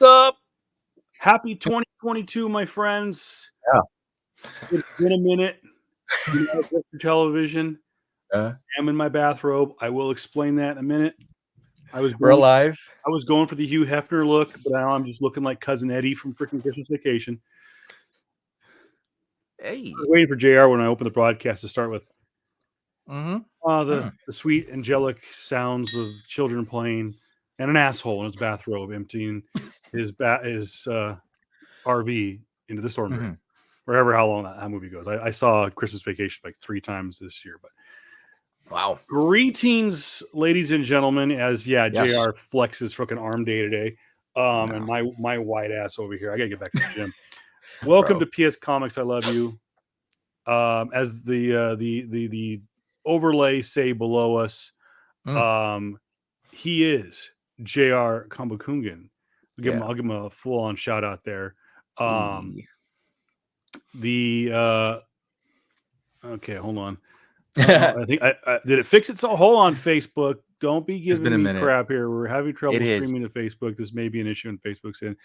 What's up? Happy 2022, my friends. Yeah. It's been a minute. For television. I'm in my bathrobe. I will explain that in a minute. We're alive. I was going for the Hugh Hefner look, but now I'm just looking like Cousin Eddie from freaking Christmas Vacation. Hey. I was waiting for JR when I opened the broadcast to start with. Mm-hmm. The sweet angelic sounds of children playing and an asshole in his bathrobe emptying his RV into the storm drain. Wherever how long that movie goes. I saw Christmas Vacation like 3 times this year, but wow. Greetings, ladies and gentlemen, as JR flexes fucking arm day today. And my white ass over here. I gotta get back to the gym. Welcome to PS Comics. I love you. As the overlay say below us, he is JR Kambakungan. I'll give him a full on shout out there. Okay, hold on. I think I did it fix itself. Hold on, Facebook. Don't be giving me crap here. We're having trouble streaming to Facebook. This may be an issue on Facebook soon.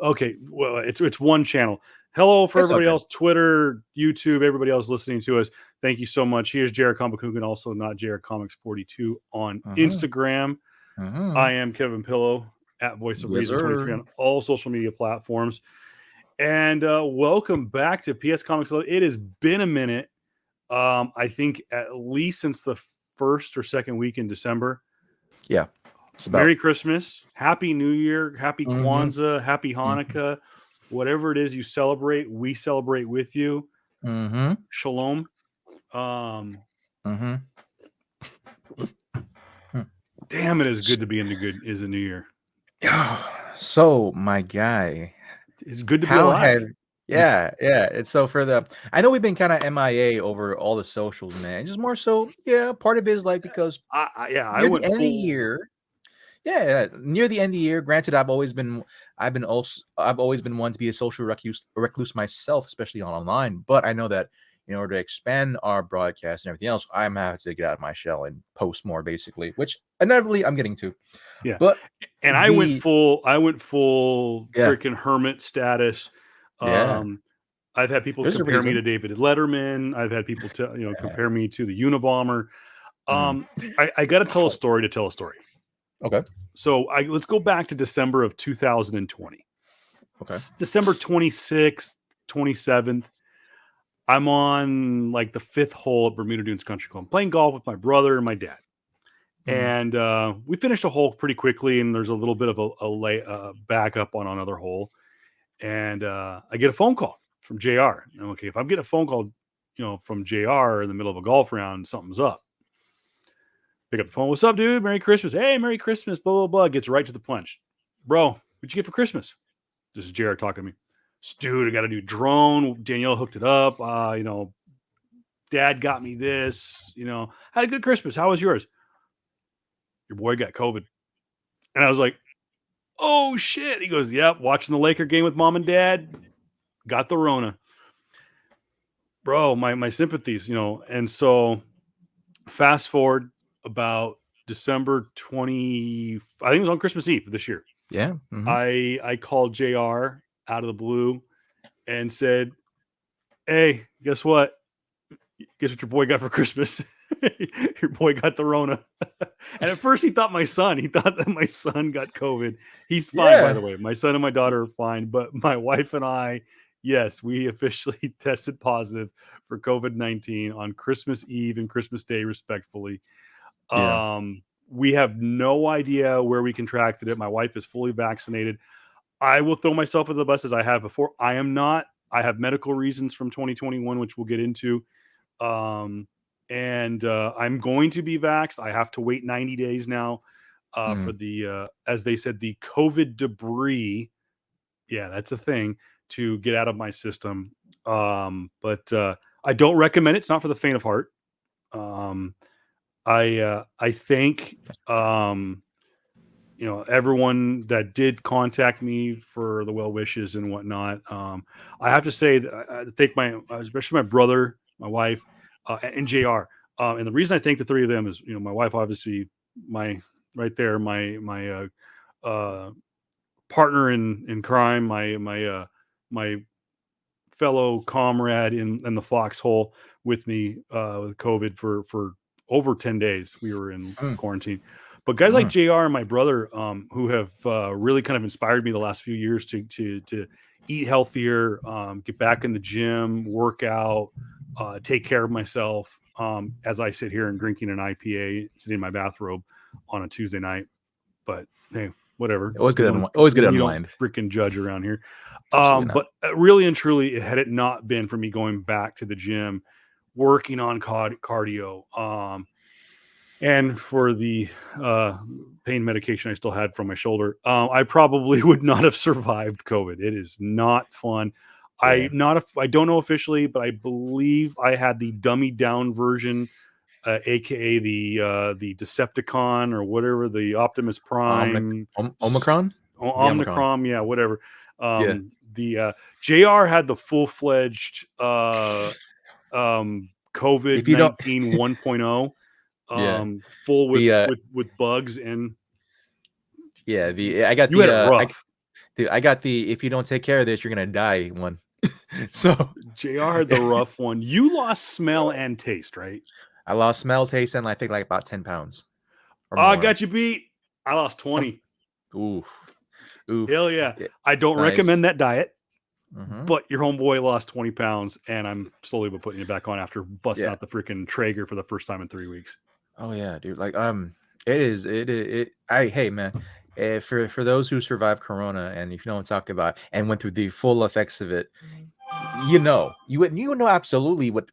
Okay, well, it's one channel. Hello for everybody else, Twitter, YouTube, everybody else listening to us. Thank you so much. Here's Jared Kambakungan, also not Jared Comics 42 on Instagram. I am Kevin Pillow at Voice of Reason 23 on all social media platforms. And welcome back to PS Comics. It has been a minute. I think at least since the first or second week in December. Yeah. Merry Christmas, Happy New Year, Happy Kwanzaa, Happy Hanukkah, whatever it is you celebrate, we celebrate with you. Shalom. Damn, it is good to be in the good is a new year. So my guy, it's good to be alive. It's so I know we've been kind of MIA over all the socials, man. Just more so, part of it is like because I went the end of the year. Near the end of the year. Granted, I've always been one to be a social recluse myself, especially online. But I know that in order to expand our broadcast and everything else, I'm gonna have to get out of my shell and post more, basically, which inevitably I'm getting to. Yeah, but I went full freaking hermit status. I've had people compare me to David Letterman. I've had people compare me to the Unabomber. I got to tell a story to tell a story. Okay. So let's go back to December of 2020. Okay. December 26th, 27th. I'm on like the 5th hole at Bermuda Dunes Country Club, playing golf with my brother and my dad. And we finished a hole pretty quickly, and there's a little bit of a backup on another hole. And I get a phone call from JR. Okay, if I'm getting a phone call, from JR in the middle of a golf round, something's up. Pick up the phone. What's up, dude? Merry Christmas. Hey, Merry Christmas. Blah, blah, blah. Gets right to the punch. Bro, what'd you get for Christmas? This is JR talking to me. Dude, I got a new drone. Danielle hooked it up. Dad got me this. Had a good Christmas. How was yours? Your boy got COVID. And I was like, oh, shit. He goes, yep, watching the Laker game with mom and dad. Got the Rona. Bro, my sympathies, And so fast forward about December 20, I think it was on Christmas Eve this year. Yeah. I called JR out of the blue and said, hey, guess what? Guess what your boy got for Christmas? Your boy got the Rona. And at first he thought that my son got COVID. He's fine, by the way. My son and my daughter are fine, but my wife and I, yes, we officially tested positive for COVID-19 on Christmas Eve and Christmas Day, respectfully. We have no idea where we contracted it. My wife is fully vaccinated. I will throw myself under the bus as I have before. I am not. I have medical reasons from 2021, which we'll get into. And I'm going to be vaxxed. I have to wait 90 days now for the, as they said, the COVID debris. Yeah, that's a thing to get out of my system. But I don't recommend it. It's not for the faint of heart. I think, everyone that did contact me for the well wishes and whatnot. I have to say that I thank especially my brother, my wife, and JR. And the reason I thank the three of them is, my wife, obviously my partner in crime, my fellow comrade in the foxhole with me with COVID for over 10 days. We were in Mm, quarantine. But guys like mm. JR and my brother, who have really kind of inspired me the last few years to eat healthier, get back in the gym, work out, take care of myself. As I sit here and drinking an IPA, sitting in my bathrobe on a Tuesday night. But hey, whatever. Always We good. don't Always good we don't unwind. freaking judge around here. Absolutely not. But really and truly, had it not been for me going back to the gym, working on cardio, and for the pain medication I still had from my shoulder, I probably would not have survived COVID. It is not fun. Yeah. I don't know officially, but I believe I had the dummy down version, aka the Decepticon or whatever, the Optimus Prime, Omicron. The Omicron. Omnicron, yeah, whatever. Yeah. The JR had the full fledged COVID If you don't, 19 1.0, yeah. full The with bugs, and yeah. The I got you had it the rough. I got the if you don't take care of this, you're gonna die one. So JR had the rough one. You lost smell and taste, right? I lost smell, taste, and I think like about 10 pounds or I more. got you beat. I lost 20. Oof. Oof. Hell yeah. Yeah. I don't Nice. recommend that diet, Mhm. but your homeboy lost 20 pounds, and I'm slowly but putting it back on after busting Yeah. out the freaking Traeger for the first time in 3 weeks. Oh yeah, dude. Like hey man, for those who survived Corona, and if you don't talk about and went through the full effects of it, you know absolutely what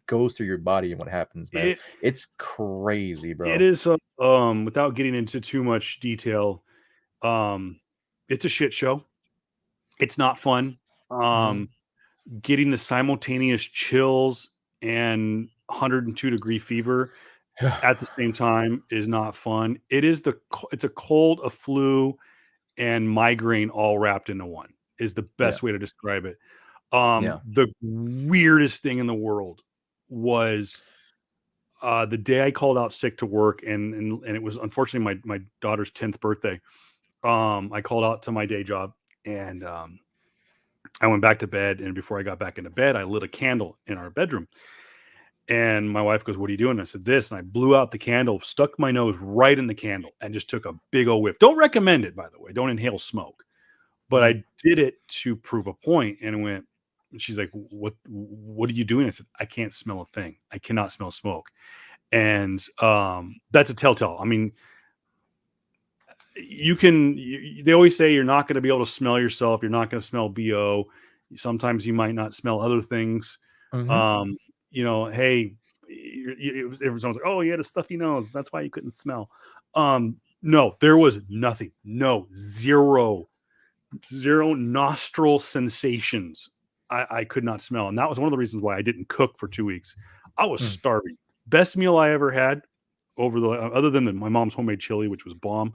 goes through your body and what happens, man. It It's crazy, it bro. is without getting into too much detail, um it's a shit show. It's not fun. Mhm. Um Getting the simultaneous chills and 102-degree fever at the same time is not fun. It's a cold, a flu, and migraine all wrapped into one is the Yeah, best way to describe it. yeah. The weirdest thing in the world was the day I called out sick to work, and it was unfortunately my daughter's 10th birthday. I called out to my day job, and I went back to bed, and before I got back into bed, I lit a candle in our bedroom. And my wife goes, "What are you doing?" I said, "This." And I blew out the candle, stuck my nose right in the candle, and just took a big old whiff. Don't recommend it, by the way. Don't inhale smoke. But Mm. I did it to prove a point, and it went. She's like, What are you doing?" I said, "I can't smell a thing. I cannot smell smoke." And that's a telltale. I mean, they always say you're not going to be able to smell yourself. You're not going to smell BO. Sometimes you might not smell other things. Mhm. Um, hey, everyone's like, "Oh, you had a stuffy nose. That's why you couldn't smell." No, there was nothing. No, zero nostril sensations. I could not smell. And that was one of the reasons why I didn't cook for 2 weeks. I was Mm. starving. Best meal I ever had other than my mom's homemade chili, which was bomb.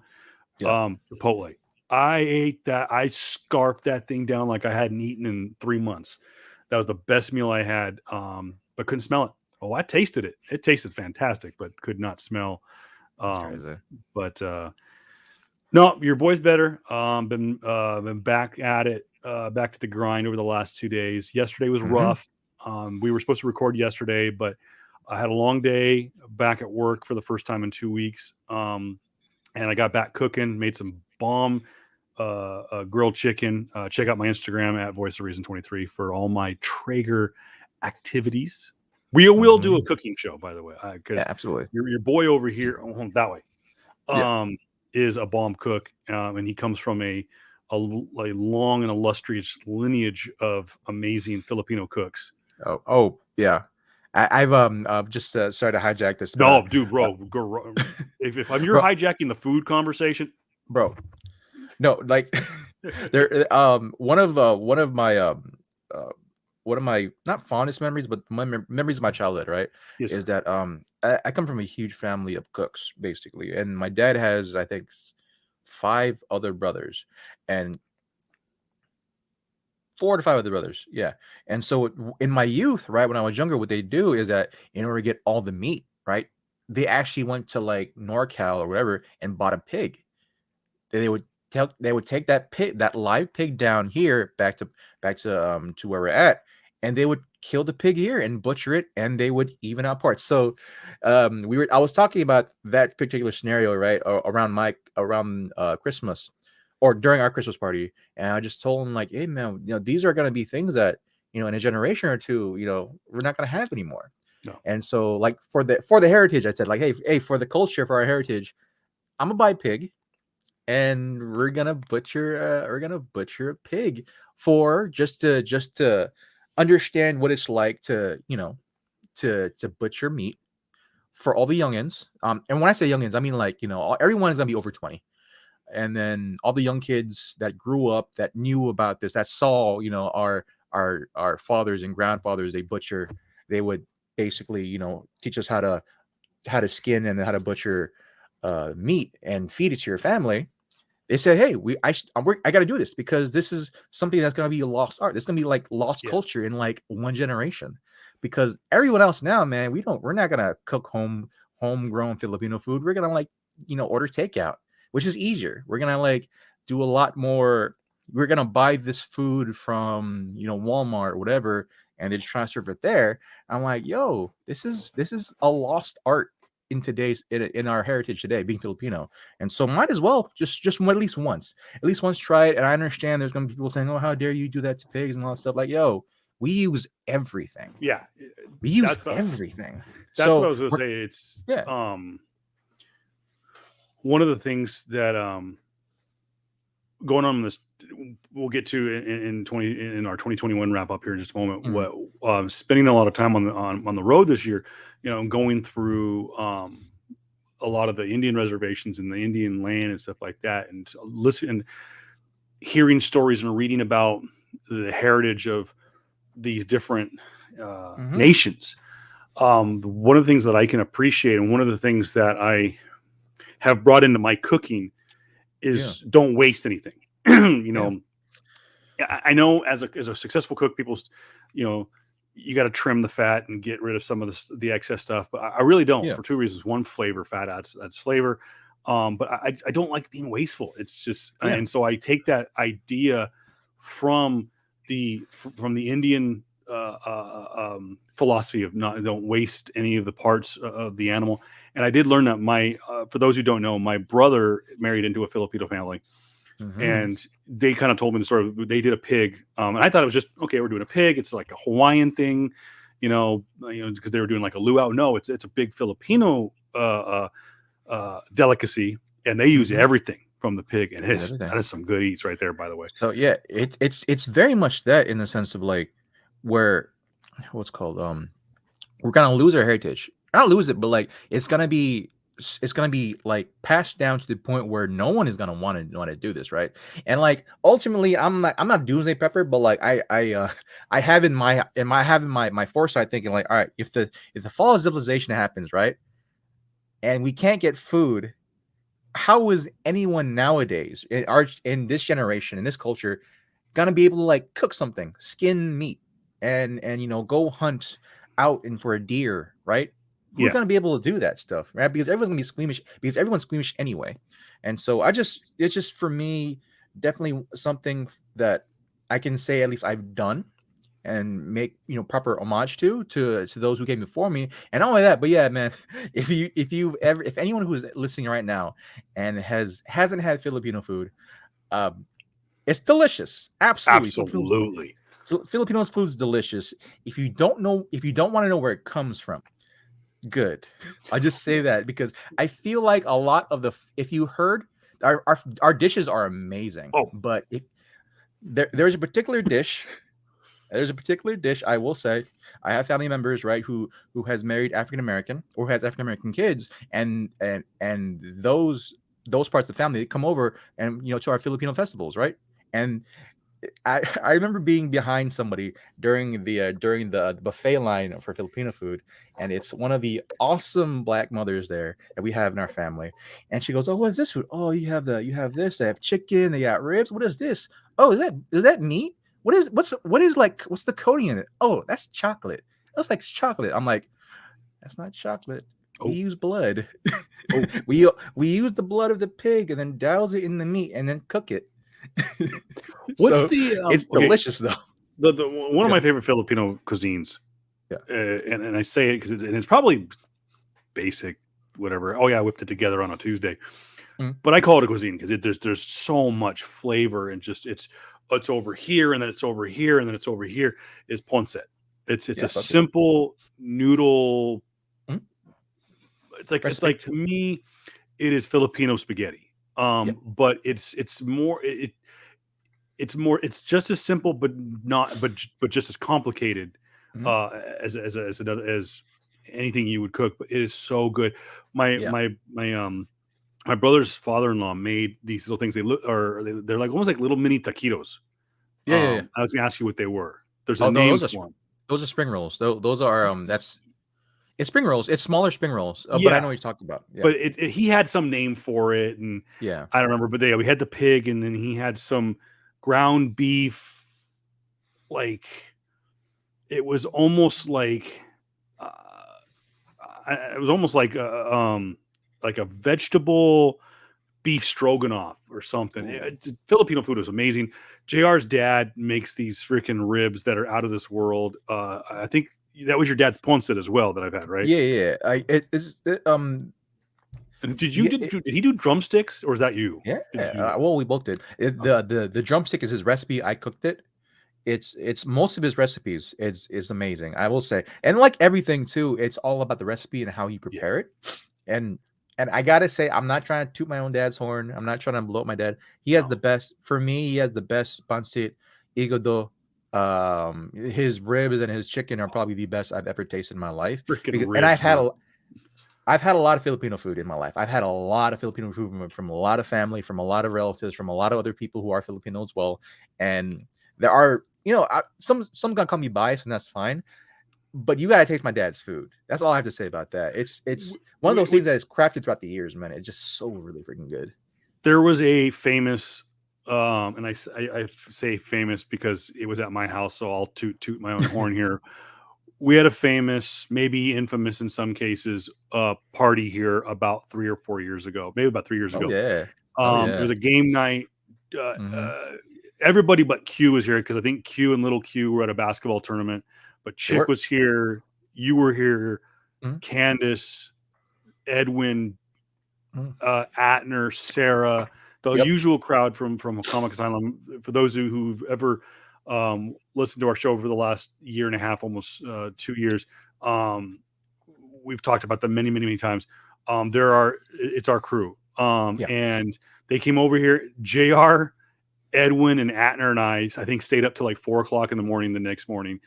Yeah, Chipotle. I ate that. I scarfed that thing down like I hadn't eaten in 3 months. That was the best meal I had. But couldn't smell it. Oh, I tasted it. It tasted fantastic, but could not smell. that's Um, crazy. but no, your boy's better. Been back at it, back to the grind over the last 2 days. Yesterday was Mhm. rough. We were supposed to record yesterday, but I had a long day back at work for the first time in 2 weeks. And I got back cooking, made some bomb grilled chicken. Check out my Instagram at Voice of Reason 23 for all my Traeger activities. We will do a Mhm. cooking show, by the way, Yeah, because absolutely. your boy over here, that way, Yeah. um, is a bomb cook, and he comes from a long and illustrious lineage of amazing Filipino cooks. Oh, yeah. I've just sorry to hijack this, but No, dude, uh, bro, if I'm you're bro, hijacking the food conversation, bro. No, like there one of my uh one of my not fondest memories, but my memories of my childhood, right? yes, Is sir. that I come from a huge family of cooks, basically, and my dad has I think five other brothers, and 4 to 5 other brothers, yeah. And so in my youth, right, when I was younger, what they do is that in order to get all the meat, right, they actually went to like NorCal or whatever and bought a pig. They would take that pig, that live pig down here to where we're at, and they would kill the pig here and butcher it, and they would even out parts. So I was talking about that particular scenario, right, around Christmas, or during our Christmas party, and I just told him like, hey man, these are going to be things that in a generation or two, we're not going to have anymore. No. And so like for the heritage, I said like, hey, for the culture, for our heritage, I'm gonna buy pig, and we're gonna butcher a pig for just to understand what it's like to to butcher meat for all the youngins. And when I say youngins, I mean like everyone is gonna be over 20, and then all the young kids that grew up, that knew about this, that saw our fathers and grandfathers, they would basically teach us how to skin and how to butcher meat and feed it to your family. They said, hey, I got to do this because this is something that's going to be a lost art. It's going to be like lost culture in like one generation, because everyone else now, man, we're not going to cook homegrown Filipino food. We're going to like order takeout, which is easier. We're going to like do a lot more. We're going to buy this food from Walmart or whatever, and they just try to serve it there. I'm like, yo, this is a lost art in our heritage today, being Filipino. And so might as well just at least once try it. And I understand there's going to be people saying, oh, how dare you do that to pigs and all that stuff. Like, yo, we use everything. We use everything. That's what I was going to say. It's one of the things that going on in this, we'll get to in our 2021 wrap up here in just a moment. What spending a lot of time on the road this year, going through a lot of the Indian reservations and the Indian land and stuff like that, and hearing stories and reading about the heritage of these different nations. One of the things that I can appreciate, and one of the things that I have brought into my cooking, is don't waste anything. I know as a successful cook, people, you got to trim the fat and get rid of some of the excess stuff, but I really don't, for two reasons. One, flavor. Fat adds flavor, but I don't like being wasteful. It's just, and so I take that idea from the Indian philosophy of don't waste any of the parts of the animal. And I did learn that for those who don't know, my brother married into a Filipino family. And they kind of told me the story. They did a pig, and I thought it was just okay. We're doing a pig. It's like a Hawaiian thing, because they were doing like a luau. No, it's a big Filipino delicacy, and they use everything from the pig, and that is some good eats right there, by the way. So yeah, it's very much that, in the sense of like where what's called we're gonna lose our heritage. Not lose it, but like it's gonna be like passed down to the point where no one is gonna want to do this, right? And like ultimately, I'm not doomsday pepper, but like I have in my foresight thinking like, all right, if the fall of civilization happens, right, and we can't get food, how is anyone nowadays in this generation, in this culture, gonna be able to like cook something, skin meat, and go hunt out and for a deer, right? Who's going to be able to do that stuff, right? Because everyone's going to be squeamish, because everyone's squeamish anyway. And so it's just for me, definitely something that I can say at least I've done and make proper homage to those who came before me. And not only that, but yeah, man, if anyone who's listening right now and hasn't had Filipino food, it's delicious. Absolutely. So Filipinos food is delicious. If you don't want to know where it comes from, good. I just say that because I feel like a lot of if you heard our dishes are amazing. But if there's a particular dish I will say, I have family members, right, who has married African American or has African American kids, and those parts of the family, they come over and to our Filipino festivals, right? And I remember being behind somebody during the buffet line for Filipino food, and it's one of the awesome Black mothers there that we have in our family. And she goes, "Oh, what is this food? Oh, you have this. They have chicken. They got ribs. What is this? Oh, is that meat? What's the coating in it? Oh, that's chocolate. It looks like chocolate." I'm like, "That's not chocolate. We Oh, use blood. oh, we use the blood of the pig and then douse it in the meat and then cook it. what's So the it's okay? delicious though. The one of Yeah. my favorite Filipino cuisines, Yeah. and I say it because it's probably basic, whatever. Oh yeah, I whipped it together on a Tuesday, Mm. but I call it a cuisine because there's so much flavor and just it's over here and then it's over here and then it's over here. Is ponce. It's a Yes, that's it. simple noodle. Mm. It's Recipe. like to me, it is Filipino spaghetti. Yeah. But it's more it's more it's just as simple but not but just as complicated Mhm. as another as anything you would cook, but it is so good. my Yeah. my my my brother's father-in-law made these little things. They look or they're like almost like little mini taquitos. Yeah. Yeah. Yeah. I was gonna ask you what they were. There's a Oh no, name for them. those are spring rolls. Those are that's it's spring rolls. It's smaller spring rolls, but I Yeah, know what you're talking about. Yeah. but he had some name for it, and Yeah. I don't remember. But we had the pig, and then he had some ground beef. Like it was almost like uh, it was almost like a vegetable beef stroganoff or something. Filipino food is amazing. JR's dad makes these freaking ribs that are out of this world. I think that was your dad's ponce as well that I've had, right? Yeah. Yeah. And Yeah. did he do drumsticks or is that you? Yeah. Did you do that? Well, we both did. Okay. The drumstick is his recipe. I cooked it. It's most of his recipes is amazing. I will say, and like everything too, it's all about the recipe and how you Yeah. prepare it. And I gotta say, I'm not trying to toot my own dad's horn. I'm not trying to blow up my dad. He has the best for me. He has the best pancit, igado. His ribs and his chicken are probably the best I've ever tasted in my life. Freaking Because and ribs, bro. I've had a lot of Filipino food in my life. I've had a lot of Filipino food from a lot of family, from a lot of relatives, from a lot of other people who are Filipino as well. And there are, some gonna call me biased, and that's fine. But you gotta taste my dad's food. That's all I have to say about that. It's one of those things that is crafted throughout the years, man. It's just so really freaking good. There was a famous, and I say famous because it was at my house, so I'll toot my own horn here. We had a famous, maybe infamous in some cases, party here about 3 or 4 years ago, maybe about 3 years Oh ago. yeah. Oh It yeah. was a game night. Uh, Mm-hmm. uh, Everybody but Q was here because I think Q and little Q were at a basketball tournament. But They Chick were. was here. You were here. Mhm. Candace, Edwin, Mhm. Atner, Sarah, the Yep. usual crowd from Comic Asylum. For those who've ever listened to our show over the last year and a half, almost 2 years, um, we've talked about them many times. It's our crew, Yeah. and they came over here. Jr. Edwin and Atner and I think stayed up till like 4 o'clock in the morning the next morning.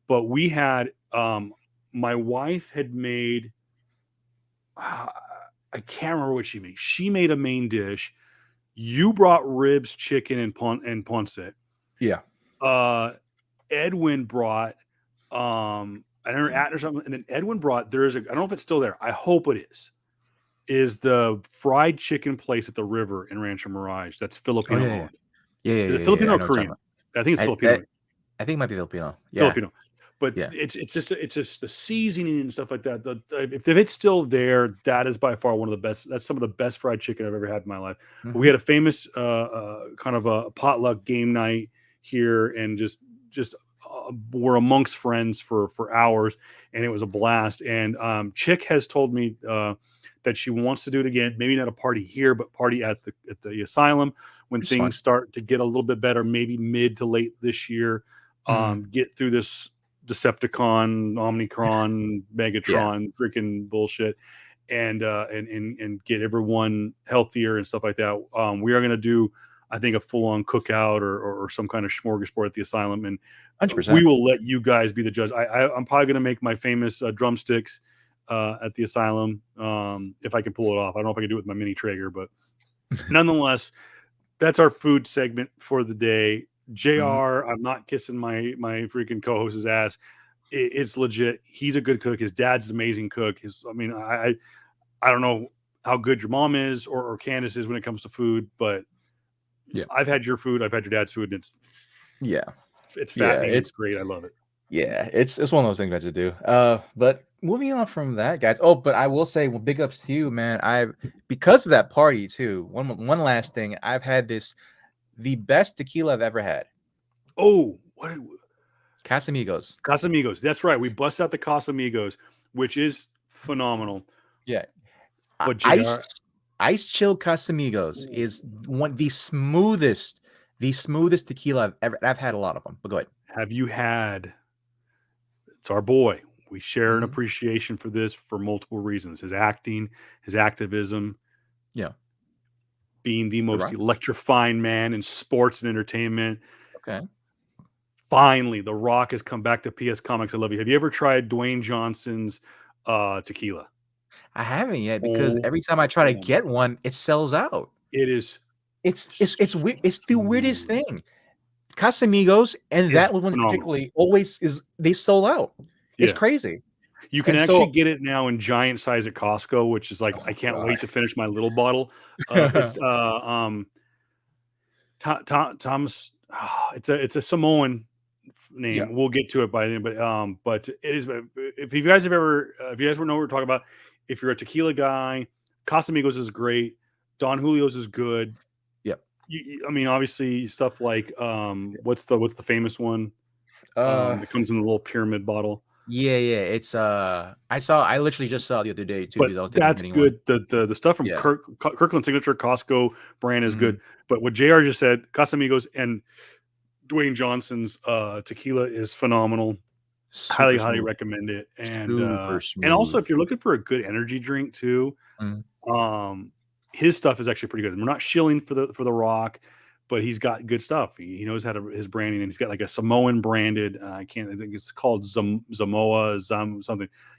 But we had my wife had made I can't remember what she made. She made a main dish. You brought ribs, chicken, and ponce. Yeah. Edwin brought I don't know Atner or something, and then Edwin brought I don't know if it's still there. I hope it is the fried chicken place at the river in Rancho Mirage that's Oh Filipino yeah. Yeah. owned. Yeah. Yeah. Is it Yeah. Yeah. Filipino I or know what you're talking Korean? I think it's about. Filipino. I think it might be Filipino. Yeah. Filipino. But Yeah. it's just the seasoning and stuff like that. If it's still there, that is by far one of the best. That's some of the best fried chicken I've ever had in my life. But we Mm-hmm. had a famous kind of a potluck game night here, and just we're amongst friends for hours, and it was a blast. And Chick has told me that she wants to do it again. Maybe not a party here, but party at the asylum when Which is fine. things start to get a little bit better. Maybe mid to late this year. Get through this Decepticon, Omnicron, Yeah. Megatron, freaking bullshit, and get everyone healthier and stuff like that. We are going to do, I think, a full on cookout or some kind of smorgasbord at the asylum, and we 100%. will let you guys be the judge. I'm probably going to make my famous drumsticks at the asylum if I can pull it off. I don't know if I can do it with my mini Traeger, but nonetheless, that's our food segment for the day. Mhm. JR, I'm not kissing my freaking co-host's ass. It's legit. He's a good cook. His dad's an amazing cook. I don't know how good your mom is or Candace is when it comes to food, but Yeah. I've had your food. I've had your dad's food, and Yeah. it's Yeah. fattening. It's great. I love it. It's one of those things I have to do. But moving on from that, guys. Oh, but I will say, well, big ups to you, man. Because of that party too. One last thing, I've had the best tequila I've ever had. Oh, what? Casamigos. Casamigos. That's right. We bust out the Casamigos, which is phenomenal. Yeah, But ice JR, ice chilled Casamigos is one the smoothest tequila I've had a lot of them. But go ahead. have you had? It's our boy. We share an Mhm. appreciation for this for multiple reasons. His acting, his activism, Yeah. being the The most Rock. electrifying man in sports and entertainment. Okay. Finally, The Rock has come back to PS Comics. I love you. Have you ever tried Dwayne Johnson's tequila? I haven't yet because Oh, every time I try to get one, it sells out. it is It's weird. It's the weirdest thing. Casamigos and is that one phenomenal. particularly always is they sold out. It's Yeah. crazy. You can And actually so, get it now in giant size at Costco, which is like I oh can't wait god. to finish my little bottle. It's Thomas. It's a Samoan Yeah. name. We'll get to it by then, but it is. If you guys have ever, if you guys know what we're talking about, if you're a tequila guy, Casamigos is great. Don Julio's is good. Yep. I mean, obviously stuff like what's the famous one Uh that comes in the little pyramid bottle. yeah. It's I literally just saw it the other day too But because I was that's getting one. good. The stuff from Yeah. Kirkland Signature Costco brand is Mhm. good. But what JR just said, Casamigos and Dwayne Johnson's tequila is phenomenal. Super Highly smooth. recommend it. Super And also smooth. if you're looking for a good energy drink too, Mhm. um, his stuff is actually pretty good. We're not shilling for the Rock, but he's got good stuff. He knows how to his branding, and he's got like a Samoan branded. I think it's called something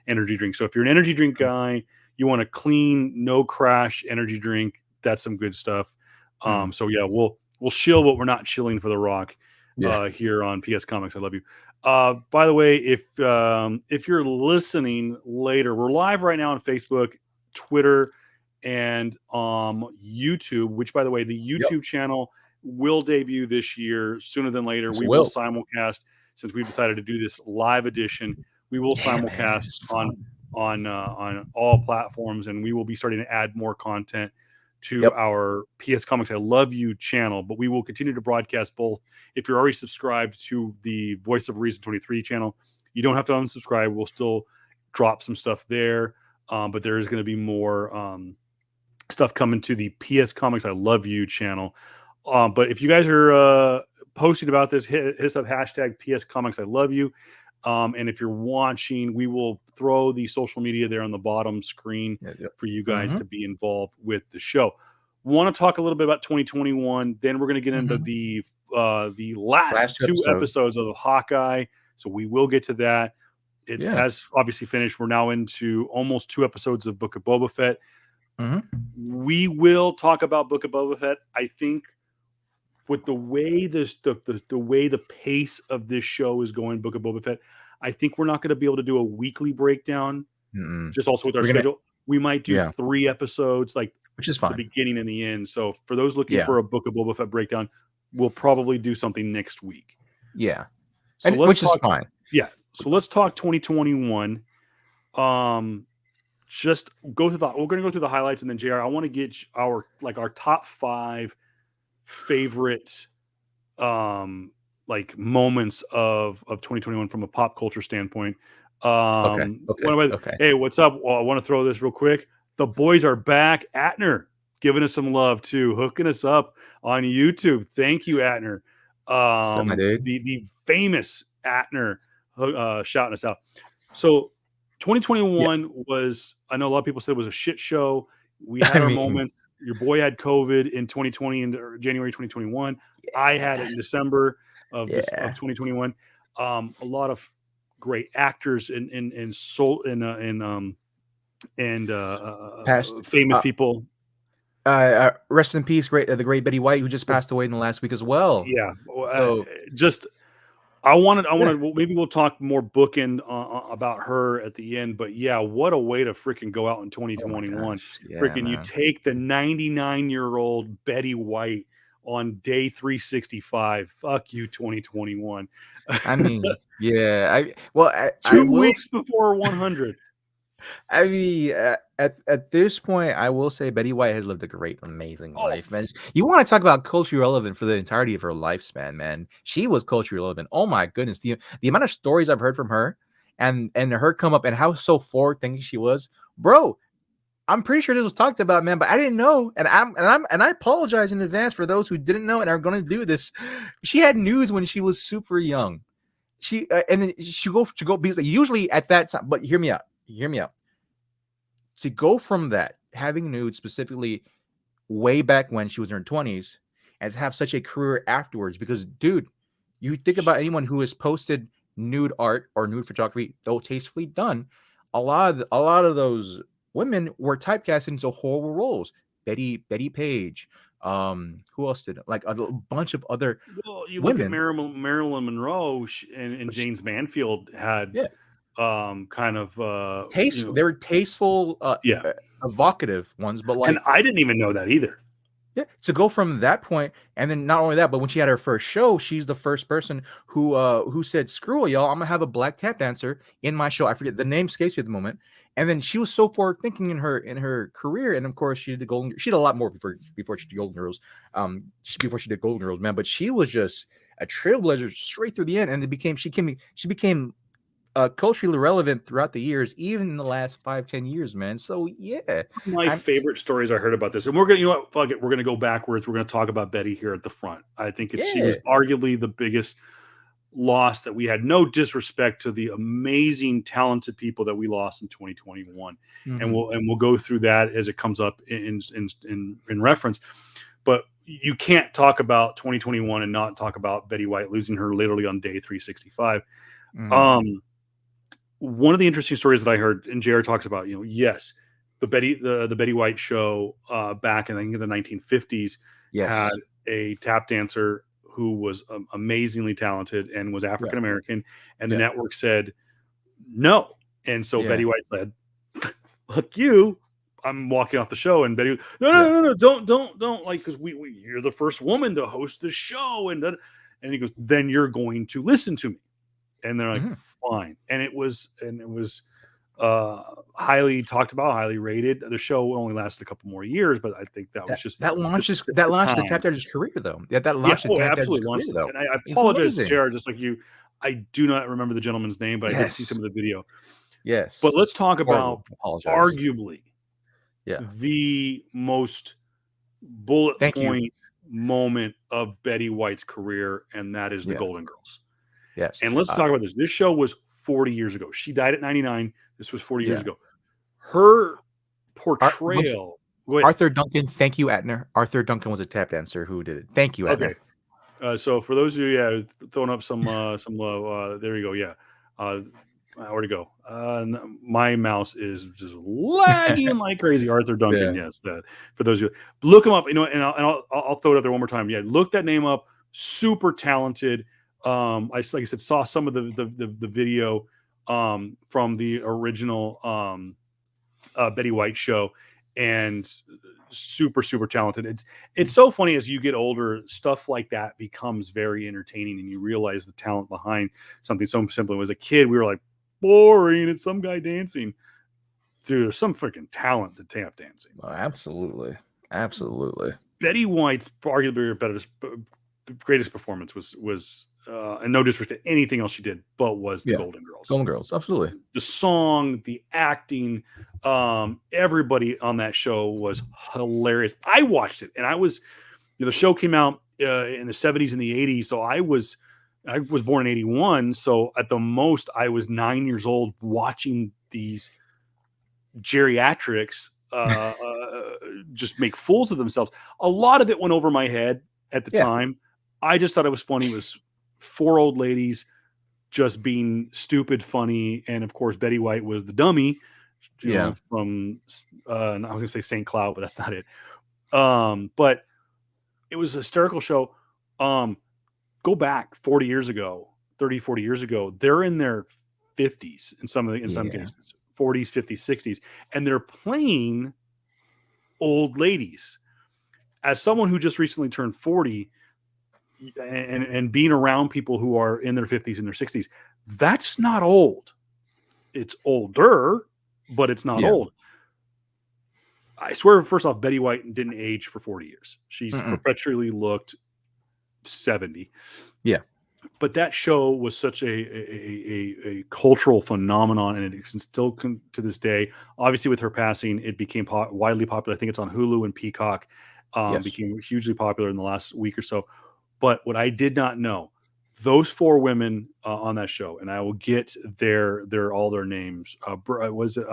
energy drink. So if you're an energy drink guy, you want a clean, no crash energy drink. That's some good stuff. Mhm. So yeah, we'll shill, but we're not shilling for the Rock Yeah. here on PS Comics. I love you. By the way, if you're listening later, we're live right now on Facebook, Twitter, and YouTube. Which, by the way, the Yep. YouTube channel will debut this year sooner than later. This We will will. simulcast since we've decided to do this live edition. We will Yeah, man. simulcast It's fun. on all platforms, and we will be starting to add more content to Yep. our PS Comics I Love You channel. But we will continue to broadcast both. If you're already subscribed to the Voice of Reason 23 channel, you don't have to unsubscribe. We'll still drop some stuff there, but there is going to be more stuff coming to the PS Comics I Love You channel. But if you guys are posting about this, hit us up hashtag PS Comics I Love You. And if you're watching, we will throw the social media there on the bottom screen Yep. for you guys Mhm. to be involved with the show. Want to talk a little bit about 2021? Then we're going to get into Mhm. the Last last two two episodes. episodes of Hawkeye. So we will get to that. It Yeah. has obviously finished. We're now into almost 2 episodes of Book of Boba Fett. Mhm. We will talk about Book of Boba Fett. I think with the way the way the pace of this show is going, Book of Boba Fett, I think we're not going to be able to do a weekly breakdown. Mm-mm. Just also with our We're gonna schedule, we might do Yeah, 3 episodes, like which is the fine. beginning and the end. So for those looking Yeah. for a Book of Boba Fett breakdown, we'll probably do something next week. Yeah. So And let's which is talk. fine. Yeah. So let's talk 2021. Um, just go through we're going to go through the highlights, and then JR, I want to get our top 5 favorite like moments of 2021 from a pop culture standpoint. Okay. Okay. Okay. Hey, what's up? Well, I want to throw this real quick. The boys are back. Atner giving us some love too, hooking us up on YouTube. Thank you, Atner. What's up, my dude? The famous Atner shouting us out. So Yeah. 2021 was, I know a lot of people said it was a shit show. We had I our mean, moments. Your boy had COVID in 2020 and January 2021. I had it yeah. in December of Yeah. 2021. A lot of great actors and soul and Passed. famous people. Rest in peace, the great Betty White, who just passed away in the last week as well. Yeah, So just I yeah. wanted. Well, maybe we'll talk more bookend about her at the end. But yeah, what a way to freaking go out in Oh my 2021! gosh. Yeah, Freaking, you man. take the 99-year-old Betty White on day 365. Fuck you, 2021. I mean, yeah. I well, I Two will weeks before 100. I mean, at this point, I will say Betty White has lived a great, amazing Oh, life, man. You want to talk about culturally relevant for the entirety of her lifespan, man? She was culturally relevant. Oh my goodness, the amount of stories I've heard from her, and her come up and how so forward thinking she was, bro. I'm pretty sure this was talked about, man, but I didn't know, and I apologize in advance for those who didn't know and are going to do this. She had news when she was super young. She and then she go because usually at that time. But hear me out. Hear me out. To go from that having nude specifically way back when she was in her 20s and to have such a career afterwards, because dude, you think about anyone who has posted nude art or nude photography, though tastefully done, a lot of those women were typecast into horrible roles. Betty Page, who else did it? Like a bunch of other well, you look at women. Marilyn Monroe and Which, James Manfield had yeah, kind of tasteful. They were tasteful, yeah, evocative ones, but and like, I didn't even know that either. yeah, to go from that point, and then not only that, but when she had her first show, she's the first person who said, "Screw it, y'all! I'm gonna have a black tap dancer in my show." I forget the name, escapes me at the moment. And then she was so forward thinking in her career, and of course she did the Golden. She did a lot more before she did Golden Girls, before she did Golden Girls, man. But she was just a trailblazer straight through the end, and she became culturally relevant throughout the years, even in the last 5-10 years, man. So yeah, My I'm favorite stories I heard about this, and we're gonna, you know what, fuck it, we're gonna go backwards. We're gonna talk about Betty here at the front. I think she yeah. was arguably the biggest loss that we had. No disrespect to the amazing, talented people that we lost in 2021, and Mhm. we'll go through that as it comes up in reference. But you can't talk about 2021 and not talk about Betty White losing her literally on day 365. Mhm. Um, one of the interesting stories that I heard, and JR talks about, yes, the Betty White show back in, I think, in the 1950s had Yes. a tap dancer who was amazingly talented and was Yeah. African American, and the Yeah. network said no, and so Yeah. Betty White said, "Look, you." I'm walking off the show, and Betty, no, no, Yeah. no, no, don't, like, because you're the first woman to host the show, and he goes, then you're going to listen to me. And they're like, Mhm. fine. And it was highly talked about, highly rated. The show only lasted a couple more years, but I think that was just That the launched the time. tap dancer's career though. Yeah, that Yeah, launched the oh, it tap dancer's absolutely career launched. though. And I It's apologize to amazing. Jared, just like you. I do not remember the gentleman's name, but I did see some Yes. of the video. But Yes. let's talk Horrible. about Apologize. arguably Yeah. the most bullet Thank you. point moment of Betty White's career, and that is the Yeah. Golden Girls. Yes. And let's talk about this. This show was 40 years ago. She died at 99. This was 40 years Yeah. ago. Her Once portrayal. Go ahead. Arthur Duncan, thank you, Atner. Arthur Duncan was a tap dancer who did it. Thank you, Atner. Okay. So for those of you, yeah, throwing up some love, there you go. Yeah. Where'd it go? My mouse is just lagging like crazy. Arthur Duncan. Yeah. Yes. That for those of you, look him up, and I'll throw it up there one more time. Yeah. Look that name up. Super talented. Like I said, saw some of the video, from the original, Betty White show, and super super talented. It's so funny as you get older, stuff like that becomes very entertaining, and you realize the talent behind something so simple. As a kid, we were like, boring. It's some guy dancing. Dude, there's some freaking talent to tap dancing. Oh, absolutely. Absolutely. Betty White's arguably her greatest performance was and no disrespect to anything else she did, but was the Yeah. Golden Girls. Golden Girls. Absolutely. The song, the acting, everybody on that show was hilarious. I watched it, and the show came out in the 70s and the 80s, so I was born in 81, so at the most I was 9 years old watching these geriatrics just make fools of themselves. A lot of it went over my head at the Yeah. time. I just thought it was funny. It was four old ladies just being stupid funny, and of course Betty White was the dummy, Yeah. from I was gonna say St. Cloud, but that's not it. But it was a hysterical show. Go back 40 years ago, 30, 40 years ago, they're in their 50s in some Yeah. cases, 40s, 50s, 60s, and they're playing old ladies. As someone who just recently turned 40, and being around people who are in their 50s and their 60s, that's not old. It's older, but it's not Yeah. old. I swear, first off, Betty White didn't age for 40 years. She's Mm-mm. perpetually looked 70. Yeah. But that show was such a cultural phenomenon, and it's still to this day. Obviously, with her passing, it became widely popular. I think it's on Hulu and Peacock. Yes. Became hugely popular in the last week or so. But what I did not know, those four women on that show, and I will get their all their names. Was it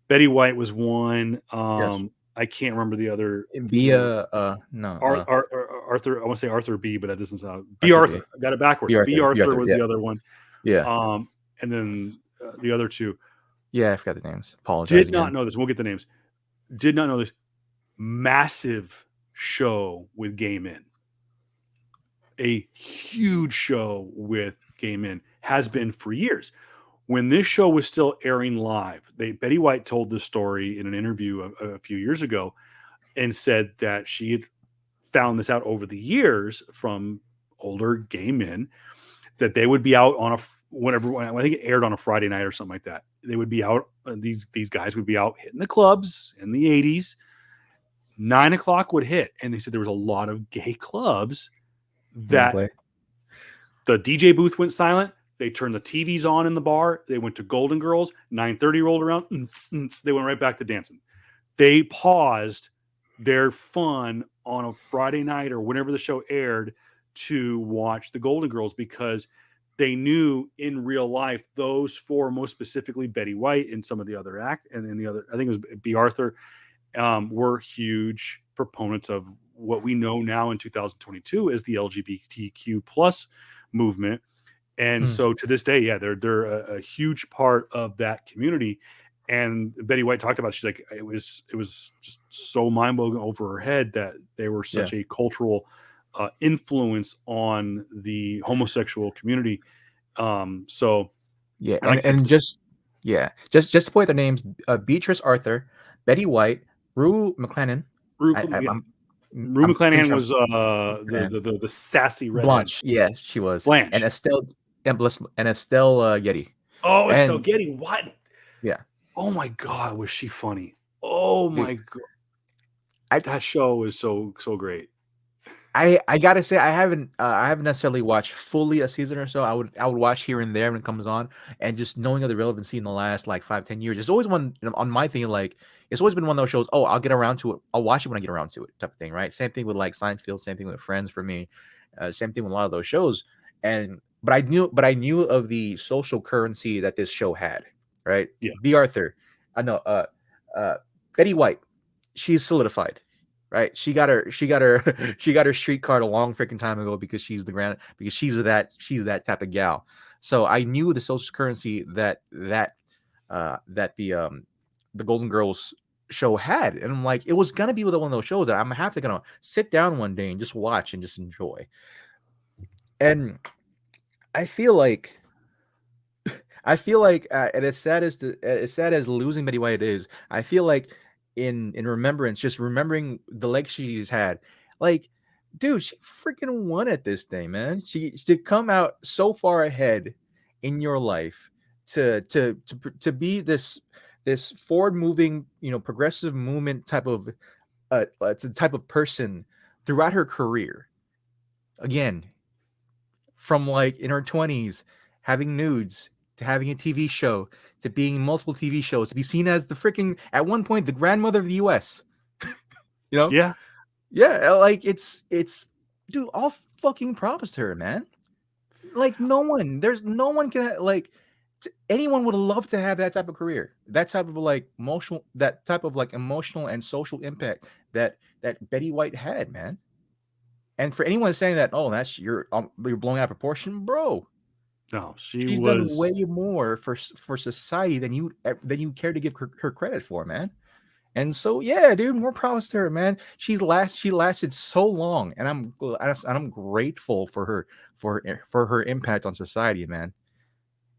Betty White was one. Yes. I can't remember the other. Via no Arthur, I want to say Arthur B, but that doesn't sound. B. Arthur B. Arthur. I got it backwards. B. B. Arthur Arthur. was Yeah. the other one. Yeah. And then the other two. Yeah, I forgot the names. Apologize Did again. not know this. We'll get the names. Did not know this. Massive show with gay men. A huge show with gay men has been for years. When this show was still airing live, Betty White told this story in an interview a few years ago and said that she had found this out over the years from older gay men that they would be out on whenever, I think it aired on a Friday night or something like that. They would be out. These guys would be out hitting the clubs in the 80s. 9 o'clock would hit, and they said there was a lot of gay clubs that the DJ booth went silent. They turned the TVs on in the bar. They went to Golden Girls. 9:30 rolled around. They went right back to dancing. They paused their fun on a Friday night or whenever the show aired to watch the Golden Girls because they knew in real life those four, most specifically Betty White and some of the other and then the other, I think it was B. Arthur, were huge proponents of what we know now in 2022 as the LGBTQ plus movement. And so to this day, yeah, they're a huge part of that community. And Betty White talked about, she's like, it was just so mind blowing over her head that they were such a cultural influence on the homosexual community. So yeah, like and just to point their names: Beatrice Arthur, Betty White, Rue McClanahan. Rue I'm pretty McClanahan sure was the sassy redhead. Blanche. Yeah, she was. Blanche. And Estelle Getty. Oh, Estelle Getty. What? Yeah. Oh my God, was she funny? Oh my God. That show was so great. I gotta say I haven't necessarily watched fully a season or so. I would watch here and there when it comes on, and just knowing of the relevancy in the last like 5-10 years. It's always one on my thing. Like it's always been one of those shows. Oh, I'll get around to it. I'll watch it when I get around to it, type of thing, right? Same thing with like Seinfeld. Same thing with Friends for me. Same thing with a lot of those shows. But I knew of the social currency that this show had, right? Yeah. B. Arthur, I know. Betty White, she's solidified. Right, she got her street card a long freaking time ago because she's that type of gal. So I knew the social currency that the Golden Girls show had, and I'm like, it was gonna be one of those shows that I'm gonna sit down one day and just watch and just enjoy. And I feel like, and as sad as losing Betty White is, I feel like in remembrance, just remembering the legacy she's had, like, dude, she freaking won at this thing, man. She come out so far ahead in your life to be this forward moving, progressive movement type of person throughout her career. Again, from like in her 20s, having nudes, to having a TV show, to being in multiple TV shows, to be seen as the freaking, at one point, the grandmother of the US. Yeah. Yeah, like it's dude, all fucking props to her, man. Like there's no one can anyone would love to have that type of career, that type of emotional and social impact that Betty White had, man. And for anyone saying that, oh, that's you're blowing out of proportion, bro. No, She's done way more for society than you care to give her credit for, man. And so, yeah, dude, more props to her, man. She lasted so long, and I'm grateful for her impact on society, man.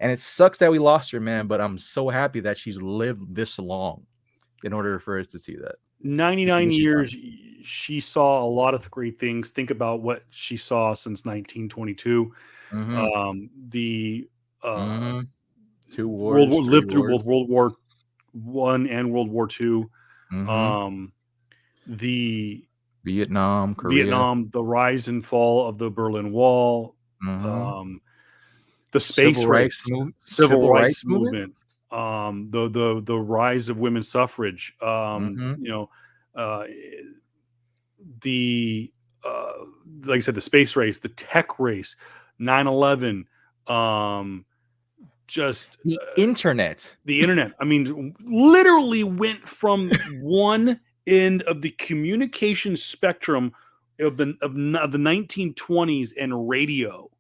And it sucks that we lost her, man, but I'm so happy that she's lived this long in order for us to see that. 99 years, she saw a lot of great things. Think about what she saw since 1922. 2 wars, 3 lived through wars. both World War One and World War Two. Mm-hmm. The Vietnam, Korea. Vietnam, the rise and fall of the Berlin Wall, Mm-hmm. um, the space race, civil Civil rights rights movement. movement, the rise of women's suffrage, Mm-hmm. uh, the uh, like I said, the space race, the tech race, 9/11, just The internet. the internet. I mean, literally went from one end of the communication spectrum of the 1920s and radio.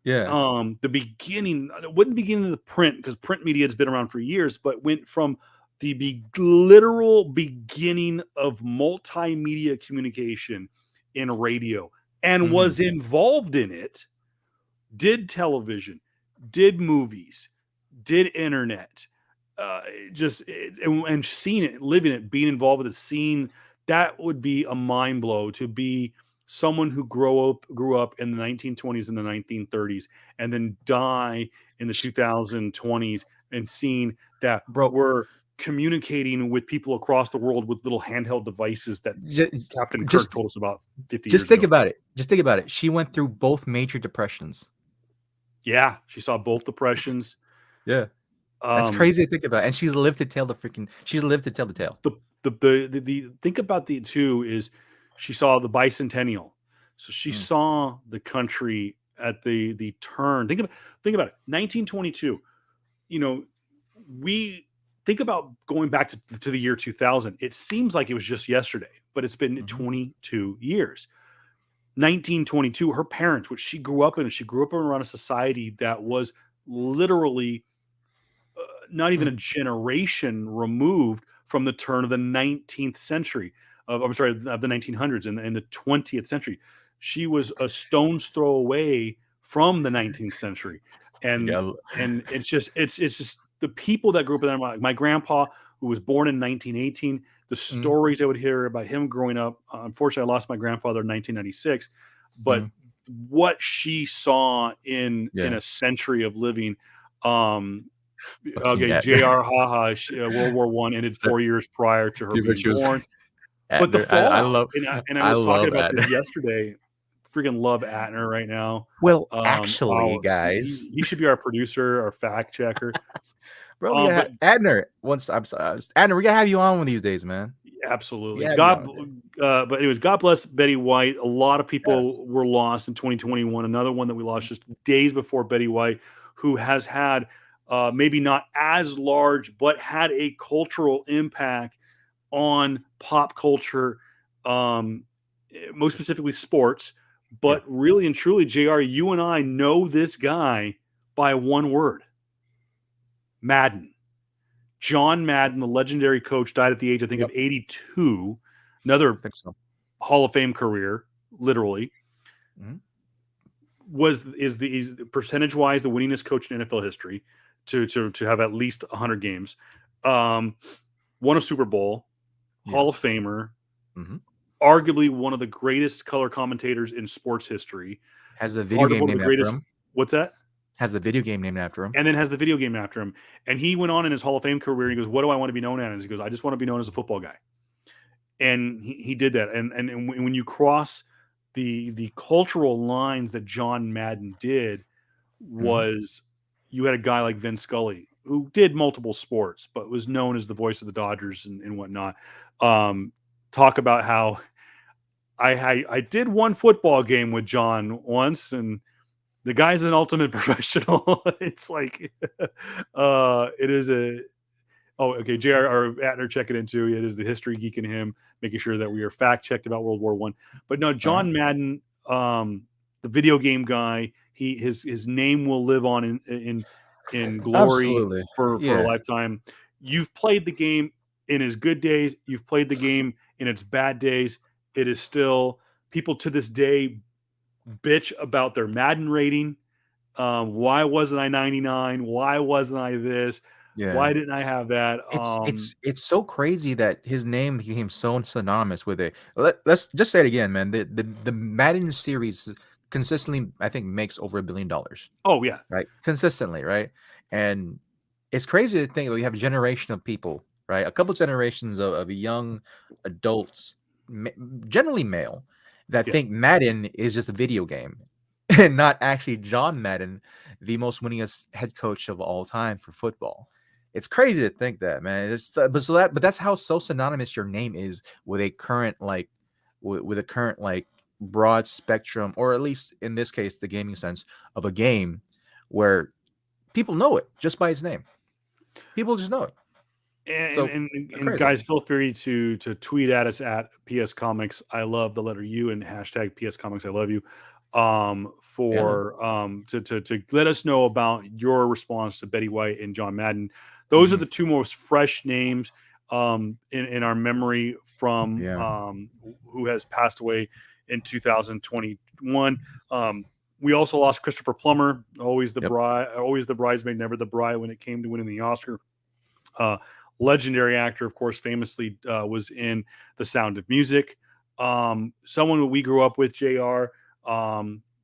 Yeah. The beginning, it wasn't the beginning of the print because print media has been around for years, but went from the literal beginning of multimedia communication in radio and Mm-hmm. was involved in it, did television, did movies, did internet, and seeing it, living it, being involved with it, seeing that would be a mind blow to be someone who grew up in the 1920s and the 1930s and then die in the 2020s and seeing that Bro, we're communicating with people across the world with little handheld devices that just, Captain just Kirk told us about 50 just years think ago. about it. Just think about it. She went through both major depressions. Yeah, she saw both depressions. Yeah. That's Um, crazy to think about. And she's lived to tell the tale. the think about the two is she saw the bicentennial, so she Mm. saw the country at the turn. Think about it. 1922. You know, we think about going back to the year 2000. It seems like it was just yesterday, but it's been Mhm. 22 years. 1922. Her parents, which she grew up in, she grew up around a society that was literally not even Mm. a generation removed from the turn of the 19th century. I'm sorry, of the 1900s and the 20th century. She was a stone's throw away from the 19th century, and Yeah. it's just the people that grew up in there. My grandpa, who was born in 1918, the Mm. stories I would hear about him growing up. Unfortunately, I lost my grandfather in 1996, but Mm. what she saw in Yeah. a century of living, um, Fucking okay, Adler. J.R. Haha, World War One ended So, 4 years prior to her yeah, but being she was born. But the Adler. fallout, and I I was talking love about this Adler. yesterday. Freaking love Atner right now. Well, actually, Wow, guys, he should be our producer, our fact checker. bro, we But got Adner. Once I'm sorry, Adner, we gotta have you on one of these days, man. We absolutely, gotta have you on. Dude. But anyways, God bless Betty White. A lot of Yeah. people were lost in 2021. Another one that we lost just days before Betty White, who has had maybe not as large, but had a cultural impact on pop culture, most specifically sports. Yeah. But really and truly, JR, you and I know this guy by one word: Madden. John Madden, the legendary coach, died at the age, I think, Yep. of 82. I Another think so. Hall of Fame career, literally. Mhm. Is percentage wise the winningest coach in NFL history to have at least 100 games. Won a Super Bowl, Yeah. Hall of Famer, Mhm. arguably one of the greatest color commentators in sports history. Has a video game One of the named after greatest. him. What's that? Has a video game named after him. And then has the video game after him. And he went on in his Hall of Fame career. He goes, "What do I want to be known as?" He goes, "I just want to be known as a football guy." And he did that. And when you cross the cultural lines that John Madden did, Mhm. was you had a guy like Vin Scully who did multiple sports, but was known as the voice of the Dodgers and whatnot. Talk about how I did one football game with John once, and the guy's an ultimate professional. It's like, it is a. Oh, okay. J.R.R. Atner checking into it is the history geek in him, making sure that we are fact checked about World War One. But no, Uh-huh. John Madden, the video game guy, his name will live on in glory Absolutely. for a Yeah. lifetime. You've played the game in its good days. You've played the game in its bad days. It is still people to this day bitch about their Madden rating. Why wasn't I 99? Why wasn't I this? Yeah. Why didn't I have that? It's so crazy that his name became so synonymous with it. Let's just say it again, man. The Madden series consistently, I think, makes over $1 billion, Oh yeah, right? Consistently, right? And it's crazy to think that we have a generation of people, right? A couple generations of young adults, ma- generally male, that Yeah. think Madden is just a video game, and not actually John Madden, the most winningest head coach of all time for football. It's crazy to think that, man. But that's how so synonymous your name is with a current with a current broad spectrum, or at least in this case, the gaming sense of a game where people know it just by its name. People just know it. And, So and and and crazy. guys, feel free to tweet at us at PS Comics. I love the letter U and hashtag PS Comics. I love you. Yeah. For to let us know about your response to Betty White and John Madden. Those are Mhm. the two most fresh names in our memory from Yeah. who has passed away in 2021. We also lost Christopher Plummer, always the Yep. bride, always the bridesmaid, never the bride when it came to winning the Oscar. Uh, Legendary actor, of course, famously was in The Sound of Music. Someone that we grew up with, Jr.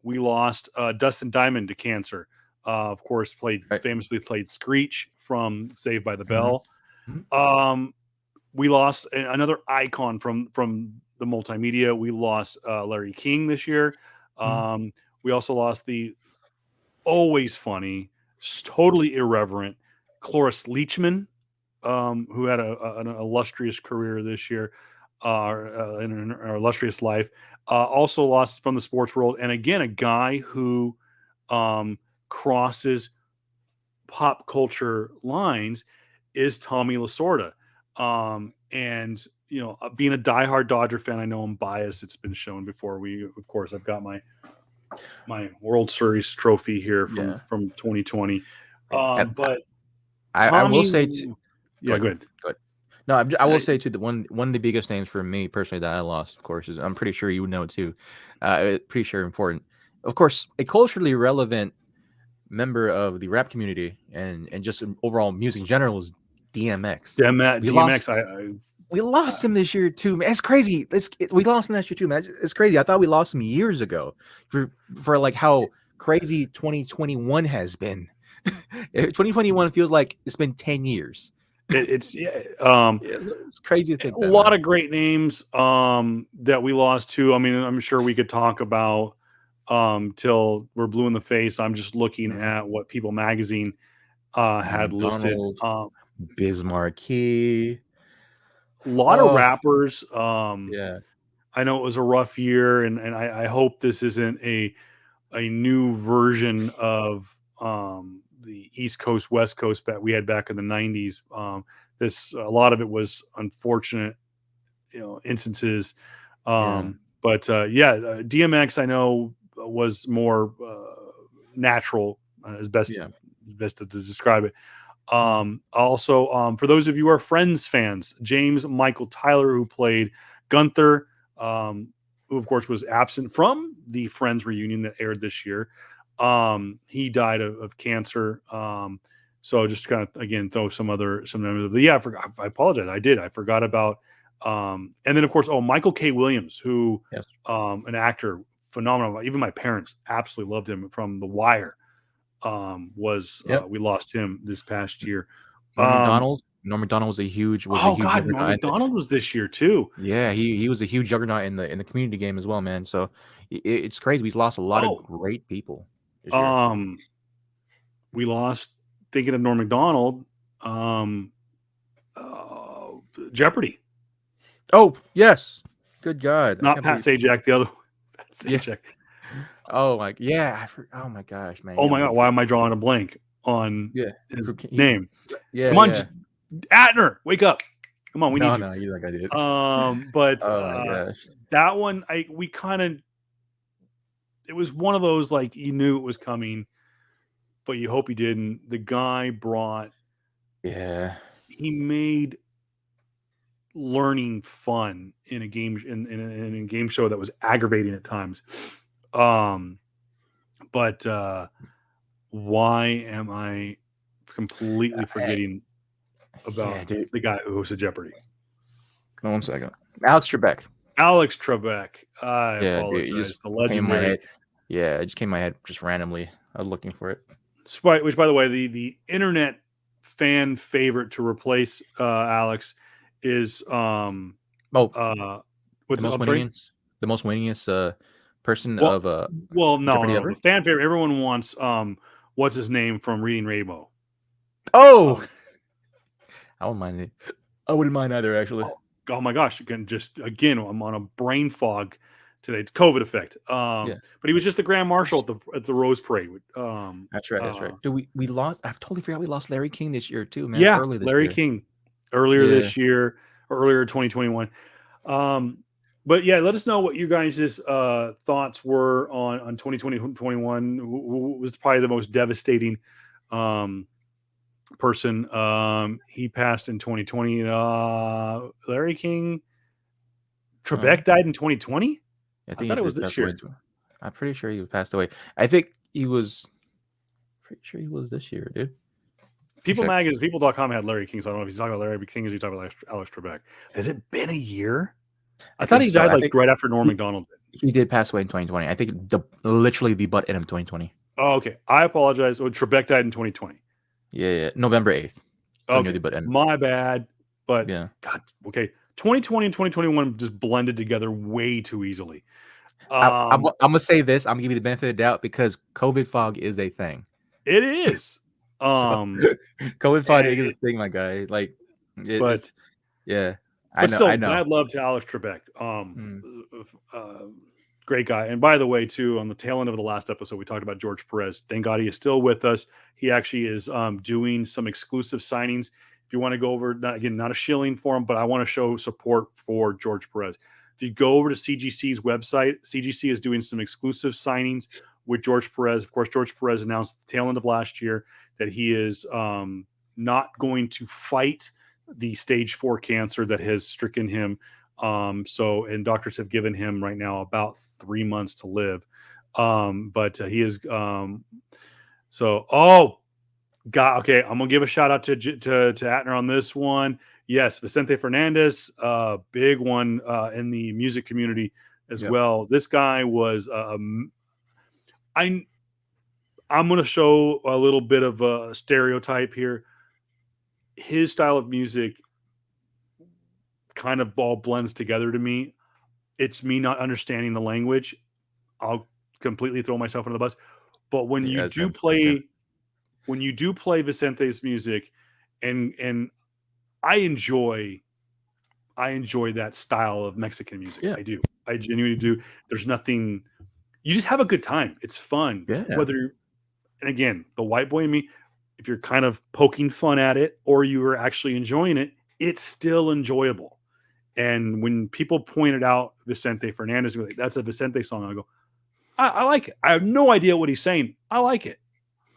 We lost Dustin Diamond to cancer. Of course, Right. famously played Screech from Saved by the Mhm. Bell. Mhm. We lost another icon from the multimedia. We lost Larry King this year. Mhm. We also lost the always funny, totally irreverent Cloris Leachman, who had an illustrious career this year, in an illustrious life. Also lost from the sports world, and again, a guy who crosses pop culture lines is Tommy Lasorda. And being a diehard Dodger fan, I know I'm biased. It's been shown before. Of course, I've got my World Series trophy here from Yeah. 2020. And But I will Tommy, say go yeah, ahead. go ahead. Go ahead. No, I will I, say too, the one of the biggest names for me personally that I lost, of course, is I'm pretty sure you would know too. Pretty sure important. Of course, a culturally relevant member of the rap community and just overall music in general is DMX. We lost DMX, we lost him this year too, man. It's crazy. We lost him last year too, man. It's crazy. I thought we lost him years ago for like how crazy 2021 has been. 2021 feels like it's been 10 years. it's yeah, Yeah, it's crazy to a think that, lot man. of great names that we lost too. I mean, I'm sure we could talk about till we're blue in the face. I'm just looking Mhm. at what People Magazine Norm had listed. Macdonald, Biz Markie. A lot of Oh, rappers. yeah, I know it was a rough year, and I hope this isn't a new version of the East Coast West Coast that we had back in the 90s. This a lot of it was unfortunate, instances. yeah, DMX I know was more natural, yeah. best to describe it. Mhm. Also, for those of you who are Friends fans, James Michael Tyler, who played Gunther, who of course was absent from the Friends reunion that aired this year, he died of cancer. So just kind of again throw some numbers. Yeah, I apologize. I forgot about. And then of course, Michael K. Williams, who Yes. an actor, phenomenal. Even my parents absolutely loved him from The Wire. Was Yep. We lost him this past year. Norm Um, Macdonald. Norm Macdonald was a oh huge God, Norm juggernaut. Macdonald was this year too. Yeah, he was a huge juggernaut in the community game as well, man. So it's crazy. We've lost a lot of Oh, great people this year. um, we lost. Thinking of Norm Macdonald, um, uh, Jeopardy, Oh yes, good God, I not can't Pat believe. Sajak, the other one. Pat Yeah. Sajak. Oh my yeah. Oh my gosh, man. Oh Yeah, my God, why am I drawing a blank on yeah. his He, name? yeah, Come on, yeah. Atner, wake up! Come on, we need No, you. no, you like I did. But Oh my gosh. that one, we kind of, it was one of those like you knew it was coming, but you hope he didn't. The guy Yeah. he made learning fun in a game in a game show that was aggravating at times. Um, but why am I completely I- forgetting yeah, about dude. the guy who hosted Jeopardy? Come on 1 second. Alex Trebek. Alex Trebek. I Yeah, dude. You just apologize. The came in my legendary. head. Yeah, it just came in my head just randomly. I was looking for it. Which, by the way, the internet fan favorite to replace Alex is Oh, what's the it? most I'm sorry. winningest person Well, of no, Jeopardy no, no. The ever. fan favorite. Everyone wants what's his name from Reading Rainbow. Oh, Um, I wouldn't mind it. I wouldn't mind either, actually. oh my gosh! Again, I'm on a brain fog today. It's COVID effect. Yeah, But he was just the grand marshal at the Rose Parade. that's right. That's right. Dude, we lost. I totally forgot we lost Larry King this year too, man. Yeah, Early this Larry year. King earlier Yeah. this year or earlier 2021. But yeah, let us know what you guys' thoughts were on 2020, 2021. Who was probably the most devastating person. He passed in 2020. Larry King. Trebek died in 2020. I I think he thought it was did this pass away year. too. I'm pretty sure he passed away. I think he was. Pretty sure he was this year, dude. People Check. Magazine, people.com had Larry King. So I don't know if he's talking about Larry King or he's talking about Alex Trebek. Has it been a year? I I thought think he so. died I like think right after Norm he, McDonald did. he did pass away in 2020. I think literally the butt end of 2020. Oh, okay. I apologize. Oh, Trebek died in 2020. Yeah, November 8th. So near Okay. the butt end. My bad. But Yeah. God, okay. 2020 and 2021 just blended together way too easily. I'm gonna say this. I'm gonna give you the benefit of the doubt because COVID fog is a thing. It is. So COVID fog is a thing, my guy. Like but it's yeah. I but know. still, I know. mad love to Alex Trebek. Mm. Great guy. And by the way, too, on the tail end of the last episode, we talked about George Perez. Thank God he is still with us. He actually is doing some exclusive signings. If you want to go over, not a shilling for him, but I want to show support for George Perez. If you go over to CGC's website, CGC is doing some exclusive signings with George Perez. Of course, George Perez announced at the tail end of last year that he is not going to fight the stage 4 cancer that has stricken him. And doctors have given him right now about 3 months to live. But he is God, okay, I'm gonna give a shout out to Atner on this one. Yes, Vicente Fernandez, big one in the music community as well. This guy was I'm going to show a little bit of a stereotype here. His style of music kind of all blends together to me. It's me not understanding the language. I'll completely throw myself under the bus. But when you That's do him. That's him. Vicente's music, and I enjoy that style of Mexican music. Yeah. I do. I genuinely do. There's nothing. You just have a good time. It's fun. Yeah. And again, the white boy in me, if you're kind of poking fun at it or you are actually enjoying it, it's still enjoyable. And when people pointed out Vicente Fernandez, like, that's a Vicente song, I go, I like it. I have no idea what he's saying. I like it.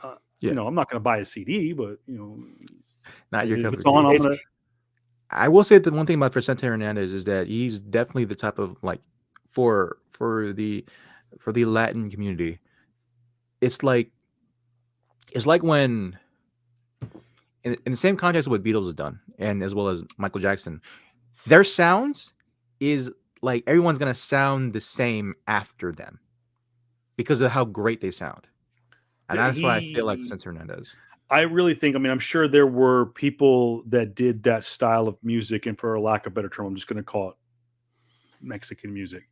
I'm not going to buy a CD, but Not your if cup it's of tea. on, I'm gonna. I will say the one thing about Vicente Hernandez is that he's definitely the type of like for the Latin community. It's like when in the same context of what Beatles has done, and as well as Michael Jackson, their sounds is like everyone's gonna sound the same after them because of how great they sound, and that's why I feel like Vicente Hernandez. I really think. I mean, I'm sure there were people that did that style of music, and for a lack of a better term, I'm just going to call it Mexican music.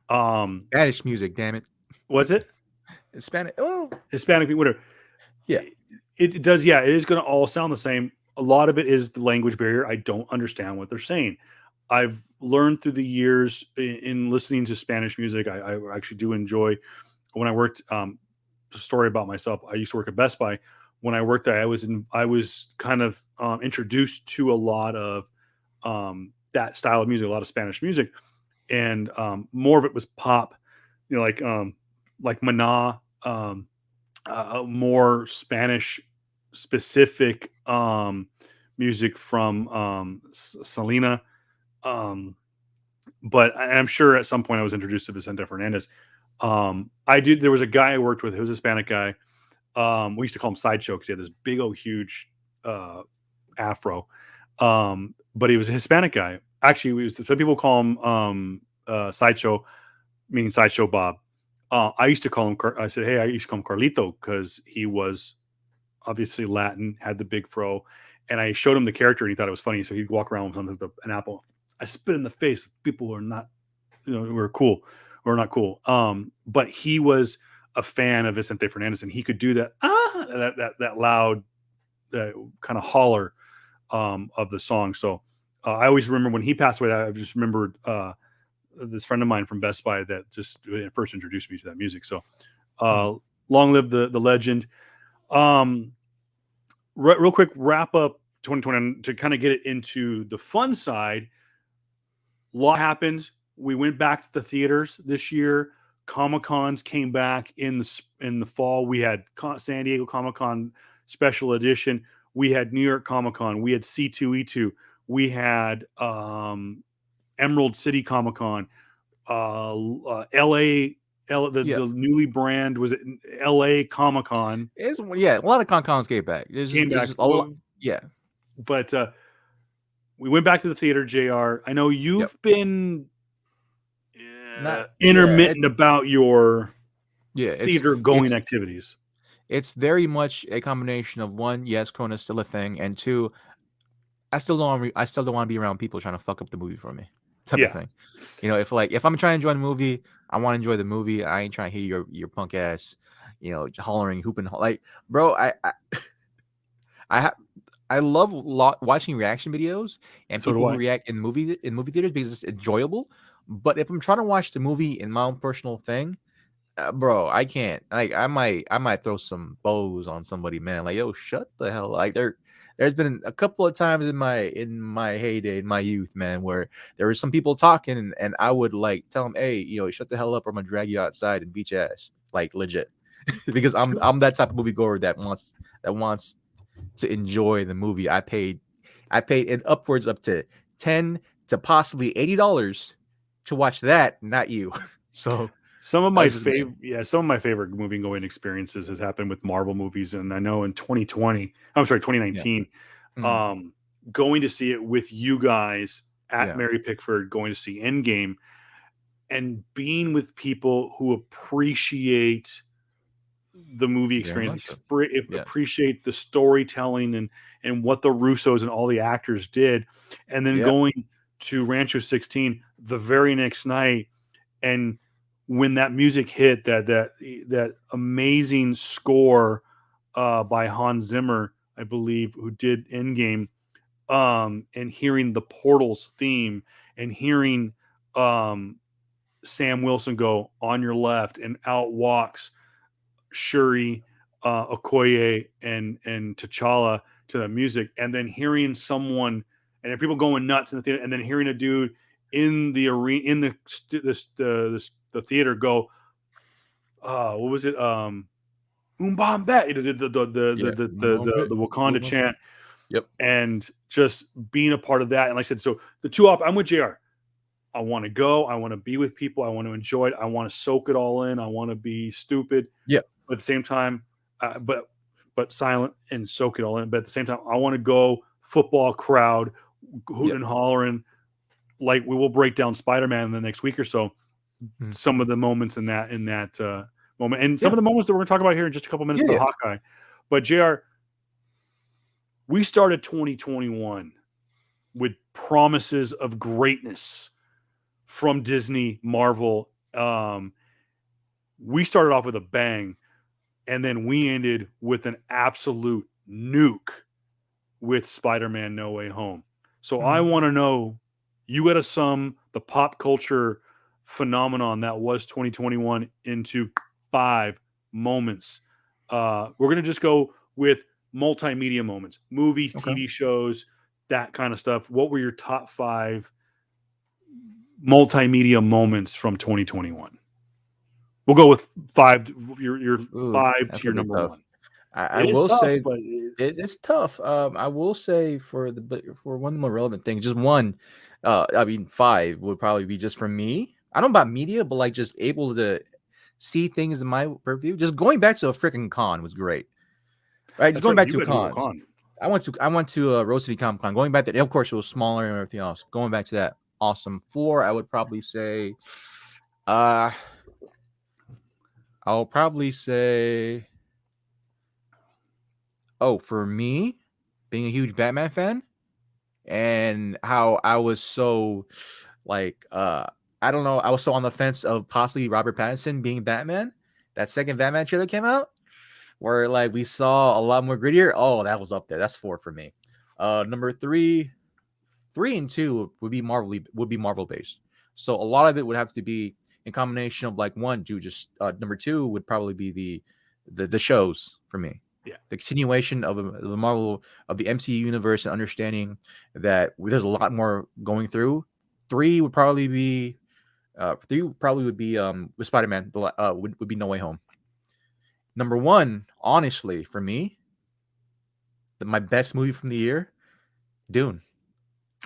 Spanish music, damn it. What's it? Spanish. Oh, Hispanic, whatever. yeah. It does. Yeah, it is going to all sound the same. A lot of it is the language barrier. I don't understand what they're saying. I've learned through the years in listening to Spanish music. I actually do enjoy. When I worked, story about myself. I used to work at Best Buy. When I worked there, I was kind of introduced to a lot of that style of music, a lot of Spanish music, and more of it was pop, like Maná, more Spanish specific music from Selena. But I'm sure at some point I was introduced to Vicente Fernandez. There was a guy I worked with who was a Hispanic guy. We used to call him Sideshow because he had this big old huge afro. But he was a Hispanic guy. Actually, some people call him Sideshow, meaning Sideshow Bob. I used to call him. I said, "Hey," I used to call him Carlito because he was obviously Latin, had the big fro, and I showed him the character, and he thought it was funny. So he'd walk around with something, an apple. I spit in the face of people who are not, who are cool or not cool. But he was a fan of Vicente Fernandez, and he could do that loud kind of holler of the song. So I always remember when he passed away. I just remembered this friend of mine from Best Buy that just first introduced me to that music. So long live the legend. Real quick, wrap up 2020 to kind of get it into the fun side. A lot happened. We went back to the theaters this year. Comic-Cons came back in the fall. We had San Diego Comic-Con special edition. We had New York Comic-Con. We had C2E2. We had Emerald City Comic-Con. LA, the newly brand was it LA Comic-Con. A lot of Comic-Cons came back. Came back. Yeah. But we went back to the theater, JR. I know you've been intermittent about your theater going activities. It's very much a combination of one, yes, Corona's still a thing, and two, I still don't want to be around people trying to fuck up the movie for me. Type of thing. If I'm trying to enjoy the movie, I want to enjoy the movie. I ain't trying to hear your punk ass, hollering, hooping, like, bro. I love watching reaction videos and people who react in movie theaters because it's enjoyable. But if I'm trying to watch the movie in my own personal thing, bro, I can't. Like, I might throw some bows on somebody, man. Like, yo, shut the hell. Like, there's been a couple of times in my heyday, in my youth, man, where there were some people talking, and I would like tell them, hey, shut the hell up, or I'm gonna drag you outside and beat your ass, like, legit, because I'm that type of moviegoer that wants to enjoy the movie. I paid in upwards up to $10 to possibly $80 to watch that, not you. So some of my favorite movie going experiences has happened with Marvel movies, and I know in 2019, going to see it with you guys at Mary Pickford, going to see Endgame, and being with people who appreciate the movie experience, appreciate the storytelling and what the Russos and all the actors did, and then going to Rancho 16 the very next night, and when that music hit, that amazing score by Hans Zimmer, I believe, who did Endgame, and hearing the Portals theme and hearing Sam Wilson go on your left, and out walks Shuri, Okoye, and T'Challa to the music, and then hearing someone and people going nuts in the theater, and then hearing a dude in the arena in the theater go, what was it? Umbambe, the Wakanda chant. Yep. And just being a part of that. And like I said, so I'm with JR. I want to go. I want to be with people. I want to enjoy it. I want to soak it all in. I want to be stupid. Yeah. But at the same time, but silent and soak it all in. But at the same time, I want to go full crowd, hooting and hollering. Like, we will break down Spider-Man in the next week or so. Some of the moments in that moment, and some of the moments that we're going to talk about here in just a couple minutes with Hawkeye. But JR, we started 2021 with promises of greatness from Disney, Marvel. We started off with a bang, and then we ended with an absolute nuke with Spider-Man No Way Home. So I want to know, you got to sum the pop culture phenomenon that was 2021 into 5 moments. We're going to just go with multimedia moments, movies, TV shows, that kind of stuff. What were your top 5 multimedia moments from 2021? We'll go with 5. Your 5 to your number 1. I will say, it's tough. I will say for one more relevant thing, just one. 5 would probably be just for me. I don't know about media, but like just able to see things in my purview. Just going back to a freaking con was great. Right, just going back to cons. I went to Rose City Comic Con. Going back there, of course, it was smaller and everything else. Going back to that, awesome. 4, I would probably say, I'll probably say, Oh, for me, being a huge Batman fan, and how I was so like I don't know, I was so on the fence of possibly Robert Pattinson being Batman. That second Batman trailer came out where like we saw a lot more grittier. Oh, that was up there. That's 4 for me. Number 3, 3 and 2 would be Marvel based. So a lot of it would have to be in combination of like one, two, just number 2 would probably be the shows for me. Yeah. The continuation of the Marvel of the MCU universe and understanding that there's a lot more going through. 3 would probably be with Spider-Man would be No Way Home. Number 1, honestly, for me, my best movie from the year, Dune.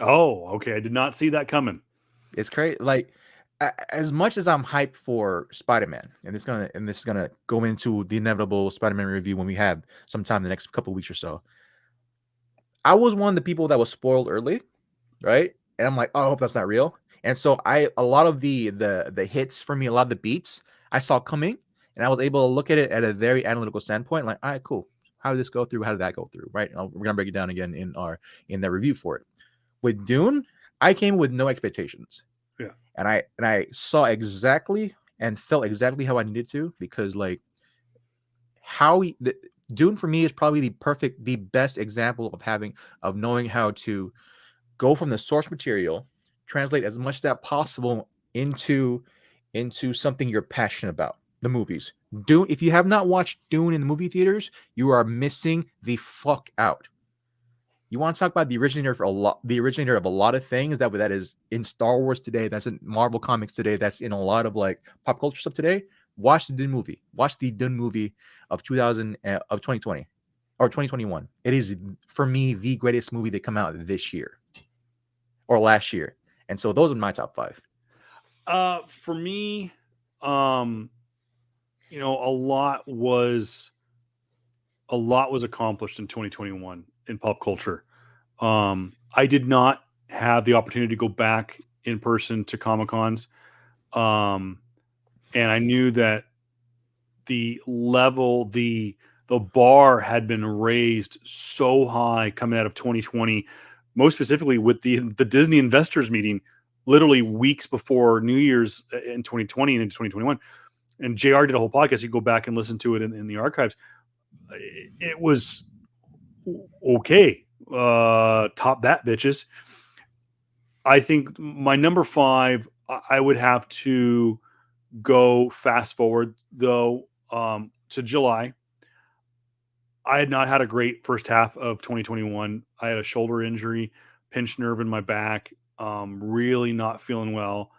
Oh, okay. I did not see that coming. It's crazy. Like as much as I'm hyped for Spider-Man, and this is gonna go into the inevitable Spider-Man review when we have sometime the next couple of weeks or so. I was one of the people that was spoiled early, right? And I'm like, oh, I hope that's not real. And so a lot of the hits for me, a lot of the beats I saw coming, and I was able to look at it at a very analytical standpoint. Like, all right, cool. How did this go through? How did that go through? Right? We're gonna break it down again in the review for it. With Dune, I came with no expectations. Yeah. And I saw exactly and felt exactly how I needed to, because like Dune for me is probably the best example of knowing how to go from the source material, translate as much as that possible into something you're passionate about. The movies. Dune. If you have not watched Dune in the movie theaters, you are missing the fuck out. You want to talk about the originator of a lot of things that is in Star Wars today, that's in Marvel comics today, that's in a lot of like pop culture stuff today. Watch the Dune movie. Watch the Dune movie of 2020 or 2021. It is for me the greatest movie that come out this year or last year. And so those are my top 5. For me, you know, a lot was accomplished in 2021 in pop culture. I did not have the opportunity to go back in person to Comic Cons. And I knew that the level, the bar had been raised so high coming out of 2020, most specifically with the Disney investors meeting, literally weeks before New Year's in 2020 and into 2021. And JR did a whole podcast. You go back and listen to it in the archives. It was okay. Top that, bitches. I think my number 5, I would have to go fast forward though to July. I had not had a great first half of 2021. I had a shoulder injury, pinched nerve in my back, really not feeling well,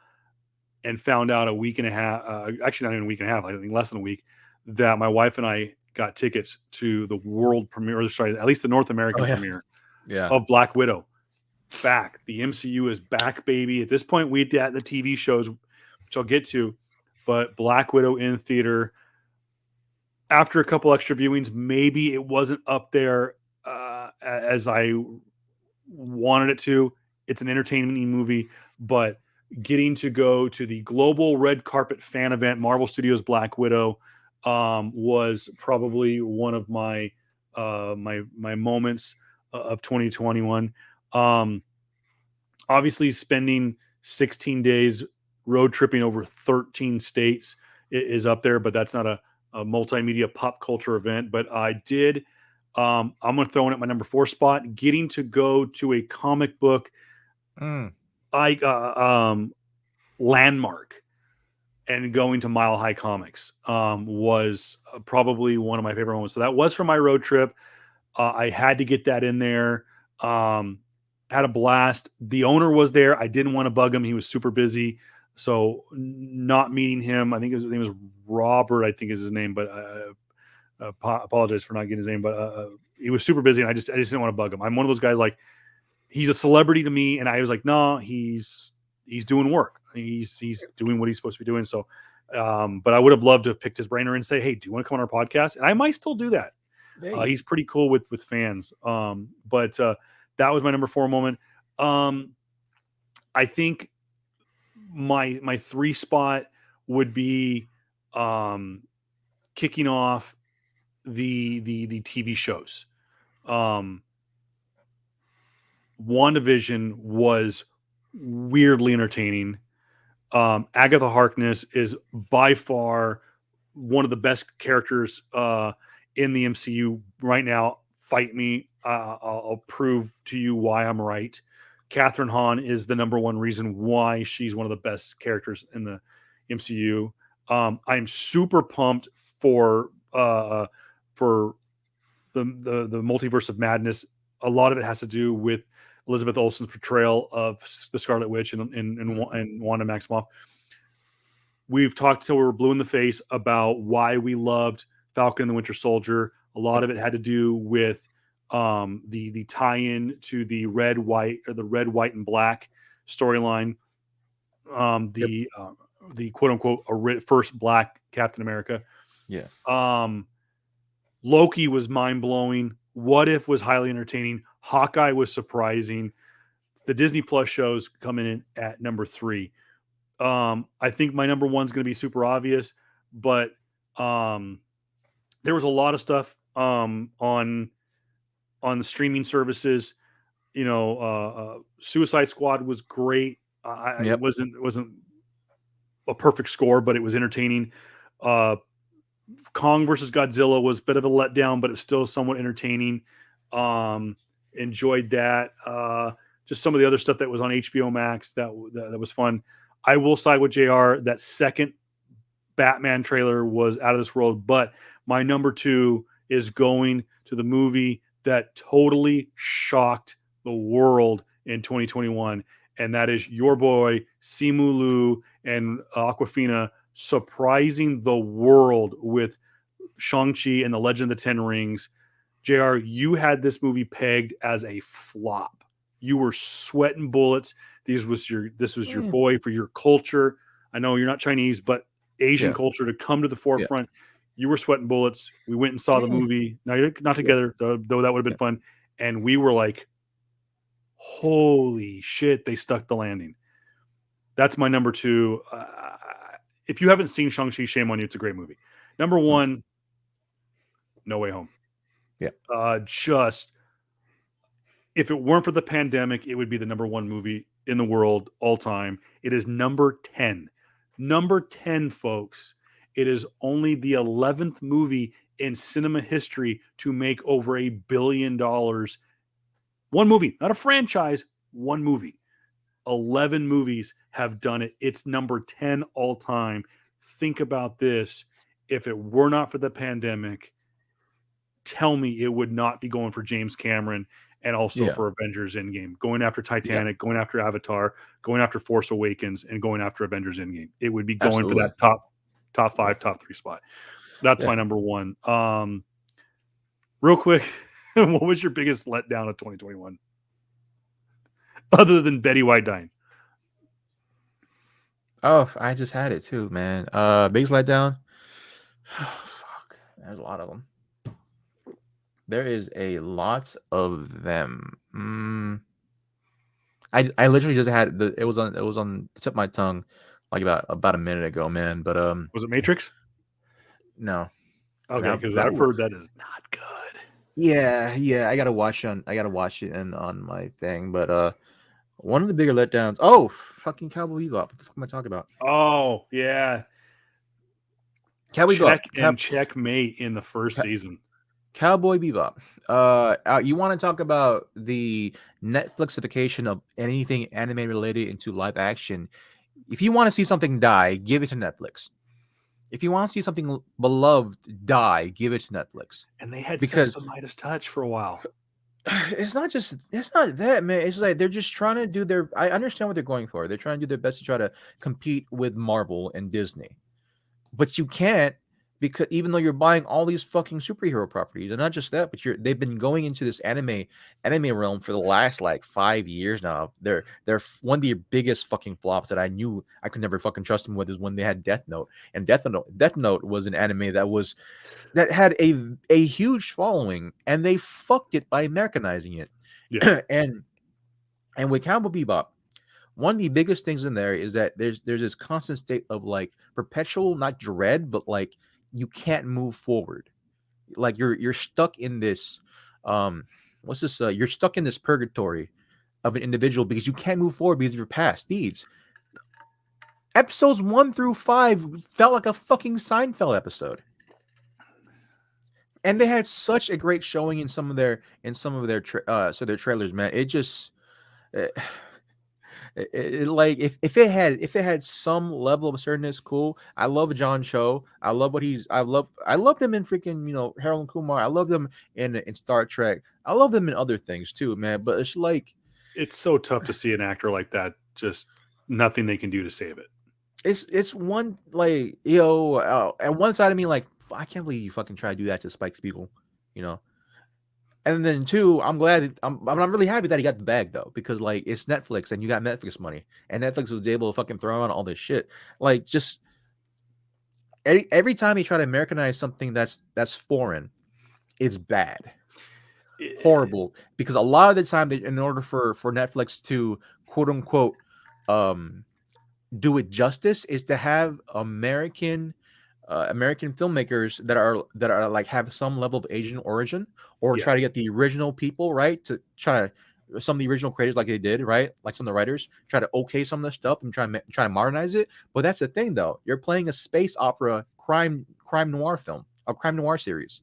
and found out a week and a half, actually not even a week and a half, I think less than a week, that my wife and I got tickets to the world premiere, or sorry, at least the North American premiere of Black Widow. Back. The MCU is back, baby. At this point, we had the TV shows, which I'll get to, but Black Widow in theater. After a couple extra viewings, maybe it wasn't up there as I wanted it to. It's an entertaining movie, but getting to go to the global red carpet fan event, Marvel Studios Black Widow, was probably one of my my moments of 2021. Obviously, spending 16 days road tripping over 13 states is up there, but that's not a multimedia pop culture event. But I did. I'm going to throw in at my number 4 spot. Getting to go to a comic book landmark and going to Mile High Comics was probably one of my favorite moments. So that was for my road trip. I had to get that in there. Had a blast. The owner was there. I didn't want to bug him. He was super busy. So not meeting him, I think his name was Robert, I think is his name, but apologize for not getting his name, but he was super busy and I just didn't want to bug him. I'm one of those guys, like, he's a celebrity to me. And I was like, no, he's doing work. He's doing what he's supposed to be doing. So, but I would have loved to have picked his brain and say, hey, do you want to come on our podcast? And I might still do that. He's pretty cool with fans. But that was my number 4 moment. I think my 3 spot would be kicking off the TV shows. Um, WandaVision was weirdly entertaining. Agatha Harkness is by far one of the best characters in the MCU right now. Fight me. I'll prove to you why I'm right. Catherine Hahn is the number one reason why she's one of the best characters in the MCU. I'm super pumped for the multiverse of madness. A lot of it has to do with Elizabeth Olsen's portrayal of the Scarlet Witch and Wanda Maximoff. We've talked till we were blue in the face about why we loved Falcon and the Winter Soldier. A lot of it had to do with the tie-in to the red, white, and black storyline. Yep. The quote unquote first black Captain America. Yeah. Loki was mind blowing. What If was highly entertaining. Hawkeye was surprising. The Disney Plus shows coming in at number 3. I think my number 1 is going to be super obvious, but there was a lot of stuff on the streaming services. Suicide Squad was great. It wasn't a perfect score, but it was entertaining. Kong versus Godzilla was a bit of a letdown, but it was still somewhat entertaining. Enjoyed that. Just some of the other stuff that was on HBO Max that was fun. I will side with JR. That second Batman trailer was out of this world, but my number 2 is going to the movie that totally shocked the world in 2021, and that is your boy Simu Liu and Aquafina surprising the world with Shang-Chi and the Legend of the Ten Rings. JR, you had this movie pegged as a flop. You were sweating bullets. This was your boy for your culture. I know you're not Chinese, but Asian culture to come to the forefront. You were sweating bullets. We went and saw the movie. Now you're not together, though that would have been fun. And we were like, holy shit, they stuck the landing. That's my number 2. If you haven't seen Shang-Chi, shame on you. It's a great movie. Number 1, No Way Home. Yeah. Just, if it weren't for the pandemic, it would be the number 1 movie in the world all time. It is number 10. Number 10, folks. It is only the 11th movie in cinema history to make over $1 billion. One movie, not a franchise, one movie. 11 movies have done it. It's number 10 all time. Think about this. If it were not for the pandemic, tell me it would not be going for James Cameron and also for Avengers Endgame, going after Titanic, going after Avatar, going after Force Awakens, and going after Avengers Endgame. It would be going for that top 5, top 3 spot. That's my number 1. Real quick, what was your biggest letdown of 2021? Other than Betty White dying. Oh, I just had it too, man. Biggest letdown. Fuck. There's a lot of them. There is a lot of them. I literally just had it was on the tip of my tongue like about a minute ago, man. But was it Matrix? No. Okay, because I've heard that is not good. Yeah. I gotta watch it on my thing. But one of the bigger letdowns. Oh, fucking Cowboy Bebop. What the fuck am I talking about? Oh yeah. Cowboy Bebop. Checkmate in the first season. Cowboy Bebop. You want to talk about the Netflixification of anything anime related into live action? If you want to see something die, give it to Netflix. If you want to see something beloved die, give it to Netflix. And they had Sex with Midas Touch for a while. It's not that, man. It's like they're just trying to do their. I understand what they're going for. They're trying to do their best to try to compete with Marvel and Disney, but you can't. Because even though you're buying all these fucking superhero properties, and not just that, but they've been going into this anime realm for the last like 5 years now. They're one of the biggest fucking flops that I knew I could never fucking trust them with is when they had Death Note. And Death Note was an anime that had a huge following, and they fucked it by Americanizing it. Yeah. and with Cowboy Bebop, one of the biggest things in there is that there's this constant state of like perpetual, not dread, but like you can't move forward. Like you're stuck in this what's this? You're stuck in this purgatory of an individual because you can't move forward because of your past deeds. Episodes 1 through 5 felt like a fucking Seinfeld episode, and they had such a great showing in some of their their trailers. Man, it just it, like if it had some level of assertiveness, cool. I love John Cho. I love what he's. I love them in freaking Harold and Kumar. I love them in Star Trek. I love them in other things too, man. But it's like it's so tough to see an actor like that. Just nothing they can do to save it. it's one like at one side of me like I can't believe you fucking try to do that to Spike Spiegel, you know. And then two, I'm really happy that he got the bag though, because like it's Netflix and you got Netflix money, and Netflix was able to fucking throw on all this shit. Like just every time he try to Americanize something that's foreign, it's bad, horrible. Because a lot of the time, in order for Netflix to quote unquote do it justice, is to have American filmmakers that are like have some level of Asian origin, or try to get the original people, right, to try to some of the original creators, like they did, right, like some of the writers try to okay some of the stuff and try to modernize it. But that's the thing though, you're playing a space opera crime noir film, a crime noir series.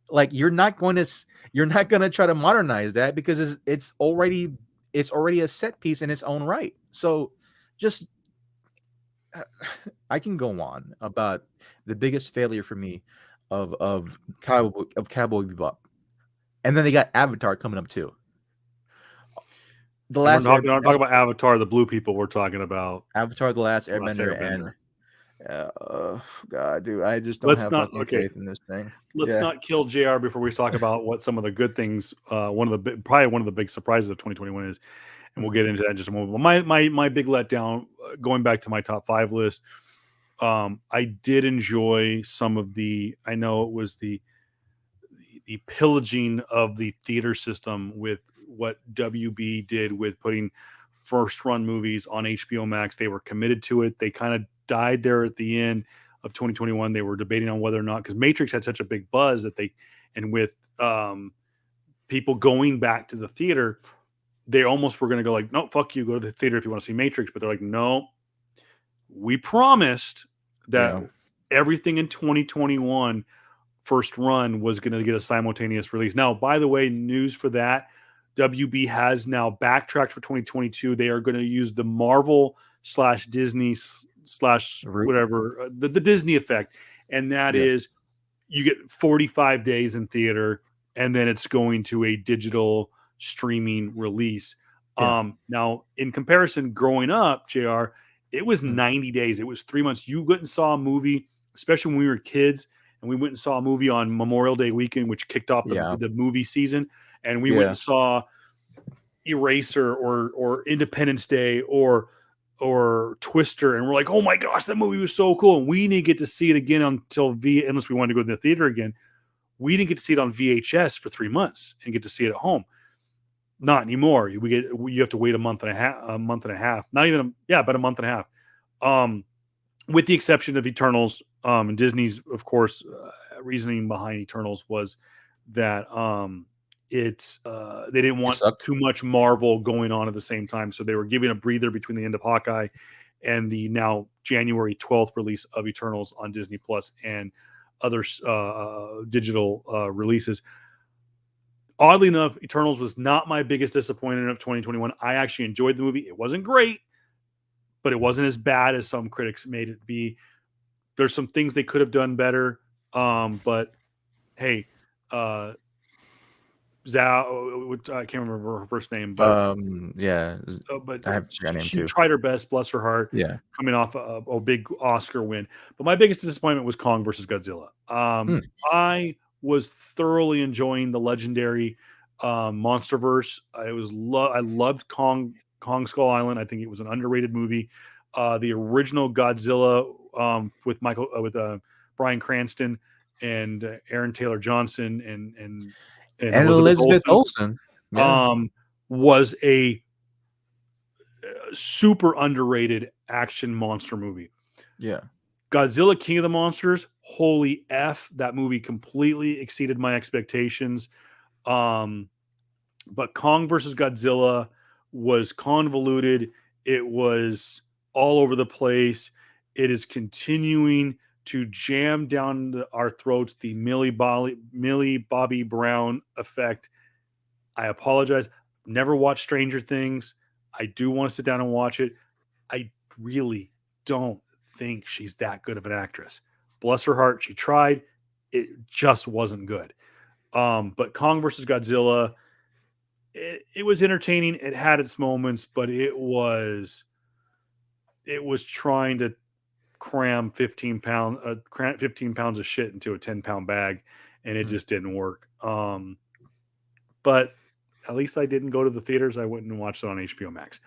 Like you're not going to try to modernize that because it's already a set piece in its own right. So just I can go on about the biggest failure for me of Cowboy Bebop, and then they got Avatar coming up too. We're not talking about Avatar, the blue people. We're talking about Avatar: The Last Airbender, and God, dude, I just don't have fucking faith in this thing. Let's not kill JR before we talk about what some of the good things. Probably one of the big surprises of 2021 is, and we'll get into that in just a moment. But my big letdown, going back to my top 5 list, I did enjoy some of the. I know it was the pillaging of the theater system with what WB did with putting first run movies on HBO Max. They were committed to it. They kind of died there at the end of 2021. They were debating on whether or not, because Matrix had such a big buzz that and with people going back to the theater, they almost were going to go like, no, fuck you, go to the theater if you want to see Matrix. But they're like, no, we promised that everything in 2021 first run was going to get a simultaneous release. Now, by the way, news for that, WB has now backtracked for 2022. They are going to use the Marvel / Disney / whatever, the Disney effect. And that is you get 45 days in theater, and then it's going to a digital streaming release. Now, in comparison, growing up, JR, it was 90 days. It was 3 months. You went and saw a movie, especially when we were kids, and we went and saw a movie on Memorial Day weekend, which kicked off the movie season. And we went and saw Eraser or Independence Day or Twister, and we're like, oh my gosh, that movie was so cool. And we didn't get to see it again unless we wanted to go to the theater again. We didn't get to see it on VHS for 3 months and get to see it at home. Not anymore. You have to wait a month and a half. Not even but a month and a half. With the exception of Eternals, and Disney's, of course, reasoning behind Eternals was that they didn't want too much Marvel going on at the same time, so they were giving a breather between the end of Hawkeye and the now January 12th release of Eternals on Disney Plus and other digital releases. Oddly enough, Eternals was not my biggest disappointment of 2021. I actually enjoyed the movie. It wasn't great, but it wasn't as bad as some critics made it be. There's some things they could have done better, but hey, Zhao, I can't remember her first name, but but I have she tried her best, bless her heart. Yeah, coming off a big Oscar win. But my biggest disappointment was Kong versus Godzilla. I was thoroughly enjoying the legendary MonsterVerse. I loved Kong Skull Island. I think it was an underrated movie. The original Godzilla with Bryan Cranston and Aaron Taylor Johnson and Elizabeth Olsen was a super underrated action monster movie. Yeah. Godzilla King of the Monsters, holy F, that movie completely exceeded my expectations. Um, but Kong versus Godzilla was convoluted. It was all over the place. It is continuing to jam down our throats the Millie Bobby Brown effect. I apologize. Never watched Stranger Things. I do want to sit down and watch it. I really don't think she's that good of an actress. Bless her heart, she tried. It just wasn't good. But Kong versus Godzilla, it was entertaining. It had its moments, but it was trying to cram 15 pounds of shit into a 10-pound bag, and it just didn't work. But at least I didn't go to the theaters. I went and watched it on HBO Max.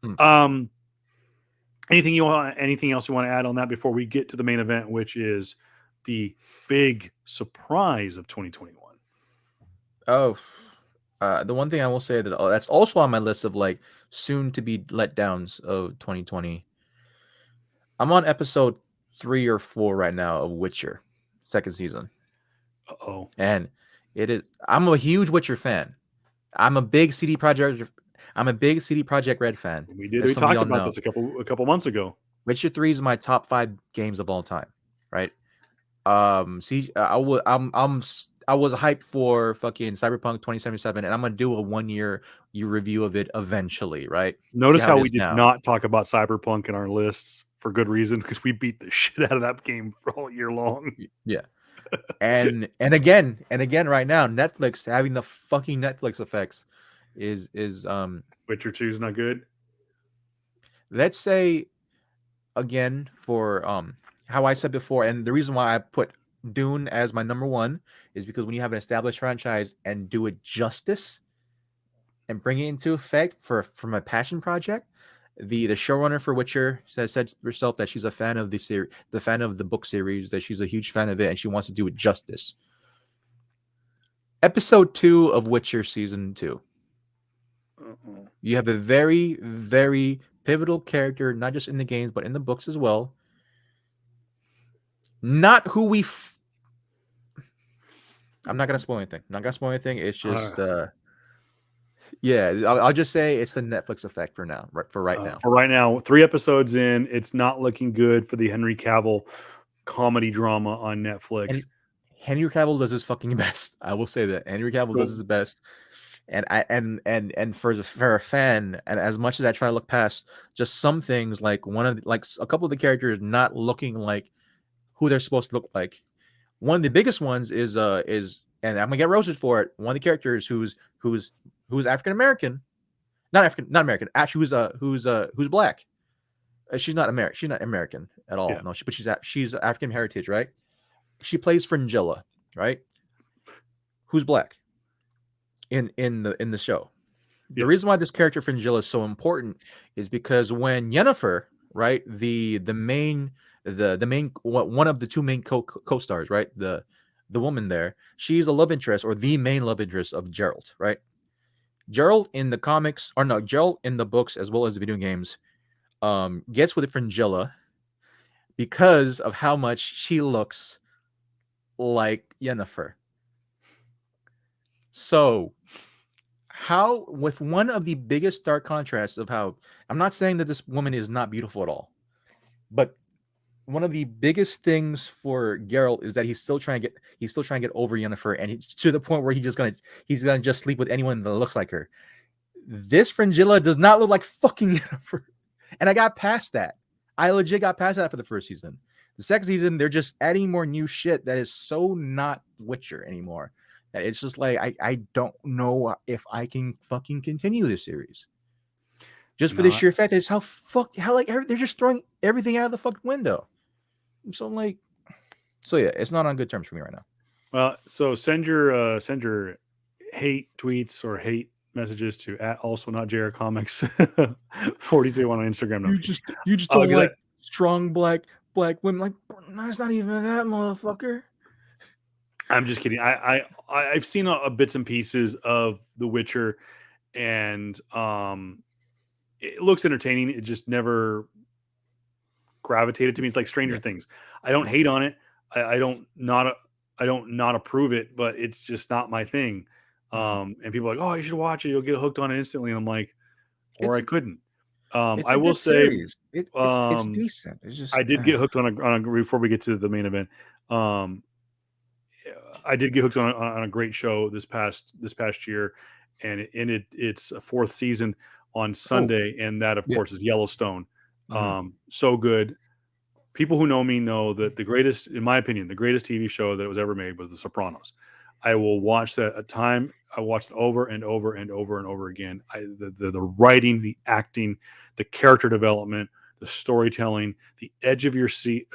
Mm. Anything else you want to add on that before we get to the main event, which is the big surprise of 2021? Oh, the one thing I will say that's also on my list of like soon to be letdowns of 2020. I'm on episode 3 or 4 right now of Witcher, second season, Uh-oh. and it is. I'm a huge Witcher fan. I'm a big CD Projekt Red fan. We As some of talked y'all about know, this a couple months ago. Witcher 3 is my top 5 games of all time, right? See, I was hyped for fucking Cyberpunk 2077, and I'm gonna do a 1 year review of it eventually, right? See Notice how it we is did now. not talk about Cyberpunk in our lists for good reason, because we beat the shit out of that game for all year long. Yeah. and again right now, Netflix having the fucking Netflix effects is Witcher 2 is not good. let's say again for how I said before, and the reason why I put Dune as my number 1 is because when you have an established franchise and do it justice and bring it into effect from a passion project, the showrunner for Witcher said herself that she's a fan of the fan of the book series, that she's a huge fan of it, and she wants to do it justice. Episode 2 of Witcher season 2. Uh-oh. You have a very, very pivotal character, not just in the games, but in the books as well. Not who we... I'm not going to spoil anything. It's just... yeah, I'll just say it's the Netflix effect for now. For right now. For right now, 3 episodes in, it's not looking good for the Henry Cavill comedy drama on Netflix. And Henry Cavill does his fucking best. I will say that Henry Cavill does his best. And for a fan, and as much as I try to look past just some things, like a couple of the characters not looking like who they're supposed to look like. One of the biggest ones is and I'm gonna get roasted for it. One of the characters who's African American, not American. Actually, who's black. She's not American. She's not American at all. Yeah. No, but she's African heritage, right? She plays Fringilla, right? Who's black in the show. The reason why this character Fringilla is so important is because when Yennefer, right, the main one of the 2 main co-stars, right, the woman there, she's a love interest, or the main love interest of Geralt, right? Geralt in the comics, or no, Geralt in the books as well as the video games, gets with Fringilla because of how much she looks like Yennefer. So, how, with one of the biggest stark contrasts of how, I'm not saying that this woman is not beautiful at all, but one of the biggest things for Geralt is that he's still trying to get over Yennefer, and he's to the point where he's gonna just sleep with anyone that looks like her. This Fringilla does not look like fucking Yennefer, and I got past that. I legit got past that for the first season. The second season, they're just adding more new shit that is so not Witcher anymore. That it's just like I don't know if I can fucking continue this series. Just for the sheer fact that it's how they're just throwing everything out of the fucking window. So I'm like, yeah, it's not on good terms for me right now. Well, so send your hate tweets or hate messages to @also_not_JR_comics 42 on Instagram. No, you just don't like strong black women. Like, no, it's not even that, motherfucker. I'm just kidding. I've seen a bits and pieces of The Witcher, and it looks entertaining. It just never gravitated to me. It's like Stranger Things. I don't hate on it. I don't not approve it, but it's just not my thing. And people are like, oh, you should watch it. You'll get hooked on it instantly. And I'm like, or It's I couldn't. it's I a will good say, series. It's decent. It's just I did get hooked on a before we get to the main event. Um, I did get hooked on a great show this past year, and it ended its fourth season on oh Sunday, and that of yeah. course is Yellowstone. Mhm. So good. People who know me know that the greatest, in my opinion, the greatest TV show that was ever made was The Sopranos. I will watch that a time. I watched it over and over and over and over again. The writing, the acting, the character development, the storytelling, the edge of your seat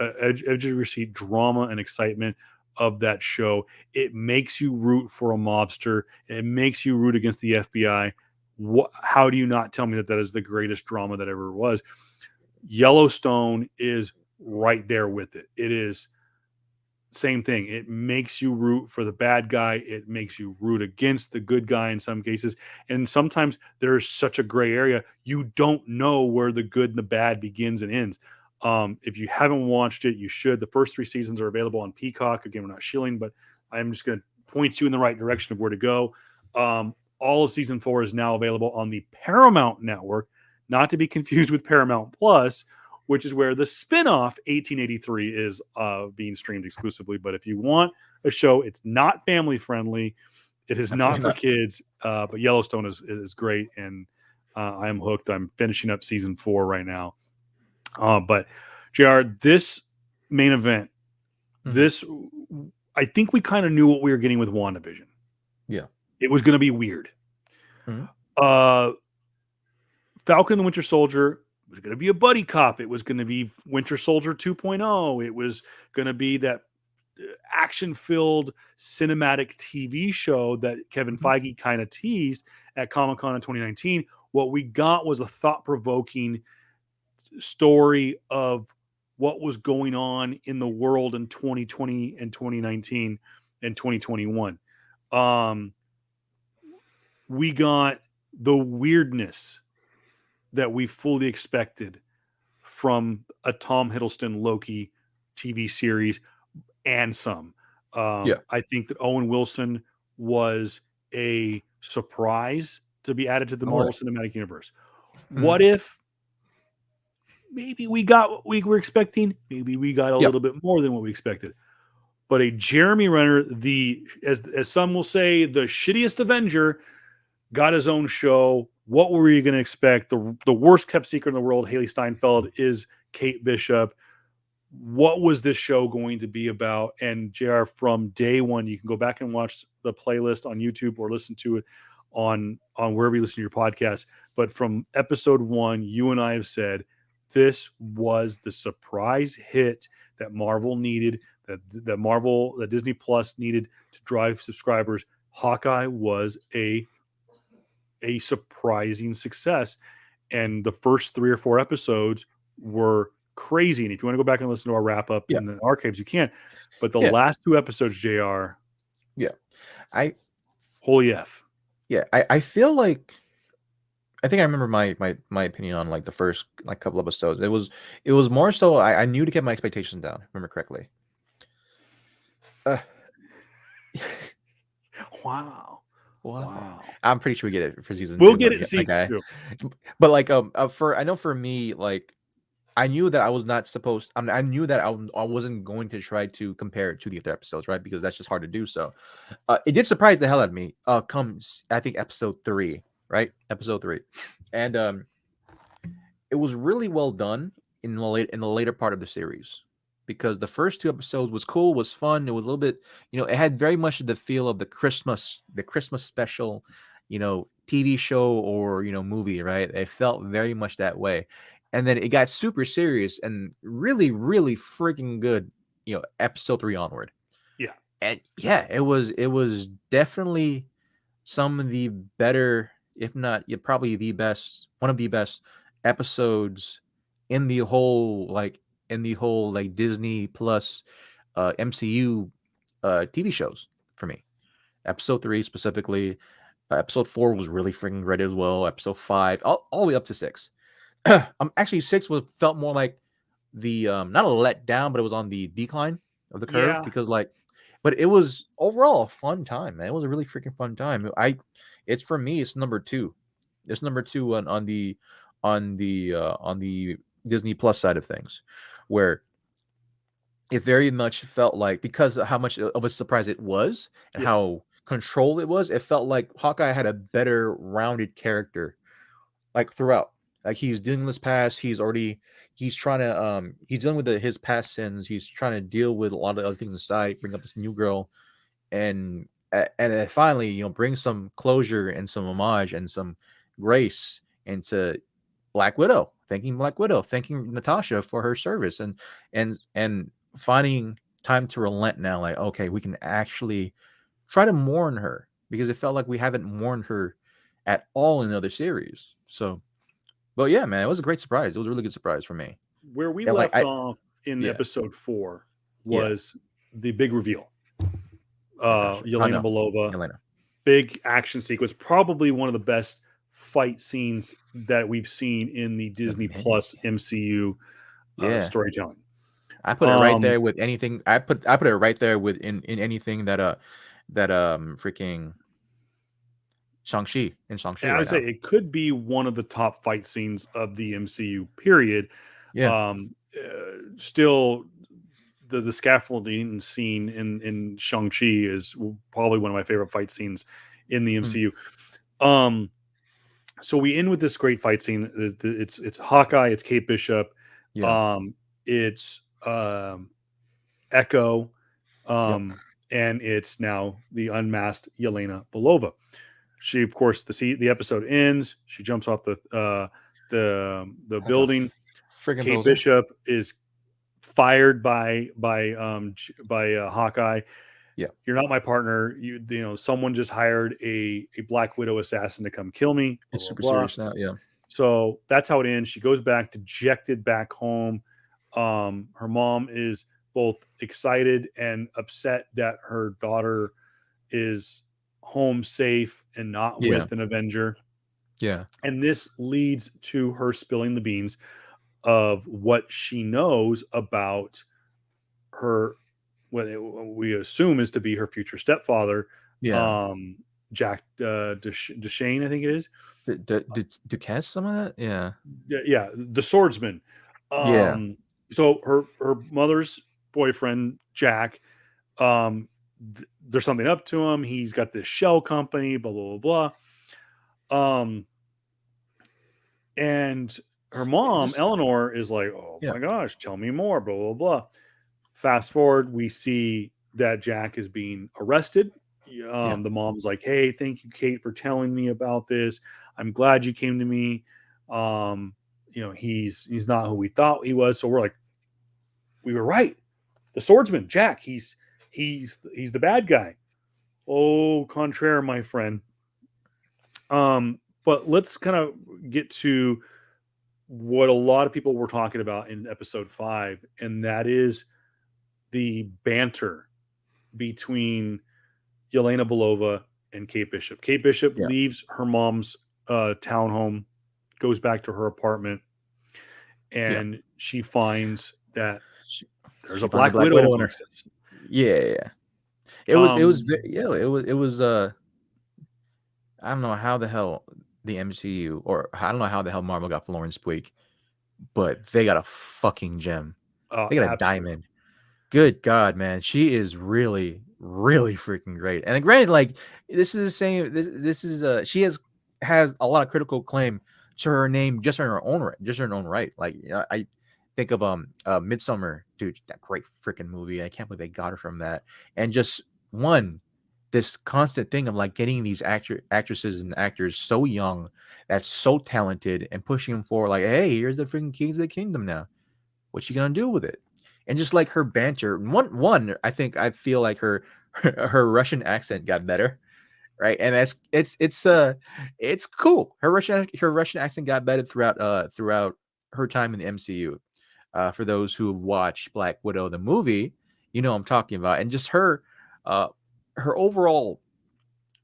drama and excitement of that show. It makes you root for a mobster. It makes you root against the FBI. How do you not tell me that that is the greatest drama that ever was? Yellowstone is right there with it. It is same thing. It makes you root for the bad guy. It makes you root against the good guy in some cases. And sometimes there's such a gray area. You don't know where the good and the bad begins and ends. If you haven't watched it, you should. The first 3 seasons are available on Peacock. Again, we're not shilling, but I'm just going to point you in the right direction of where to go. All of season 4 is now available on the Paramount Network, not to be confused with Paramount Plus, which is where the spinoff 1883 is being streamed exclusively. But if you want a show, it's not family friendly. It is not Definitely for not. kids, but Yellowstone is great, and I am hooked. I'm finishing up season 4 right now. But JR, this main event, Mhm. this I think we kind of knew what we were getting with WandaVision. Yeah. It was going to be weird. Mhm. Uh, Falcon and the Winter Soldier was going to be a buddy cop. It was going to be Winter Soldier 2.0. It was going to be that action filled cinematic TV show that Kevin Mhm. Feige kind of teased at Comic Con in 2019. What we got was a thought provoking story of what was going on in the world in 2020 and 2019 and 2021. Um, we got the weirdness that we fully expected from a Tom Hiddleston Loki TV series and some. Yeah. I think that Owen Wilson was a surprise to be added to the Oh Marvel yeah. Cinematic Universe. Mhm. What if maybe we got what we were expecting? Maybe we got a Yep. little bit more than what we expected. But a Jeremy Renner, the as some will say, the shittiest Avenger, got his own show. What were you going to expect? The worst kept secret in the world, Haley Steinfeld, is Kate Bishop. What was this show going to be about? And JR, from day one, you can go back and watch the playlist on YouTube or listen to it on wherever you listen to your podcast. But from episode 1, you and I have said this was the surprise hit that Marvel needed, that Disney Plus needed to drive subscribers. Hawkeye was a surprising success. And the first 3 or 4 episodes were crazy. And if you want to go back and listen to our wrap up Yeah. in the archives, you can. But the Yeah. last 2 episodes, JR, Yeah. I holy F. I feel like I think I remember my opinion on like the first like couple episodes. It was more so I knew to get my expectations down. If I remember correctly. Uh, Wow. wow. Wow. I'm pretty sure we get it for season We'll 2, get my it. my See, guy. But like for I know for me like I knew that I was not supposed. I knew that I wasn't going to try to compare it to the other episodes, right? Because that's just hard to do. So, it did surprise the hell out of me. Comes I think episode 3, right? Episode 3, and it was really well done in the later part of the series because the first 2 episodes was cool, was fun. It was a little bit, it had very much the feel of the Christmas special, TV show or movie, right? It felt very much that way, and then it got super serious and really, really freaking good. Episode 3 onward, yeah. and yeah, it was definitely some of the better, if not, yeah, probably the best, one of the best episodes in the whole, like Disney Plus, MCU, TV shows for me. Episode 3 specifically, episode 4 was really freaking great as well. Episode 5, all the way up to 6. Actually, 6 felt more like the not a letdown, but it was on the decline of the curve Yeah. because like But it was overall a fun time, man. It was a really freaking fun time. It's for me, it's number two. It's number two on the Disney Plus side of things, where it very much felt like, because of how much of a surprise it was and Yeah. how controlled it was, it felt like Hawkeye had a better rounded character like throughout. Like he's dealing with his past, he's trying to he's dealing with his past sins, he's trying to deal with a lot of other things aside, bring up this new girl, and then finally, bring some closure and some homage and some grace into Black Widow, thanking Natasha for her service, and finding time to relent now. Like, okay, we can actually try to mourn her, because it felt like we haven't mourned her at all in the other series. So, but yeah, man, it was a great surprise. It was a really good surprise for me. Where we Yeah, like left off in yeah, episode 4 yeah. was the big reveal. Oh gosh, oh Yelena no, Belova, Elena. big action sequence, probably one of the best fight scenes that we've seen in the In a Disney minute. Plus MCU Yeah. storytelling. I put it right Um, there with anything. I put it right there with in anything that freaking Shang-Chi and I right would say now. it could be one of the top fight scenes of the MCU. Period. Yeah. Still, the scaffolding scene in Shang Chi is probably one of my favorite fight scenes in the Mm, MCU. So we end with this great fight scene. It's Hawkeye, it's Kate Bishop, yeah. um, it's Echo, Yep. and it's now the unmasked Yelena Belova. She, of course, the episode ends. She jumps off the Like a building. freaking Kate bozo. Bishop is fired by Hawkeye. Yeah. You're not my partner. Someone just hired a Black Widow assassin to come kill me. Blah It's blah super blah. serious now. Yeah. So that's how it ends. She goes back dejected back home. Her mom is both excited and upset that her daughter is home safe and not Yeah. with an Avenger. Yeah. And this leads to her spilling the beans of what she knows about her, what we assume is to be her future stepfather, Yeah. um, Jack Deshane, I think it is. Did Duquesne some of that? Yeah. Yeah, the swordsman. Yeah. So her mother's boyfriend Jack, there's something up to him. He's got this shell company, blah blah blah blah. And her mom Just Eleanor is like, "Oh yeah. my gosh, tell me more." Blah blah blah. Fast forward, we see that Jack is being arrested. Yeah. The mom's like, "Hey, thank you, Kate, for telling me about this. I'm glad you came to me. He's not who we thought he was." So we're like, we were right. The swordsman, Jack. He's the bad guy. Oh, contraire, my friend. But let's kind of get to what a lot of people were talking about in episode 5, and that is the banter between Yelena Belova and Kate Bishop. Kate Bishop Yeah. leaves her mom's townhome, goes back to her apartment, Yeah. and she finds that She, there's she a finds a Black Black Widow Widow in her. amongst us. Yeah. Yeah. Um, Yeah. It was I don't know how the hell the MCU, or I don't know how the hell Marvel got Florence Pugh, but they got a fucking gem. They got a absolutely. diamond. Good God, man, she is really, really freaking great. And granted, like this is the same. This is she has a lot of critical acclaim to her name just in her own right, Like I think of Midsummer, dude, that great freaking movie. I can't believe they got her from that. And just one, this constant thing of like getting these actresses and actors so young, that's so talented, and pushing them forward. Like, hey, here's the freaking Kings of the Kingdom now. What you gonna do with it? And just like her banter, I feel like her Russian accent got better, right? And that's it's cool. Her Russian accent got better throughout her time in the MCU. For those who have watched Black Widow the movie, you know what I'm talking about. And just uh her overall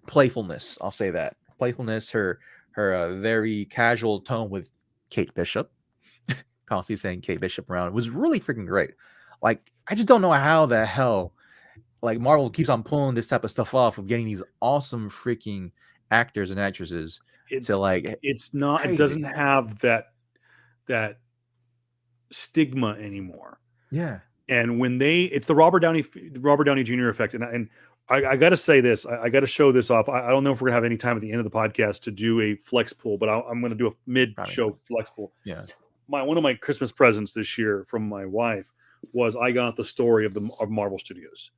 playfulness, I'll say that. Playfulness, her very casual tone with Kate Bishop, constantly saying Kate Bishop around, was really freaking great. Like, I just don't know how the hell, like Marvel keeps on pulling this type of stuff off of getting these awesome freaking actors and actresses to like it's not, it crazy. doesn't have that stigma anymore. Yeah. And when it's the Robert Downey Jr. effect, and I got to say this, I got to show this off. I don't know if we're gonna have any time at the end of the podcast to do a flex pool, but I'm gonna do a mid-show flex pool. Yeah. One of my Christmas presents this year from my wife was I got the story of Marvel Studios.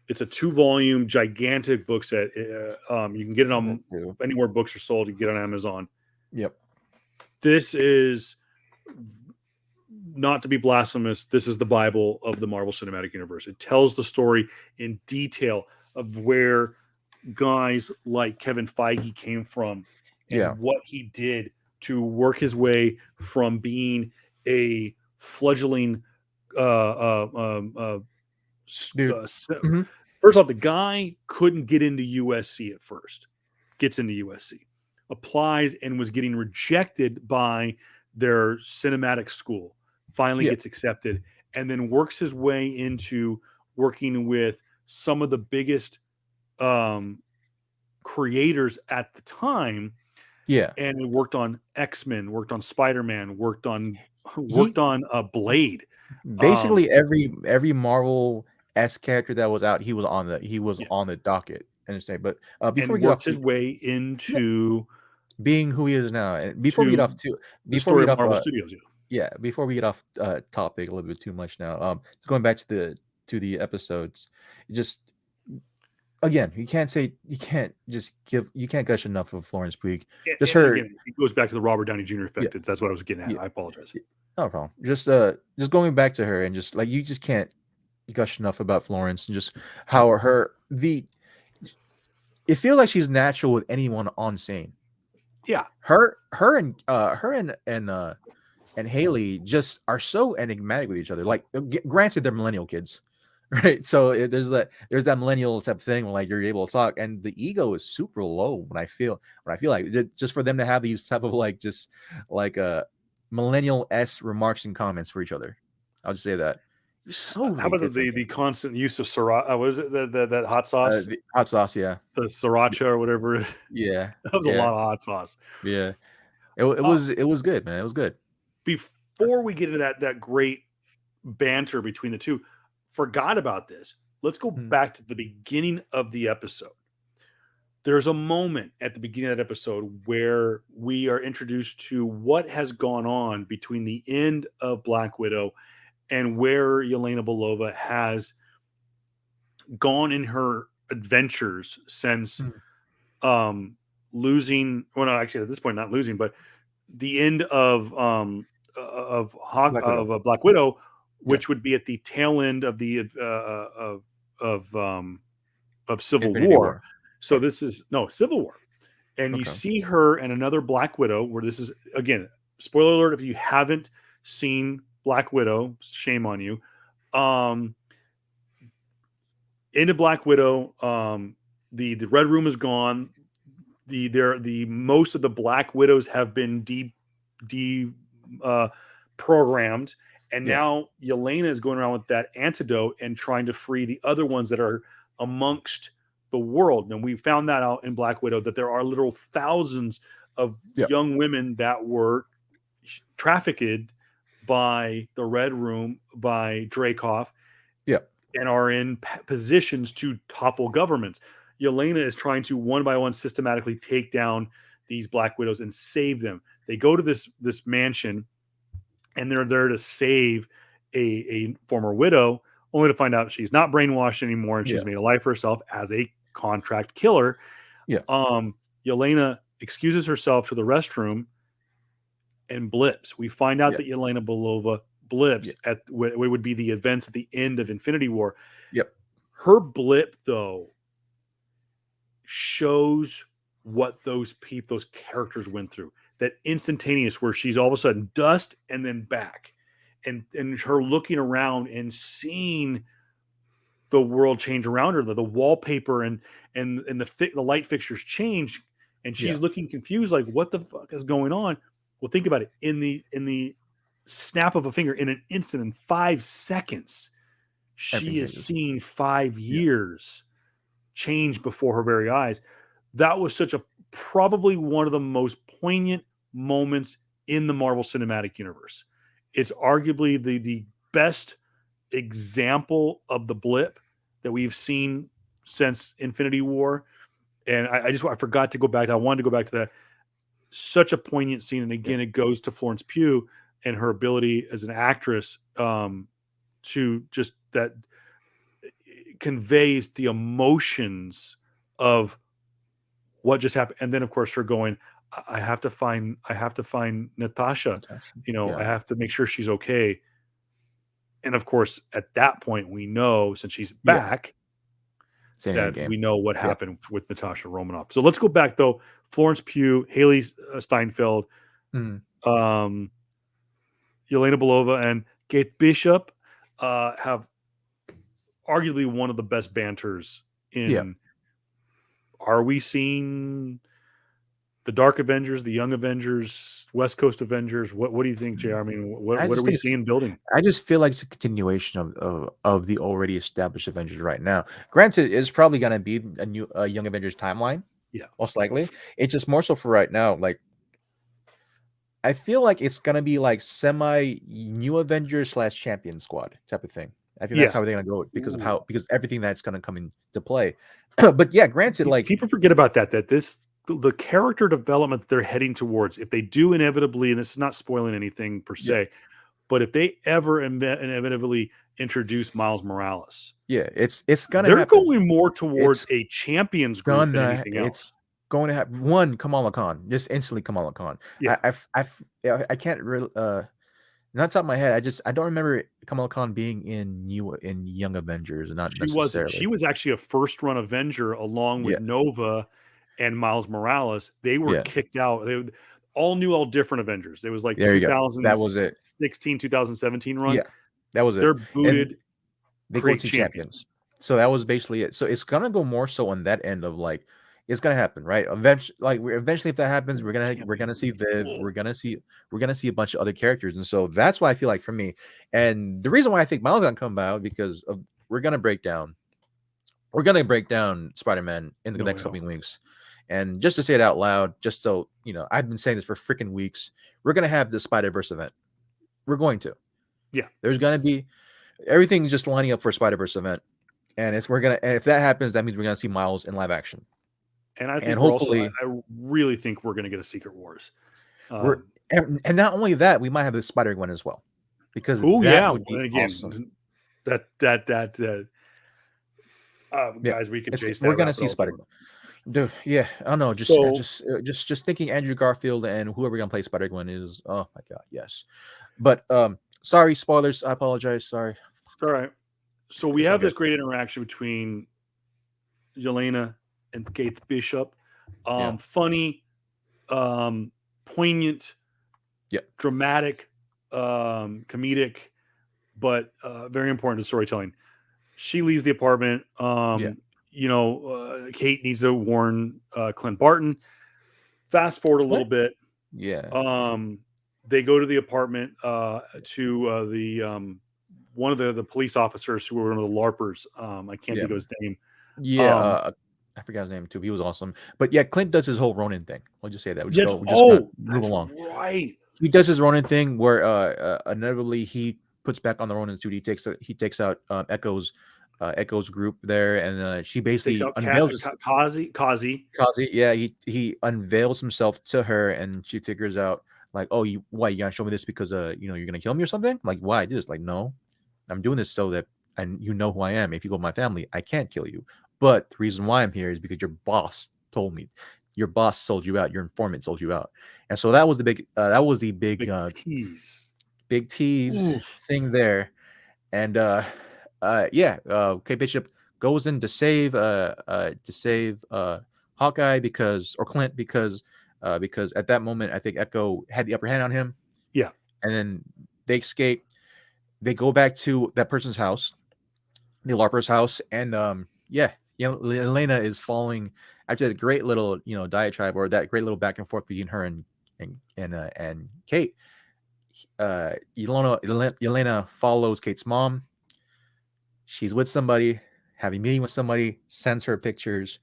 It's a 2-volume gigantic book set. You can get it on anywhere books are sold. You can get it on Amazon. Yep. This is, not to be blasphemous, this is the Bible of the Marvel Cinematic Universe. It tells the story in detail of where guys like Kevin Feige came from and what he did to work his way from being a fledgling First off, the guy couldn't get into USC at first. Gets into USC, applies, and was getting rejected by their cinematic school. Finally gets accepted, and then works his way into working with some of the biggest creators at the time. Yeah. And he worked on X-Men, worked on Spider-Man, worked on Blade. Basically every Marvel S character that was out, he was on the docket. Understand? But before we get off his way into being who he is now, and before we get off Marvel Studios, before we get off topic a little bit too much now, going back to the episodes, just again, you can't gush enough of Florence Pugh. Just her, again, it goes back to the Robert Downey Jr. effect. Yeah. That's what I was getting at. Yeah. I apologize. No problem. Just going back to her, and just like, you just can't gush enough about Florence, and just how it feels like she's natural with anyone on scene. Yeah, her and Haley just are so enigmatic with each other. Like, granted, they're millennial kids, right? So there's that millennial type of thing where, like, you're able to talk, and the ego is super low. When I feel like just for them to have these type of like just like millennial-esque remarks and comments for each other. I'll just say that. So how about the constant use of sriracha? Was it that hot sauce? Hot sauce, yeah. The sriracha or whatever. Yeah, that was a lot of hot sauce. Yeah, it was good, man. It was good. Before we get into that great banter between the two, forgot about this. Let's go back to the beginning of the episode. There's a moment at the beginning of that episode where we are introduced to what has gone on between the end of Black Widow and where Yelena Belova has gone in her adventures since losing. Well, no, actually, at this point, not losing, but the end of Black Widow, which would be at the tail end of the Civil War. So this is Civil War, and you see her and another Black Widow. Where this is, again, spoiler alert if you haven't seen Black Widow, shame on you. Into Black Widow, the Red Room is gone. The most of the Black Widows have been programmed, and now Yelena is going around with that antidote and trying to free the other ones that are amongst the world. And we found that out in Black Widow, that there are literal thousands of young women that were trafficked by the Red Room, by Dreykov, and are in positions to topple governments. Yelena is trying to one by one systematically take down these Black Widows and save them. They go to this mansion, and they're there to save a former widow, only to find out she's not brainwashed anymore, and she's made a life for herself as a contract killer. Yelena excuses herself to the restroom and blips. We find out that Yelena Belova blips at what would be the events at the end of Infinity War. Her blip, though, shows what those characters went through. That instantaneous where she's all of a sudden dust and then back, and her looking around and seeing the world change around her, the wallpaper and the light fixtures change, and she's looking confused, like, what the fuck is going on? Well, think about it. In the snap of a finger, in an instant, in 5 seconds, she Everything is changes. seeing 5 Yeah. years change before her very eyes. That was such a probably one of the most poignant moments in the Marvel Cinematic Universe. It's arguably the best example of the blip that we've seen since Infinity War. And I forgot to go back. I wanted to go back to that. Such a poignant scene. And Yeah. again, it goes to Florence Pugh and her ability as an actress to just that conveys the emotions of what just happened. And then of course her going, I have to find Natasha. Natasha. I Yeah. have to make sure she's okay. And of course, at that point, we know since she's Yeah. back Same in the that game. we know what Yeah. happened with Natasha Romanoff. So let's go back though. Florence Pugh, Haley Steinfeld, Mhm. Yelena Belova, and Kate Bishop have arguably one of the best banters Yeah. in. Are we seeing the Dark Avengers, the Young Avengers, West Coast Avengers? What do you think, JR? I mean, I what are just we think it's seeing building? I just feel like it's a continuation of the already established Avengers right now. Granted, it's probably gonna be a Young Avengers timeline, Yeah. most likely. It's just more so for right now. Like I feel like it's gonna be like semi new Avengers slash Champion Squad type of thing. I think that's Yeah. how they're gonna go Ooh. because everything that's gonna come into play. But yeah, granted, like People forget about that the character development that they're heading towards, if they do inevitably, and this is not spoiling anything per yeah, se, but if they ever inevitably introduce Miles Morales, it's gonna they're happen. going more towards It's a champions group than anything it's else. going to happen. One, Kamala Khan, just instantly Kamala Khan. Yeah. I can't really not top of my head. I don't remember Kamala Khan being in Young Avengers, not She wasn't. necessarily. She was actually a first run Avenger along with Yeah, Nova and Miles Morales. They were yeah. kicked out. They all knew all different Avengers. It was like There you go. That was it. 2016, 2017 run. Yeah, that was it. They're And booted, they go create to champions. champions. So that was basically it. So it's gonna go more so on that end of like it's gonna happen, right? Eventually, like eventually, if that happens, we're gonna see Champions. Viv, Whoa. we're gonna see a bunch of other characters, and so that's why I feel like for me, and the reason why I think Miles gonna come out because of we're gonna break down Spider-Man in the No next hell. couple weeks, and just to say it out loud, just so you know, I've been saying this for freaking weeks. We're gonna have the Spider-Verse event. We're going to. Yeah. There's gonna be everything just lining up for a Spider-Verse event. And if that happens, that means we're gonna see Miles in live action. And I think And we're also. hopefully I really think we're going to get a Secret Wars. we're and not only that, we might have a Spider-Gwen as well. Because Oh that yeah. would be Again, awesome. that. Yeah. Guys, we could chase We're that gonna rabbit see all day. Spider-Gwen. Dude, yeah, I don't know. So Just thinking Andrew Garfield and whoever gonna play Spider-Gwen is oh my god, yes. But sorry, spoilers. I apologize. Sorry. all right. So we It's all have this good. great interaction between Yelena and Kate Bishop. Yeah. Funny, poignant, Yeah. dramatic, comedic, but very important to storytelling. She leaves the apartment. Yeah. Kate needs to warn Clint Barton. Fast forward a little What? bit. Yeah. They go to the apartment to the one of the police officers who were one of the LARPers. I can't Yeah. think of his name. Yeah. I forgot his name too. He was awesome. But yeah, Clint does his whole Ronin thing. We'll just say that. We just gonna move That's along. right. He does his Ronin thing where inevitably he puts back on the Ronin suit. He takes out Echo's group there, and she Takes basically out unveils Kazi. Kazi. Yeah, he unveils himself to her, and she figures out like, oh, you gonna show me this because you're gonna kill me or something? Like, why do this? Like, no, I'm doing this so that and you know who I am. If you go with my family, I can't kill you. But the reason why I'm here is because your boss told me. Your boss sold you out. Your informant sold you out. And so that was the big Big tease. big tease Oof. thing there. And Kate Bishop goes in to save Hawkeye or Clint because at that moment I think Echo had the upper hand on him. Yeah. And then they escape. They go back to that person's house, the LARPer's house, and Elena is following after that great little diatribe or that great little back and forth between her and Kate. Yelena follows Kate's mom. She's with somebody, having a meeting with somebody, sends her pictures,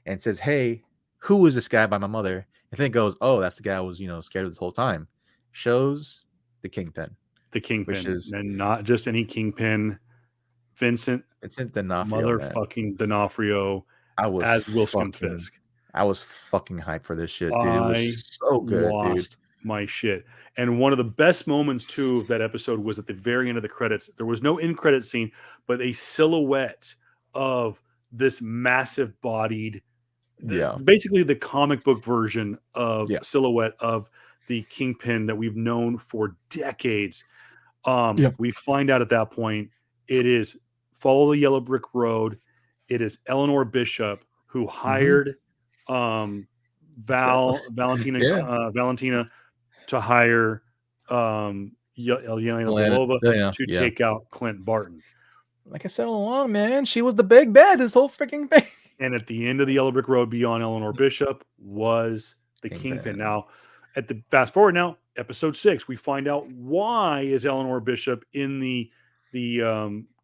and says, "Hey, who is this guy by my mother?" And then it goes, "Oh, that's the guy I was, scared of this whole time." Shows the Kingpin, The which Kingpin, is and not just any Kingpin. Vincent Vincent D'Onofrio, man. motherfucking D'Onofrio I was as Wilson fucking, Fisk. I was fucking hyped for this shit, dude. It I was so good, dude. lost my shit. And one of the best moments too of that episode was at the very end of the credits. There was no in credit scene, but a silhouette of this massive bodied, Yeah, basically the comic book version of yeah, silhouette of the Kingpin that we've known for decades. yeah. We find out at that point it is Follow the Yellow Brick Road. It is Eleanor Bishop who Mm-hmm. hired So, yeah, Valentina to hire Yelena Atlanta, Belova yeah, to yeah. take out Clint Barton. Like I said all along, man, she was the big bad this whole freaking thing. And at the end of the Yellow Brick Road, beyond Eleanor Bishop, was the Kingpin. Kingpin. Now, at the fast forward now, episode 6, we find out why is Eleanor Bishop in the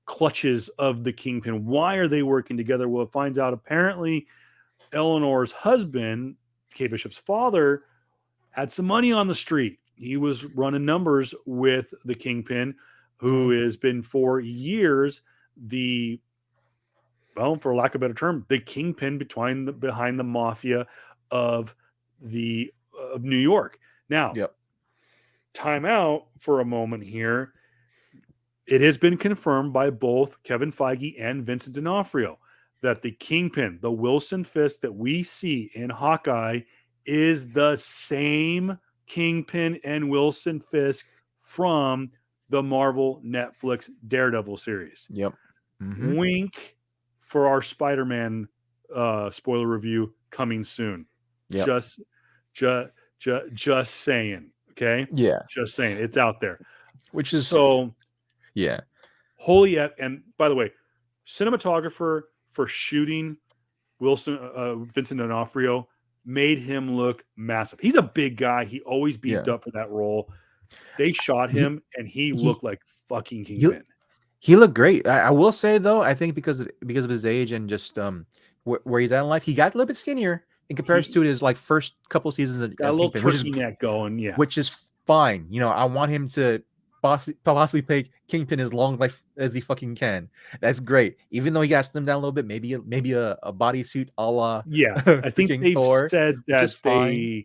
clutches of the Kingpin. Why are they working together? Well, it finds out apparently Eleanor's husband, Kay Bishop's father, had some money on the street. He was running numbers with the Kingpin, who has been for years the, well, for lack of a better term, the kingpin behind the mafia of of New York. Now, Yep. time out for a moment here. It has been confirmed by both Kevin Feige and Vincent D'Onofrio that the Kingpin, the Wilson Fisk that we see in Hawkeye, is the same Kingpin and Wilson Fisk from the Marvel Netflix Daredevil series. Yep. Mm-hmm. Wink for our Spider-Man spoiler review coming soon. Yep. Just saying. Okay. Yeah. Just saying. It's out there. Which is So yeah. holy, and by the way, cinematographer for shooting Vincent D'Onofrio made him look massive. He's a big guy. He always beefed up for that role. They shot him, and he looked like fucking Kingpin. He looked great. I will say though, I think because of his age and just where he's at in life, he got a little bit skinnier in comparison to his like first couple seasons of got a little Kingpin, turkey neck going, yeah, which is fine. You know, I want him to possibly play Kingpin as long life as he fucking can. That's great. Even though he got slimmed down a little bit, maybe a bodysuit a la I think they've Thor, said that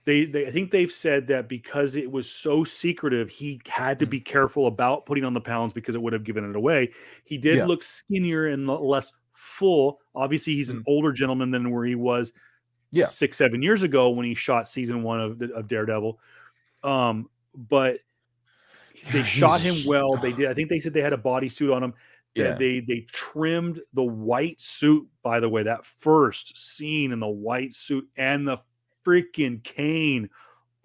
they I think they've said that because it was so secretive, he had to be careful about putting on the pounds because it would have given it away. He did look skinnier and less full. Obviously, he's an older gentleman than where he was 6-7 years ago when he shot season 1 of Daredevil. But they shot him well. They did. I think they said they had a bodysuit on him. Yeah. They trimmed the white suit, by the way, that first scene in the white suit and the freaking cane.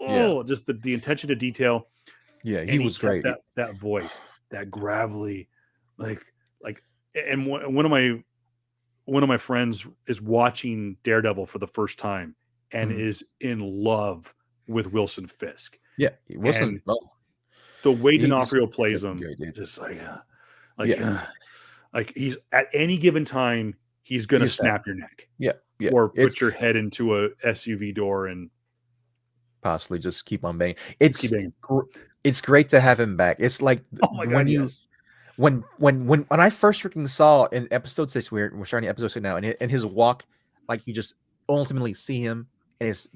Oh, just the attention to detail. Yeah, he was great. That voice, that gravelly, like, and one of my friends is watching Daredevil for the first time and is in love with Wilson Fisk. Yeah, Wilson. The way D'Onofrio plays him, great, just like he's at any given time, he's gonna snap your neck. Yeah. Or put your head into a SUV door and possibly just keep on banging. It's great to have him back. It's like when I first freaking saw in episode 6, we're starting episode 6 now, and his walk, like you just ultimately see him, and it's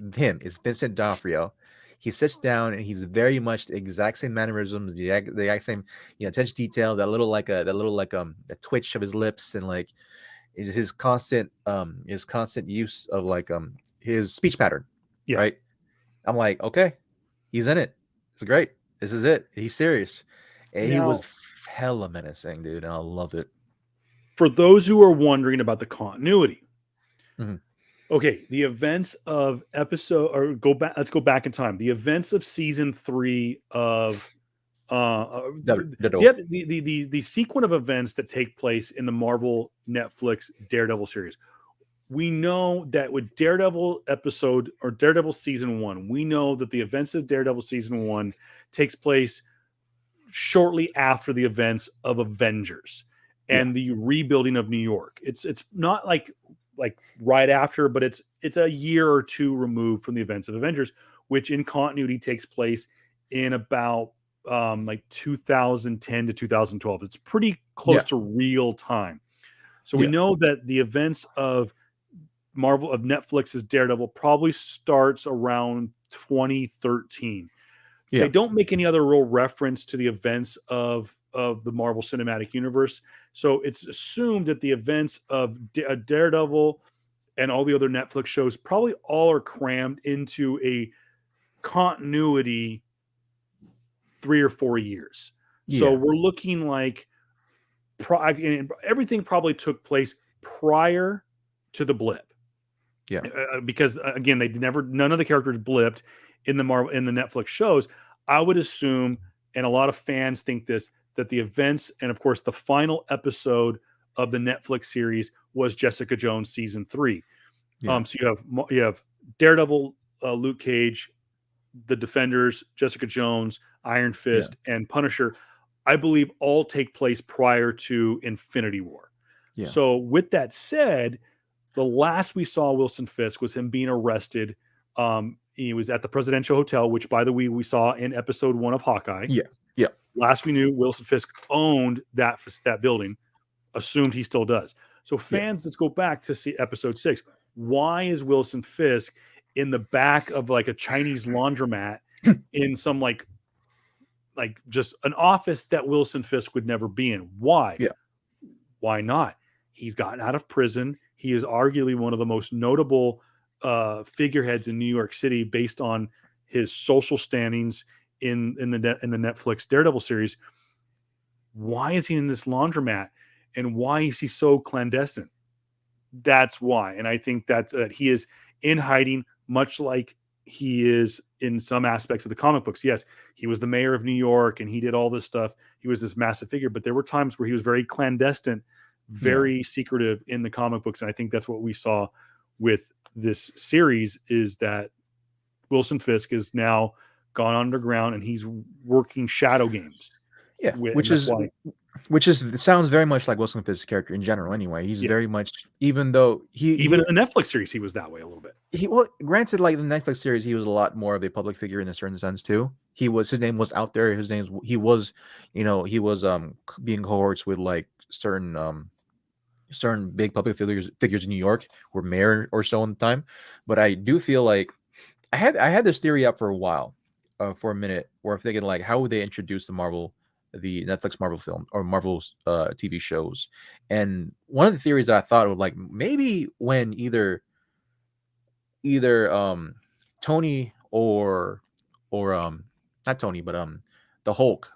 Vincent D'Onofrio. He sits down and he's very much the exact same mannerisms, the exact same, attention to detail, that little the twitch of his lips, and like his constant use of like his speech pattern. Right. I'm like, okay, he's in it. It's great. This is it. He's serious. And he was hella menacing, dude, and I love it. For those who are wondering about the continuity, okay, the events of let's go back in time. The events of season 3 of the sequence of events that take place in the Marvel Netflix Daredevil series. We know that with Daredevil episode or Daredevil season 1, we know that the events of Daredevil season 1 takes place shortly after the events of Avengers. Yeah. and the rebuilding of New York. It's not like right after, but it's a year or two removed from the events of Avengers, which in continuity takes place in about like 2010 to 2012. It's pretty close Yeah. to real time. So we Yeah. know that the events of Netflix's Daredevil probably starts around 2013. Yeah. They don't make any other real reference to the events of the Marvel Cinematic Universe. So it's assumed that the events of Daredevil and all the other Netflix shows probably all are crammed into a continuity 3 or 4 years. So Yeah. we're looking like everything probably took place prior to the blip. Yeah. Because again, none of the characters blipped in the Netflix shows. I would assume, and a lot of fans think this, that the events and of course the final episode of the Netflix series was Jessica Jones season 3. Yeah. So you have Daredevil, Luke Cage, the Defenders, Jessica Jones, Iron Yeah. Fist, and Punisher. I believe all take place prior to Infinity War. Yeah. So with that said, the last we saw Wilson Fisk was him being arrested. He was at the Presidential Hotel, which, by the way, we saw in episode 1 of Hawkeye. Yeah. Yeah. Last we knew, Wilson Fisk owned that building. Assumed he still does. So fans, let's go back to see episode 6. Why is Wilson Fisk in the back of like a Chinese laundromat in some like just an office that Wilson Fisk would never be in? Why? Yeah. Why not? He's gotten out of prison. He is arguably one of the most notable figureheads in New York City based on his social standings in the Netflix Daredevil series. Why is he in this laundromat, and why is he so clandestine? That's why, and I think that he is in hiding, much like he is in some aspects of the comic books. Yes, he was the mayor of New York, and he did all this stuff. He was this massive figure, but there were times where he was very clandestine, very secretive in the comic books, and I think that's what we saw with this series, is that Wilson Fisk is now gone underground and he's working shadow games. Yeah, which it sounds very much like Wilson Fisk's character in general. Anyway, he's very much, even though in the Netflix series, he was that way a little bit. Granted, like the Netflix series, he was a lot more of a public figure in a certain sense too. His name was out there. He was being cohorts with like certain big public figures in New York, were mayor or so in the time. But I do feel like I had this theory up for a while, for a minute, where I'm thinking like, how would they introduce the Netflix Marvel film or Marvel's TV shows? And one of the theories that I thought was like, maybe when either Tony or not Tony, but the Hulk,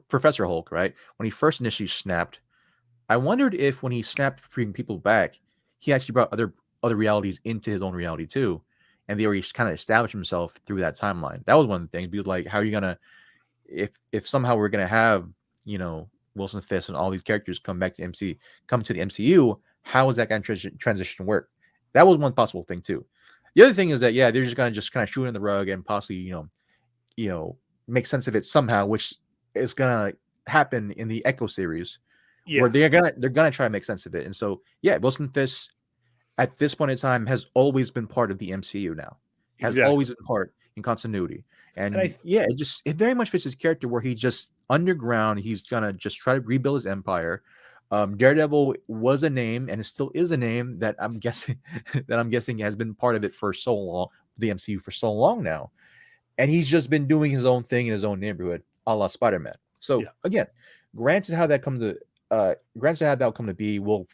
Professor Hulk, right? When he first initially snapped, I wondered if when he snapped, bringing people back, he actually brought other realities into his own reality too, and they already kind of established himself through that timeline. That was one of the things. Because like, how are you gonna, if somehow we're gonna have Wilson Fisk and all these characters come to the MCU, how is that going to transition work? That was one possible thing too. The other thing is that they're just gonna kind of shoot it in the rug and possibly make sense of it somehow, which is gonna happen in the Echo series. Yeah. Where they're gonna try to make sense of it. And so Wilson Fisk at this point in time has always been part of the MCU now. Has always been part in continuity. And it very much fits his character, where he just underground, he's gonna just try to rebuild his empire. Daredevil was a name, and it still is a name that I'm guessing has been part of it for so long, the MCU for so long now. And he's just been doing his own thing in his own neighborhood, a la Spider-Man. So again, granted how that come to be, we'll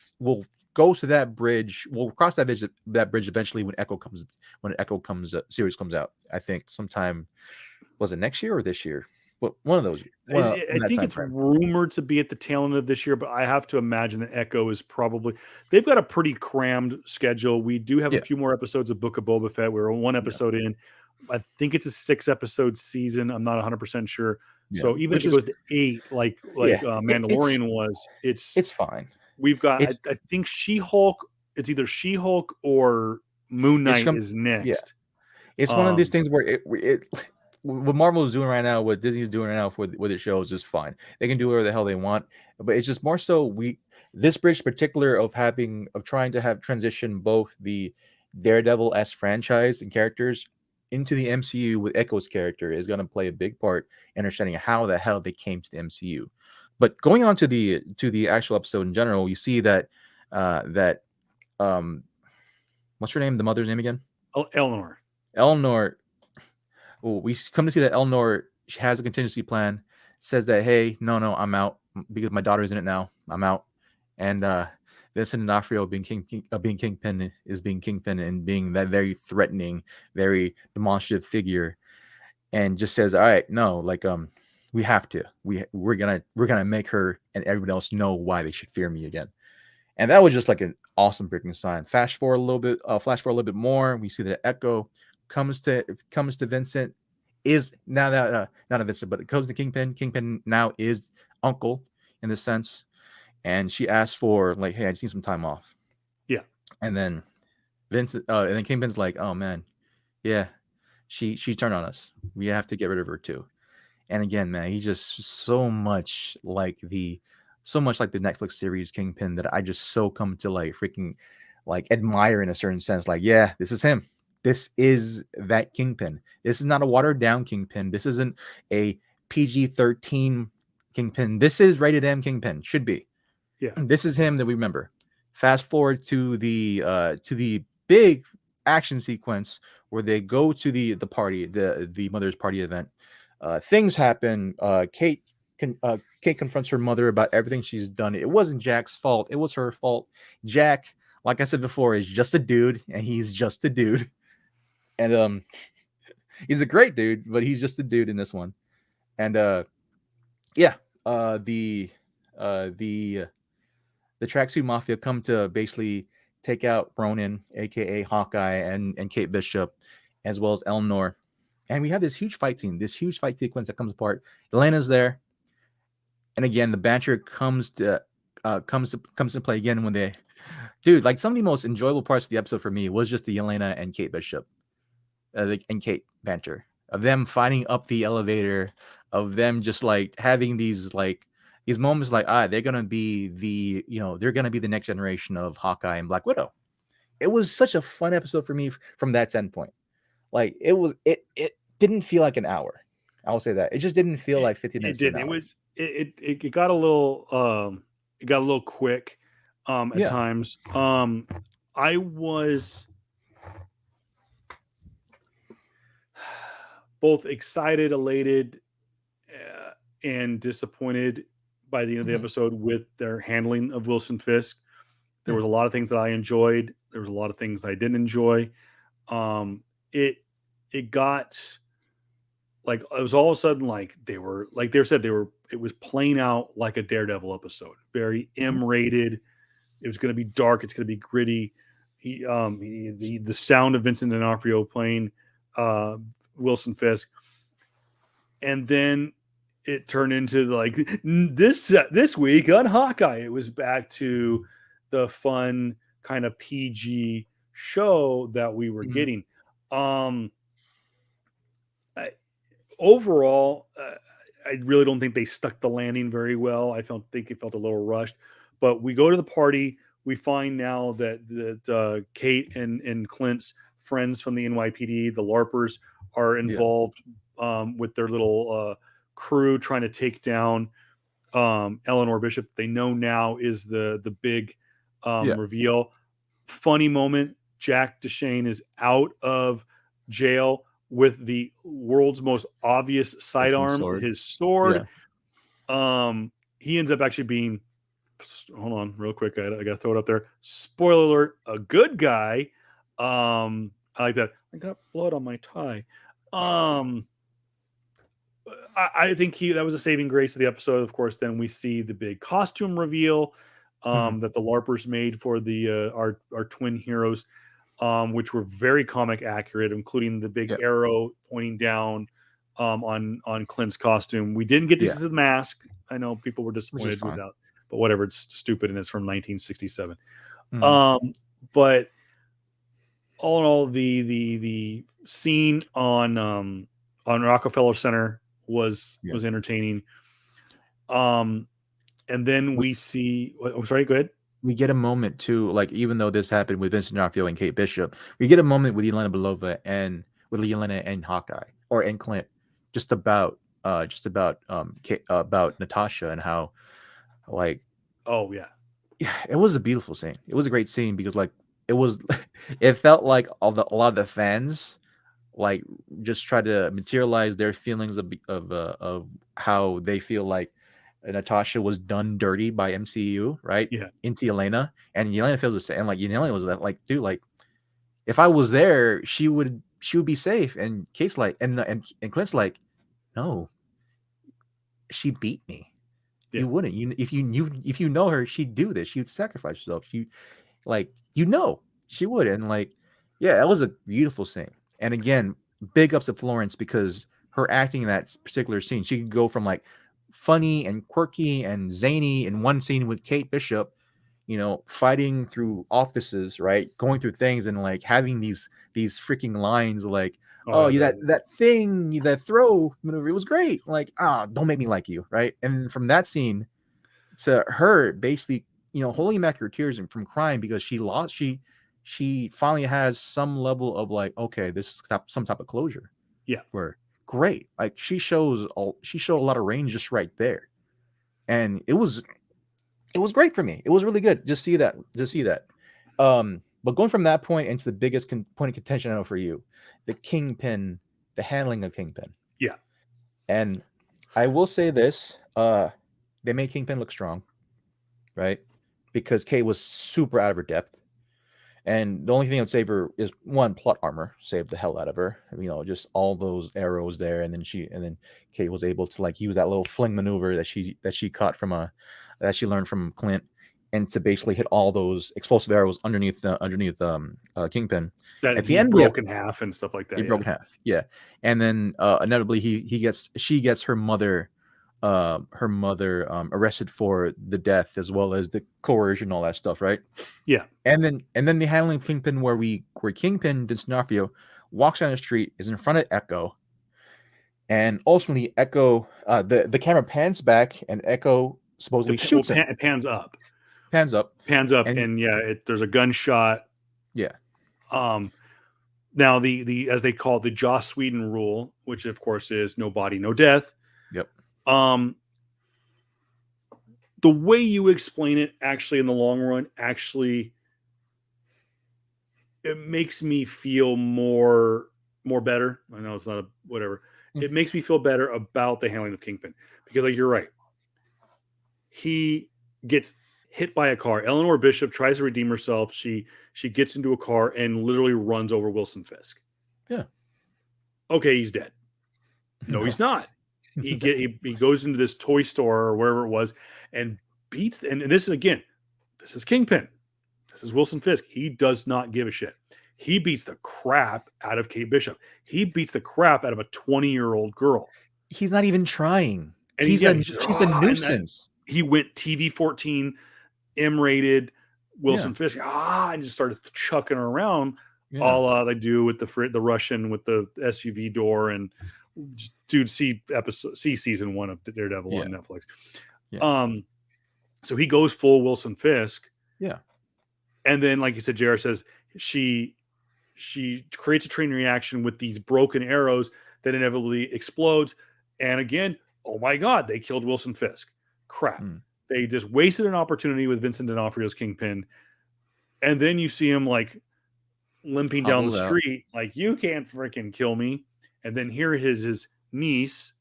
go to that bridge. We'll cross that bridge eventually when Echo series comes out. I think sometime, was it next year or this year? Well, one of those. I think it's rumored to be at the tail end of this year, but I have to imagine that Echo is probably, they've got a pretty crammed schedule. We do have a few more episodes of Book of Boba Fett. We're one episode in. I think it's a 6-episode season. I'm not 100% sure. Yeah. So even if it goes to 8, like Mandalorian it's fine. We've got, I think She-Hulk. It's either She-Hulk or Moon Knight is next. Yeah. It's one of these things where what Marvel is doing right now, what Disney is doing right now with their show is just fine. They can do whatever the hell they want, but it's just more so this bridge particular of trying to have transition both the Daredevil S franchise and characters into the MCU with Echo's character is going to play a big part in understanding how the hell they came to the MCU. But going on to the actual episode in general, you see that that what's her name? The mother's name again? Eleanor. Eleanor. We come to see that Eleanor, she has a contingency plan. Says that, hey, no, I'm out because my daughter's in it now. I'm out. And Vincent D'Onofrio being Kingpin is being Kingpin and being that very threatening, very demonstrative figure, and just says, all right, no, like we have to. We're gonna make her and everyone else know why they should fear me again. And that was just like an awesome breaking sign. Flash forward a little bit more. We see that Echo comes to Vincent, is now that not a Vincent, but it comes to Kingpin. Kingpin now is uncle in this sense, and she asks for like, hey, I just need some time off. Yeah, and then Vincent, and then Kingpin's like, oh man, yeah, she turned on us. We have to get rid of her too. And again, man, he's just so much like the Netflix series Kingpin that I just so come to like freaking like admire in a certain sense. Like, yeah, this is him. This is that Kingpin. This is not a watered down Kingpin. This isn't a PG-13 Kingpin. This is rated M Kingpin. Should be. yeah. This is him that we remember. Fast forward to the big action sequence where they go to the party, the mother's party event. Things happen. Kate confronts her mother about everything she's done. It wasn't Jack's fault. It was her fault. Jack, like I said before, is just a dude, and he's just a dude. And he's a great dude, but he's just a dude in this one. And yeah, the Tracksuit Mafia come to basically take out Ronin, aka Hawkeye, and Kate Bishop, as well as Eleanor. And we have this huge fight scene, this huge fight sequence that comes apart. Elena's there, and again, the banter comes to play again when they, dude, like some of the most enjoyable parts of the episode for me was just the Elena and Kate Bishop, and Kate banter of them fighting up the elevator, of them just like having these moments like they're gonna be the next generation of Hawkeye and Black Widow. It was such a fun episode for me from that standpoint. Like it didn't feel like an hour. I will say that it just didn't feel like 50 minutes. It didn't. It was it got a little quick at times. I was both excited, elated, and disappointed by the end of the episode with their handling of Wilson Fisk. There was a lot of things that I enjoyed. There was a lot of things I didn't enjoy. It got like it was all of a sudden like they said it was playing out like a Daredevil episode, very M-rated. It was going to be dark. It's going to be gritty. The sound of Vincent D'Onofrio playing Wilson Fisk, and then it turned into like this week on Hawkeye. It was back to the fun kind of PG show that we were getting. Overall, I really don't think they stuck the landing very well. I think it felt a little rushed. But we go to the party. We find now that Kate and Clint's friends from the NYPD, the LARPers, are involved with their little crew trying to take down Eleanor Bishop. They know now is the big reveal. Funny moment. Jack Deshane is out of jail with the world's most obvious sidearm, his sword. He ends up actually being, hold on real quick, I gotta throw it up there. Spoiler alert, a good guy. I like that. I got blood on my tie. I think that was a saving grace of the episode. Of course, then we see the big costume reveal that the LARPers made for the our twin heroes, which were very comic accurate, including the big arrow pointing down on Clint's costume. We didn't get to see the mask. I know people were disappointed with that, but whatever. It's stupid and it's from 1967. But all in all, the scene on on Rockefeller Center was Yeah. was entertaining. Um, and then We, we see. Oh, sorry. Go ahead. we get a moment too, like even though this happened with Vincent D'Onofrio and Kate Bishop, we get a moment with Yelena Belova and with Yelena and Hawkeye or and Clint, about Natasha and how like Oh yeah, yeah, it was a beautiful scene. It was a great scene because like it was it felt like a lot of the fans like just try to materialize their feelings of how they feel like Natasha was done dirty by MCU, right? yeah, Into Yelena, and Yelena feels the same. And like Yelena was like, dude, like if I was there, she would be safe. And Kate's like, and Clint's like, no, she beat me. yeah. You wouldn't. If you know her, she'd do this. She'd sacrifice herself. Like she would. And like yeah, that was a beautiful scene. And again, big ups to Florence because her acting in that particular scene, she could go from like funny and quirky and zany in one scene with Kate Bishop, fighting through offices, right, going through things and like having these freaking lines like, Oh oh, yeah, that thing, that throw maneuver, it was great, like, don't make me like you, right? And from that scene to her basically, holding back her tears and from crying because she finally has some level of like, okay, this is some type of closure. yeah. Where great, like she showed a lot of range just right there, and it was great for me. It was really good. Just see that. But going from that point into the biggest point of contention I know for you, the Kingpin, the handling of Kingpin, Yeah. and I will say this: they made Kingpin look strong, right? Because Kate was super out of her depth. And the only thing that would save her is one, plot armor saved the hell out of her. Just all those arrows there, and then Kate was able to like use that little fling maneuver that she caught from that she learned from Clint, and to basically hit all those explosive arrows underneath Kingpin. That At the he end of the broke in half and stuff like he that. broke Yeah. in half. Yeah. And then inevitably she gets her mother arrested for the death as well as the coercion, all that stuff, right? Yeah. And then the handling of Kingpin where Kingpin D'Onofrio walks down the street, is in front of Echo, and ultimately Echo the camera pans back and Echo supposedly shoots him. It pans up. Pans up. Pans up, And and yeah, there's a gunshot. yeah. Um, now the as they call it, the Joss Whedon rule, which of course is no body, no death. Yep. The way you explain it, actually, in the long run, actually, it makes me feel more better. I know it's not a whatever. It makes me feel better about the handling of Kingpin because, like, you're right. He gets hit by a car. Eleanor Bishop tries to redeem herself. She gets into a car and literally runs over Wilson Fisk. Yeah. Okay, he's dead. No, he's not. He goes into this toy store or wherever it was and beats. And this is Kingpin. This is Wilson Fisk. He does not give a shit. He beats the crap out of Kate Bishop. He beats the crap out of a 20-year-old girl. He's not even trying. And she's a nuisance. He went TV-14, M-rated Wilson Fisk. And just started chucking her around. Yeah. All they do with the Russian with the SUV door, and dude, see season 1 of Daredevil on Netflix. Yeah. So he goes full Wilson Fisk. Yeah. And then, like you said, JR says she creates a chain reaction with these broken arrows that inevitably explodes. And again, oh my God, they killed Wilson Fisk. Crap. They just wasted an opportunity with Vincent D'Onofrio's Kingpin. And then you see him like limping down the street, like, you can't freaking kill me. And then here is his niece,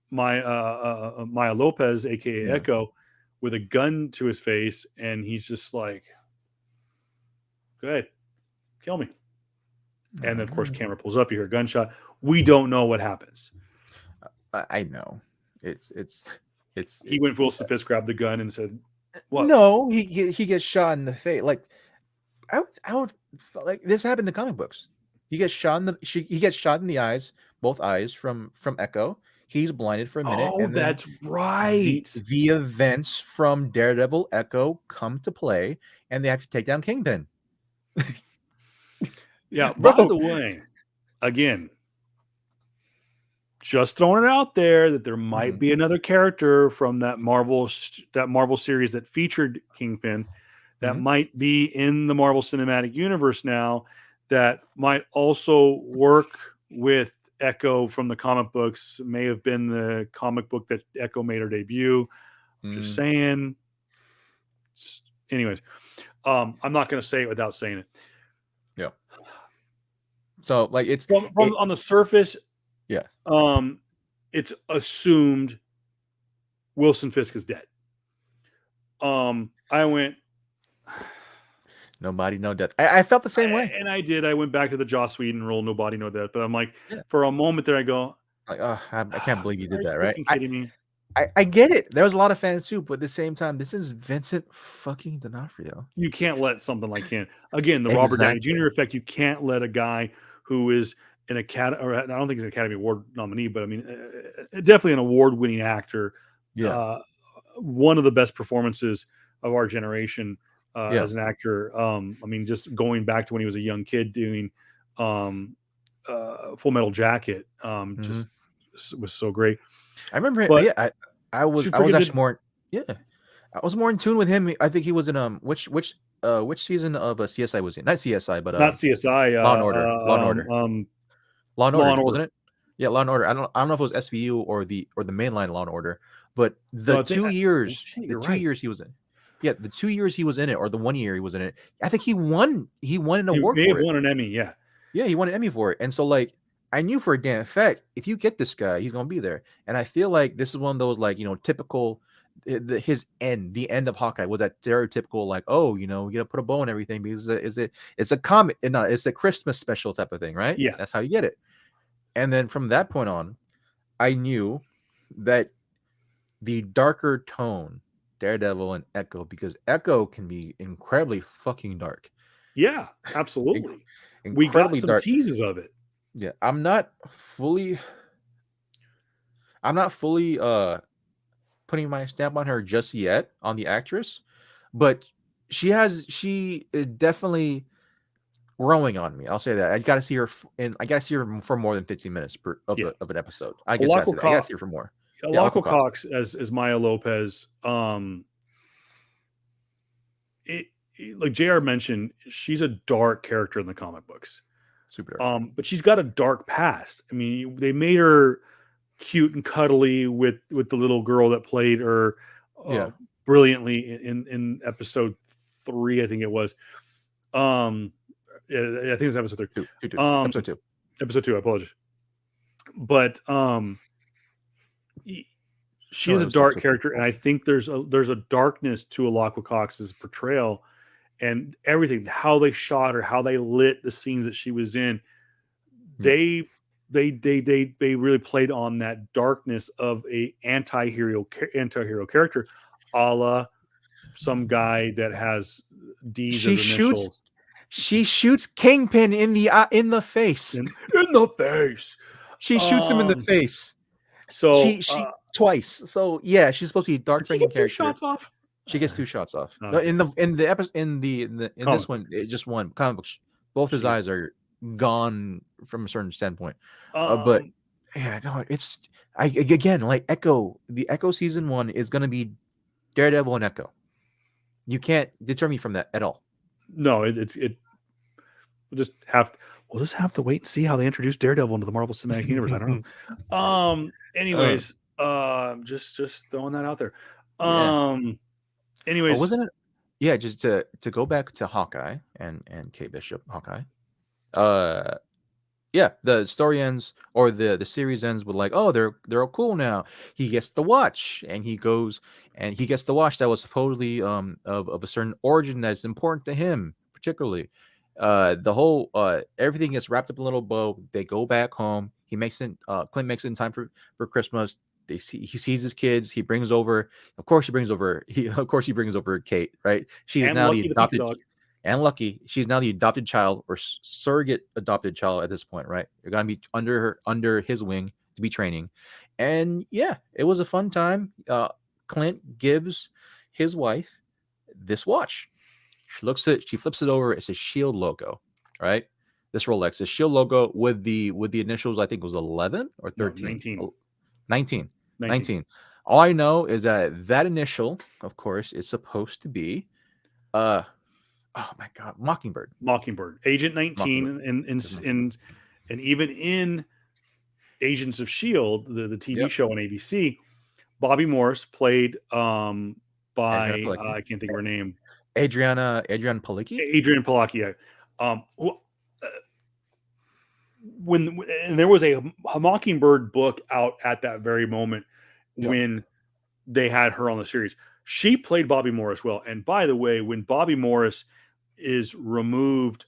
Maya Lopez, aka Echo, with a gun to his face, and he's just like, go ahead, kill me. And then, of course, camera pulls up, you hear a gunshot. We don't know what happens. I know. It's he went Wilson Fisk, grabbed the gun, and said, "What?" No, he gets shot in the face. Like I would like this happened in the comic books. He gets shot in the eyes, both eyes from Echo. He's blinded for a minute. Oh, and then that's right. The events from Daredevil Echo come to play, and they have to take down Kingpin. Yeah. By the way, again, just throwing it out there that there might Mhm. be another character from that Marvel series that featured Kingpin that Mhm. might be in the Marvel Cinematic Universe now that might also work with Echo from the comic books. May have been the comic book that Echo made her debut. Just Mm. saying. Anyways, I'm not going to say it without saying it. Yeah. So like From on the surface, yeah. it's assumed Wilson Fisk is dead. I went, Nobody know death. I felt the same way. and I did. I went back to the Joss Whedon role. Nobody know that, but I'm like, Yeah. for a moment there, I go, Like, oh, I can't believe you are did you that, right? freaking kidding me? I get it. There was a lot of fans too, but at the same time, this is Vincent fucking D'Onofrio. You can't let something like him again. The Robert Downey Exactly. Jr. effect. You can't let a guy who is an Academy, or I don't think he's an Academy Award nominee, but I mean, definitely an award-winning actor. Yeah. Uh, one of the best performances of our generation Yeah. as an actor. I mean, just going back to when he was a young kid doing um, Full Metal Jacket, Mhm. just was so great. I remember. But Yeah, I was she I was freaking actually did more. Yeah, I was more in tune with him. I think he was in which season of CSI was he? Not CSI, but not CSI, Law and Order. Law and Order. Law and Law Order, and Order. wasn't it? Yeah, Law and Order. I don't know if it was SVU or the mainline Law and Order, but No, I think, oh, shit, the you're two right. years he was in. Yeah, the 2 years he was in it, or the 1 year he was in it. I think he won. He won an He award may have for it. won an Emmy. Yeah, Yeah, he won an Emmy for it. And so like I knew for a damn fact if you get this guy, he's gonna be there. And I feel like this is one of those like typical the end of Hawkeye was that stereotypical like you gotta put a bow and everything because it's a comic no it's a Christmas special type of thing, right? yeah, That's how you get it. And then from that point on, I knew that the darker tone Daredevil and Echo because Echo can be incredibly fucking dark, yeah, inc- absolutely. We got incredibly some dark. teases of it. Yeah, I'm not fully putting my stamp on her just yet on the actress, but she is definitely growing on me. I'll say that. I got to see her for more than 15 minutes Yeah, of an episode. I guess I gotta Alako say that. I got to see her for more. Yeah, Alako Cox. Cox as Maya Lopez. Like Jr. mentioned, she's a dark character in the comic books. Super dark. But she's got a dark past. I mean, they made her cute and cuddly with the little girl that played her Yeah. brilliantly in episode 3, I think it was. Yeah, I think it's episode 3. Two. Um, Episode 2. episode 2. I apologize, but she No, is it a was dark episode 2. character, and I think there's a darkness to Alaqua Cox's portrayal and everything, how they shot her, how they lit the scenes that she was in. Yeah. They really played on that darkness of a anti-hero character, a la some guy that has D's She as shoots initials she shoots Kingpin in the face. in the face. She shoots him in the face. So She twice. So yeah, she's supposed to be a dark did she thinking get 2 character. shots off? She gets 2 shots off. No, Okay. in the episode in this Comic one, it just one comic books. Both his She- eyes are gone from a certain standpoint. But Um, yeah, no, it's again like Echo. The Echo season 1 is gonna be Daredevil and Echo. You can't deter me from that at all. no, we'll just have to wait and see how they introduce Daredevil into the Marvel Cinematic Universe. I don't know. Anyways, just throwing that out there. Yeah. Anyways, Wasn't it? Yeah, just to go back to Hawkeye and Kate Bishop, Hawkeye. Yeah, the story ends or the series ends with like, oh, they're all cool now. He gets the watch and he goes and he gets the watch that was supposedly of a certain origin that's important to him, particularly. The whole everything gets wrapped up in a little bow. They go back home. He makes it Clint makes it in time for Christmas. He sees his kids. He brings over, of course he brings over Kate, right? She is and now Lucky the the pizza adopted dog. and Lucky. She's now the adopted child or surrogate adopted child at this point, right? You're gonna be under his wing to be training, and yeah, it was a fun time. Clint gives his wife this watch. She flips it over. It's a Shield logo, right? This Rolex, the Shield logo with the initials, I think it was 11 or No, 13. 19. 19. 19. 19. All I know is that initial, of course, is supposed to be uh oh my god, Mockingbird. Mockingbird, Agent 19, Mockingbird. Just Mockingbird. and even in Agents of Shield, the TV Yep. show on ABC, Bobby Morse played Adriana by Palicki. I can't think of her name, Adriana Palicki? Adrian Palacchia. Who, when and there was a Mockingbird book out at that very moment Yep. when they had her on the series. She played Bobby Morris well. And by the way, when Bobby Morris is removed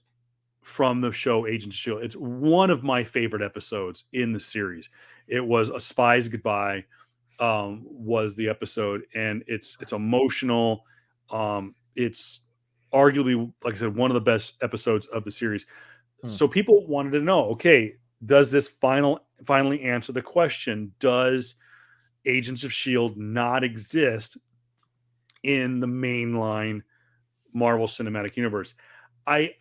from the show Agents of Shield, it's one of my favorite episodes in the series. It was A Spy's Goodbye, was the episode, and it's emotional. It's arguably, like I said, one of the best episodes of the series. So people wanted to know, okay, does this finally answer the question? Does Agents of Shield not exist in the mainline Marvel Cinematic Universe? I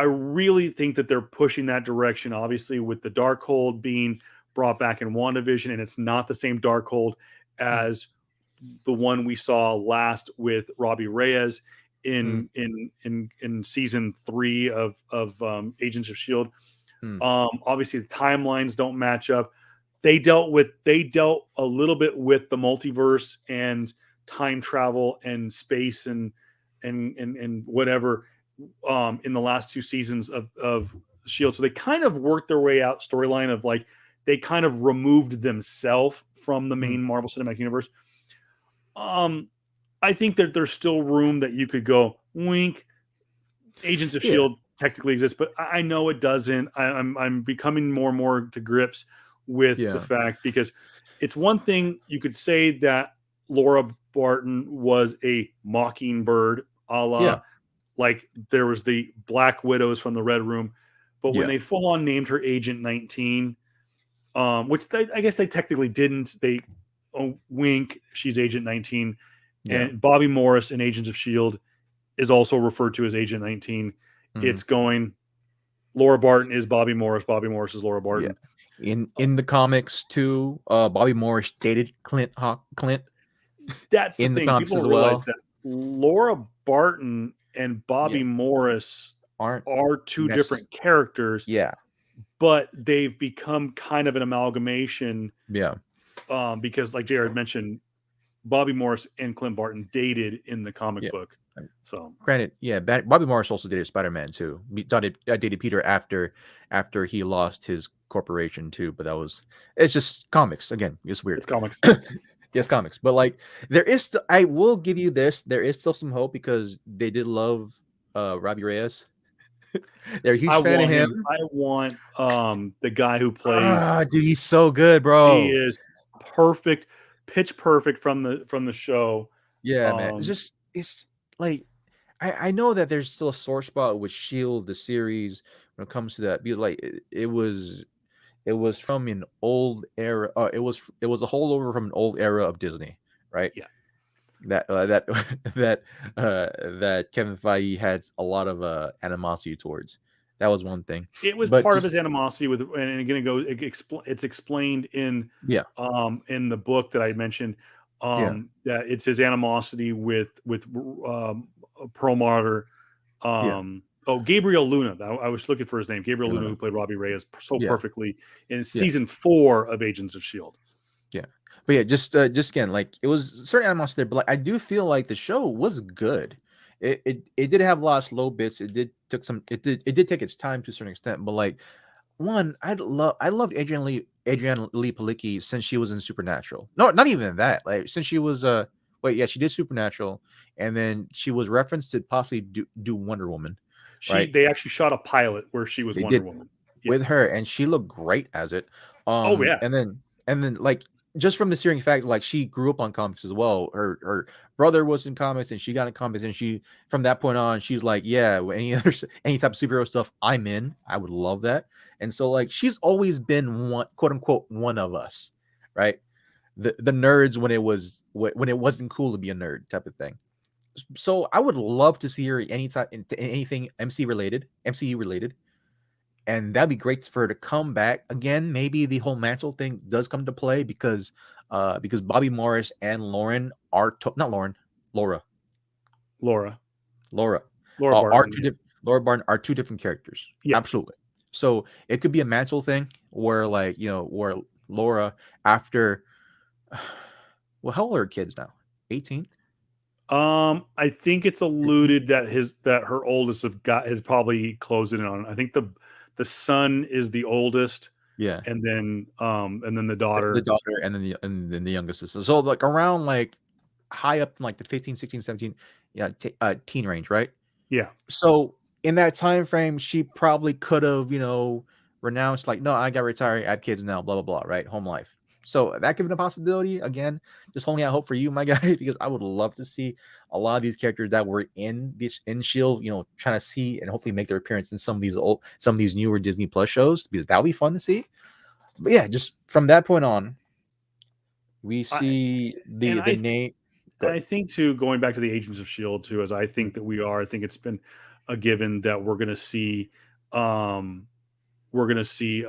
really think that they're pushing that direction. Obviously, with the Darkhold being brought back in WandaVision, and it's not the same Darkhold as the one we saw last with Robbie Reyes in season 3 of Agents of Shield. Obviously, the timelines don't match up. They dealt a little bit with the multiverse and time travel and space and whatever in the last 2 seasons of Shield. So they kind of worked their way out storyline of like they kind of removed themselves from the main Marvel Cinematic Universe. I think that there's still room that you could go wink. Agents of Shield technically exists, but I know it doesn't. I'm becoming more and more to grips with the fact, because it's one thing you could say that Laura Barton was a Mockingbird, a la like there was the Black Widows from the Red Room, but when they full on named her Agent 19, which I guess they technically didn't. They wink, she's Agent 19, and Bobby Morris in Agents of Shield is also referred to as Agent 19. It's going. Laura Barton is Bobby Morris. Bobby Morris is Laura Barton. In the comics too, Bobby Morris dated Clint. That's the in thing. the comics People as realize well. that Laura Barton and Bobby Morris are two different characters. Yeah, but they've become kind of an amalgamation. Yeah. Because like JR mentioned, Bobby Morris and Clint Barton dated in the comic book. So granted, Bobby Morris also dated Spider-Man too. Dated Peter after he lost his corporation too. But it's just comics again. It's weird. It's comics. Yes, comics. But like there is, I will give you this. There is still some hope because they did love Robbie Reyes. They're a huge fan of him. I want the guy who plays. Dude, he's so good, bro. He is perfect, pitch perfect from the show. Yeah, man. It's like I know that there's still a sore spot with Shield, the series, when it comes to that, because like it was from an old era. It was a holdover from an old era of Disney, right? Yeah. That Kevin Feige had a lot of animosity towards. That was one thing. It was part of his animosity with, and again, it's explained in in the book that I mentioned, that it's his animosity with Pearl Martyr. Gabriel Luna. I was looking for his name. Gabriel Luna, who played Robbie Reyes so perfectly in season 4 of Agents of Shield. Yeah. But yeah, just again, like it was certain animosity there, but like I do feel like the show was good. It did have a lot of slow bits. It did take its time to a certain extent, but like I loved Adrienne Lee Palicki since she was in Supernatural. No, not even that. Like since she was she did Supernatural, and then she was referenced to possibly do Wonder Woman. They actually shot a pilot where she was Wonder Woman with her, and she looked great as it. And then like just from the searing fact, like she grew up on comics as well. Her brother was in comics, and she got in comics, and she from that point on, she's like, any type of superhero stuff, I'm in. I would love that. And so like she's always been one, quote unquote, one of us, right? The nerds when it wasn't cool to be a nerd type of thing. So I would love to see her anytime in anything MCU related. and that'd be great for her to come back again. Maybe the whole mantle thing does come to play because Bobby Morris and Lauren are not Lauren, Laura, Laura Laura are Barton. two different. Laura Barton are two different characters. Yeah. Absolutely. So it could be a mantle thing where, like, where Laura after, well, how old are her kids now? 18. I think it's 15? alluded that her oldest has probably closed in on it. I think the son is the oldest, Yeah. and then the The daughter. daughter and then the youngest sister. So like around like high up in like the 15, 16, 17, yeah, teen range, right? Yeah. So in that time frame, she probably could have, renounced, like, no, I got retired, I have kids now, blah blah blah, right? Home life. So that could be a possibility. Again, just holding out hope for you, my guy, because I would love to see a lot of these characters that were in Shield, trying to see and hopefully make their appearance in some of these newer Disney Plus shows, because that would be fun to see. But yeah, just from that point on, we I see and the name. Go I ahead. think too, going back to the Agents of Shield too, as I Mm, think that we are. I think it's been a given that um we're gonna see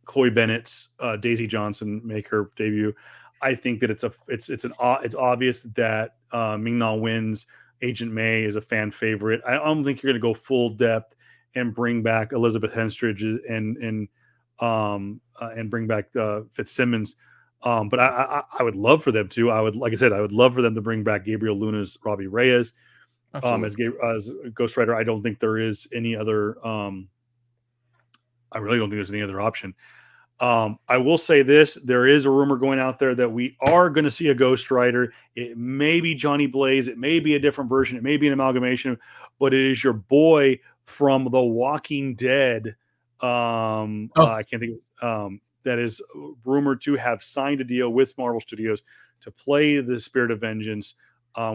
Chloe Bennett's Daisy Johnson make her debut. I think that it's obvious that Ming Na Wen's Agent May is a fan favorite. I don't think you're going to go full depth and bring back Elizabeth Henstridge and bring back Fitzsimmons. But I would love for them to. Like I said, I would love for them to bring back Gabriel Luna's Robbie Reyes absolutely. as Ghost Rider. I don't think there is any other. I really don't think there's any other option. I will say this: there is a rumor going out there that we are going to see a Ghost Rider. It may be Johnny Blaze. It may be a different version. It may be an amalgamation, but it is your boy from The Walking Dead. Oh, I can't think that is rumored to have signed a deal with Marvel Studios to play the Spirit of Vengeance.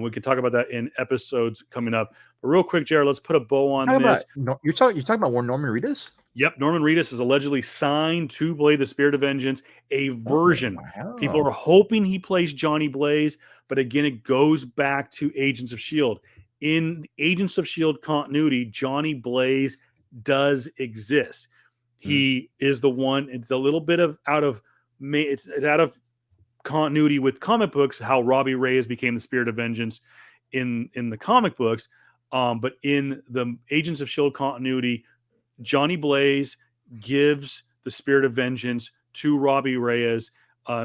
We can talk about that in episodes coming up. But real quick, Jared, let's put a bow on talking about this. no, you're talking about where Norman Reedus? Yep, Norman Reedus is allegedly signed to play the Spirit of Vengeance, a Oh version. People are wow. hoping he plays Johnny Blaze, but again, it goes back to Agents of S.H.I.E.L.D. In Agents of S.H.I.E.L.D. continuity, Johnny Blaze does exist. Mm, He is the one. It's a little bit of it's out of continuity with comic books, how Robbie Reyes became the Spirit of Vengeance in the comic books. But in the Agents of S.H.I.E.L.D. continuity, Johnny Blaze gives the Spirit of Vengeance to Robbie Reyes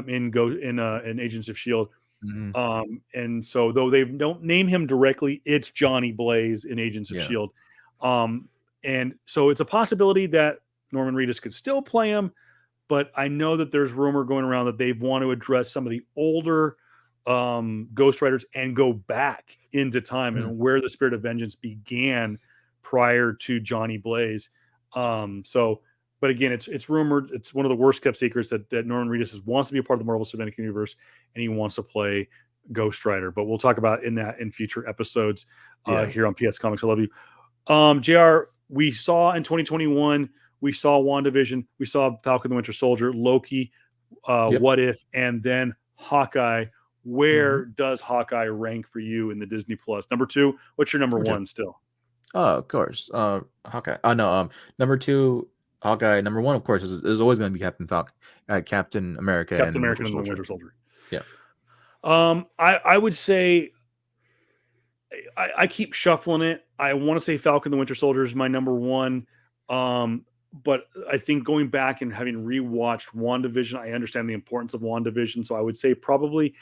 in Agents of Shield. mhm, And so though they don't name him directly, it's Johnny Blaze in Agents of yeah. Shield. And so it's a possibility that Norman Reedus could still play him, but I know that there's rumor going around that they want to address some of the older Ghost Riders and go back into time Mm, and where the Spirit of Vengeance began prior to Johnny Blaze. So, but again, it's rumored. It's one of the worst kept secrets that Norman Reedus wants to be a part of the Marvel Cinematic Universe and he wants to play Ghost Rider. But we'll talk about in future episodes yeah. here on PS Comics. I love you. JR, we saw in 2021, we saw WandaVision, we saw Falcon the Winter Soldier, Loki, Yep. What If, and then Hawkeye. Mhm. Where does Hawkeye rank for you in the Disney Plus? Number two, what's your number Number 2. one still? Oh, of course. Hawkeye. Oh no. Number 2, Hawkeye. Number 1, of course, is always going to be Captain Falcon, Captain America, Captain and America Winter and the Soldier. Winter Soldier. Yeah. I would say I keep shuffling it. I want to say Falcon the Winter Soldier is my number one. But I think going back and having rewatched WandaVision, I understand the importance of WandaVision. So I would say probably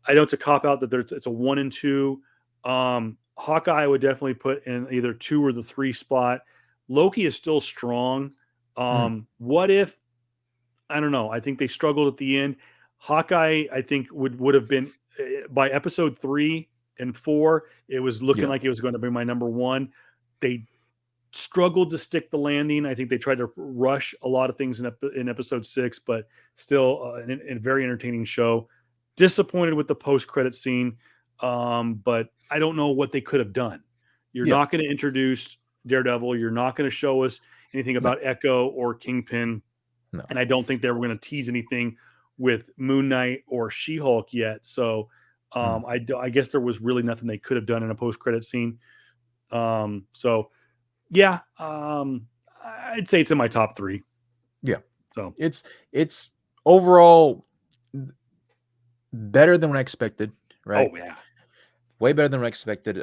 I know it's a cop out that it's a 1 and 2. Hawkeye I would definitely put in either 2 or the 3 spot. Loki is still strong. Mm, What If I don't know. I think they struggled at the end. Hawkeye, I think would have been by episode 3 and 4. It was looking yeah. like it was going to be my number one. They struggled to stick the landing. I think they tried to rush a lot of things in episode 6, but still a very entertaining show. Disappointed with the post credit scene, but I don't know what they could have done. You're Yeah. not going to introduce Daredevil. You're not going to show us anything No. about Echo or Kingpin No. and I don't think they were going to tease anything with Moon Knight or She Hulk yet. So Mm, I guess there was really nothing they could have done in a post credit scene. So yeah, I'd say it's in my top 3. Yeah. So it's overall better than what I expected, right? oh yeah. Way better than what I expected.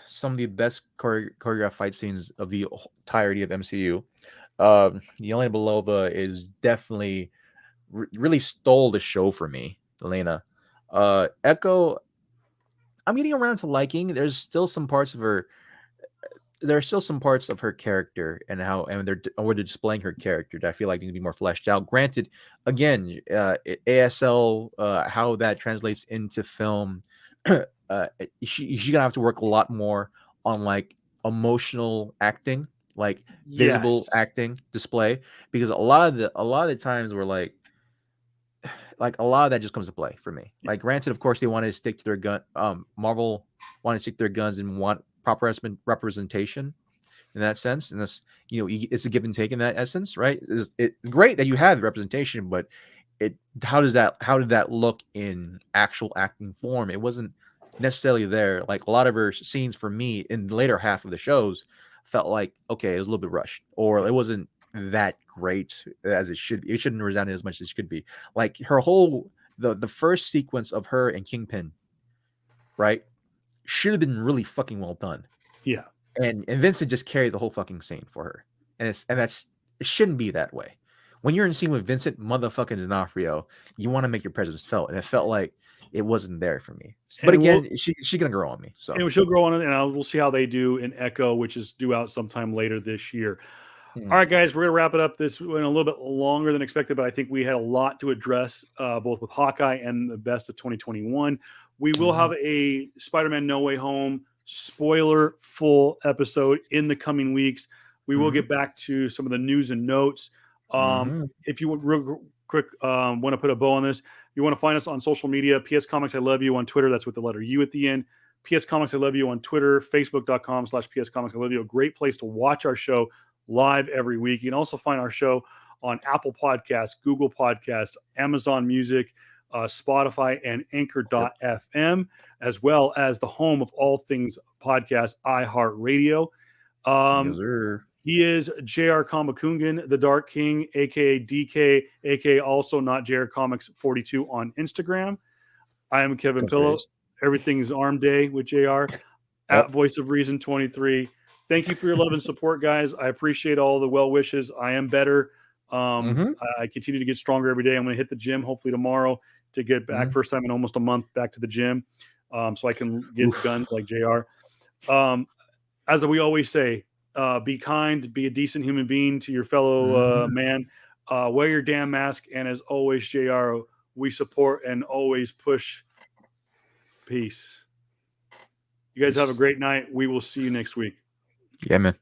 Some of the best choreographed fight scenes of the entirety of MCU. Yelena Belova is definitely really stole the show for me, Elena. Echo, I'm getting around to liking. There's still some parts of her. There are still some parts of her character and how and they're displaying her character that I feel like need to be more fleshed out. Granted, again, ASL, how that translates into film, she's gonna have to work a lot more on like emotional acting, like visible Yes. acting display, because a lot of the times we're like a lot of that just comes to play for me. Like, granted, of course, they wanted to stick to their gun. Marvel wanted to stick to their guns and want proper representation in that sense. And that's it's a give and take in that essence, right? It's great that you have representation, but how did that look in actual acting form? It wasn't necessarily there. Like, a lot of her scenes for me in the later half of the shows felt like, okay, it was a little bit rushed, or it wasn't that great as it should be. It shouldn't resound as much as it could be. Like, her whole the first sequence of her and Kingpin, right, should have been really fucking well done. Yeah. And Vincent just carried the whole fucking scene for her, and it shouldn't be that way. When you're in a scene with Vincent motherfucking D'Onofrio, you want to make your presence felt, and it felt like it wasn't there for me. But And again, she's gonna grow on me. So she'll grow on it, and we'll see how they do in Echo, which is due out sometime later this year. All right, guys, we're gonna wrap it up. This went a little bit longer than expected, but I think we had a lot to address, both with Hawkeye and the best of 2021. We will have a Spider-Man No Way Home spoiler full episode in the coming weeks. We will get back to some of the news and notes. If you would real quick want to put a bow on this, you want to find us on social media. PS Comics I Love You on Twitter. That's with the letter U at the end. PS Comics I Love You on Twitter. Facebook.com/PS Comics I Love You. A great place to watch our show live every week. You can also find our show on Apple Podcasts, Google Podcasts, Amazon Music, Spotify, and Anchor.fm, as well as the home of all things podcast, iHeartRadio. yes, sir. He is JR Kamakungan, the Dark King, aka DK, aka also not JR Comics 42 on Instagram. I am Kevin Pillow. Everything's Arm Day with JR at Voice of Reason 23. Thank you for your love and support, guys. I appreciate all the well wishes. I am better. I continue to get stronger every day. I'm going to hit the gym hopefully tomorrow to get back first time in almost a month back to the gym, so I can get guns like JR. As we always say, be kind, be a decent human being to your fellow man. Wear your damn mask. And as always, JR, we support and always push peace. You guys have a great night. We will see you next week. Yeah, man.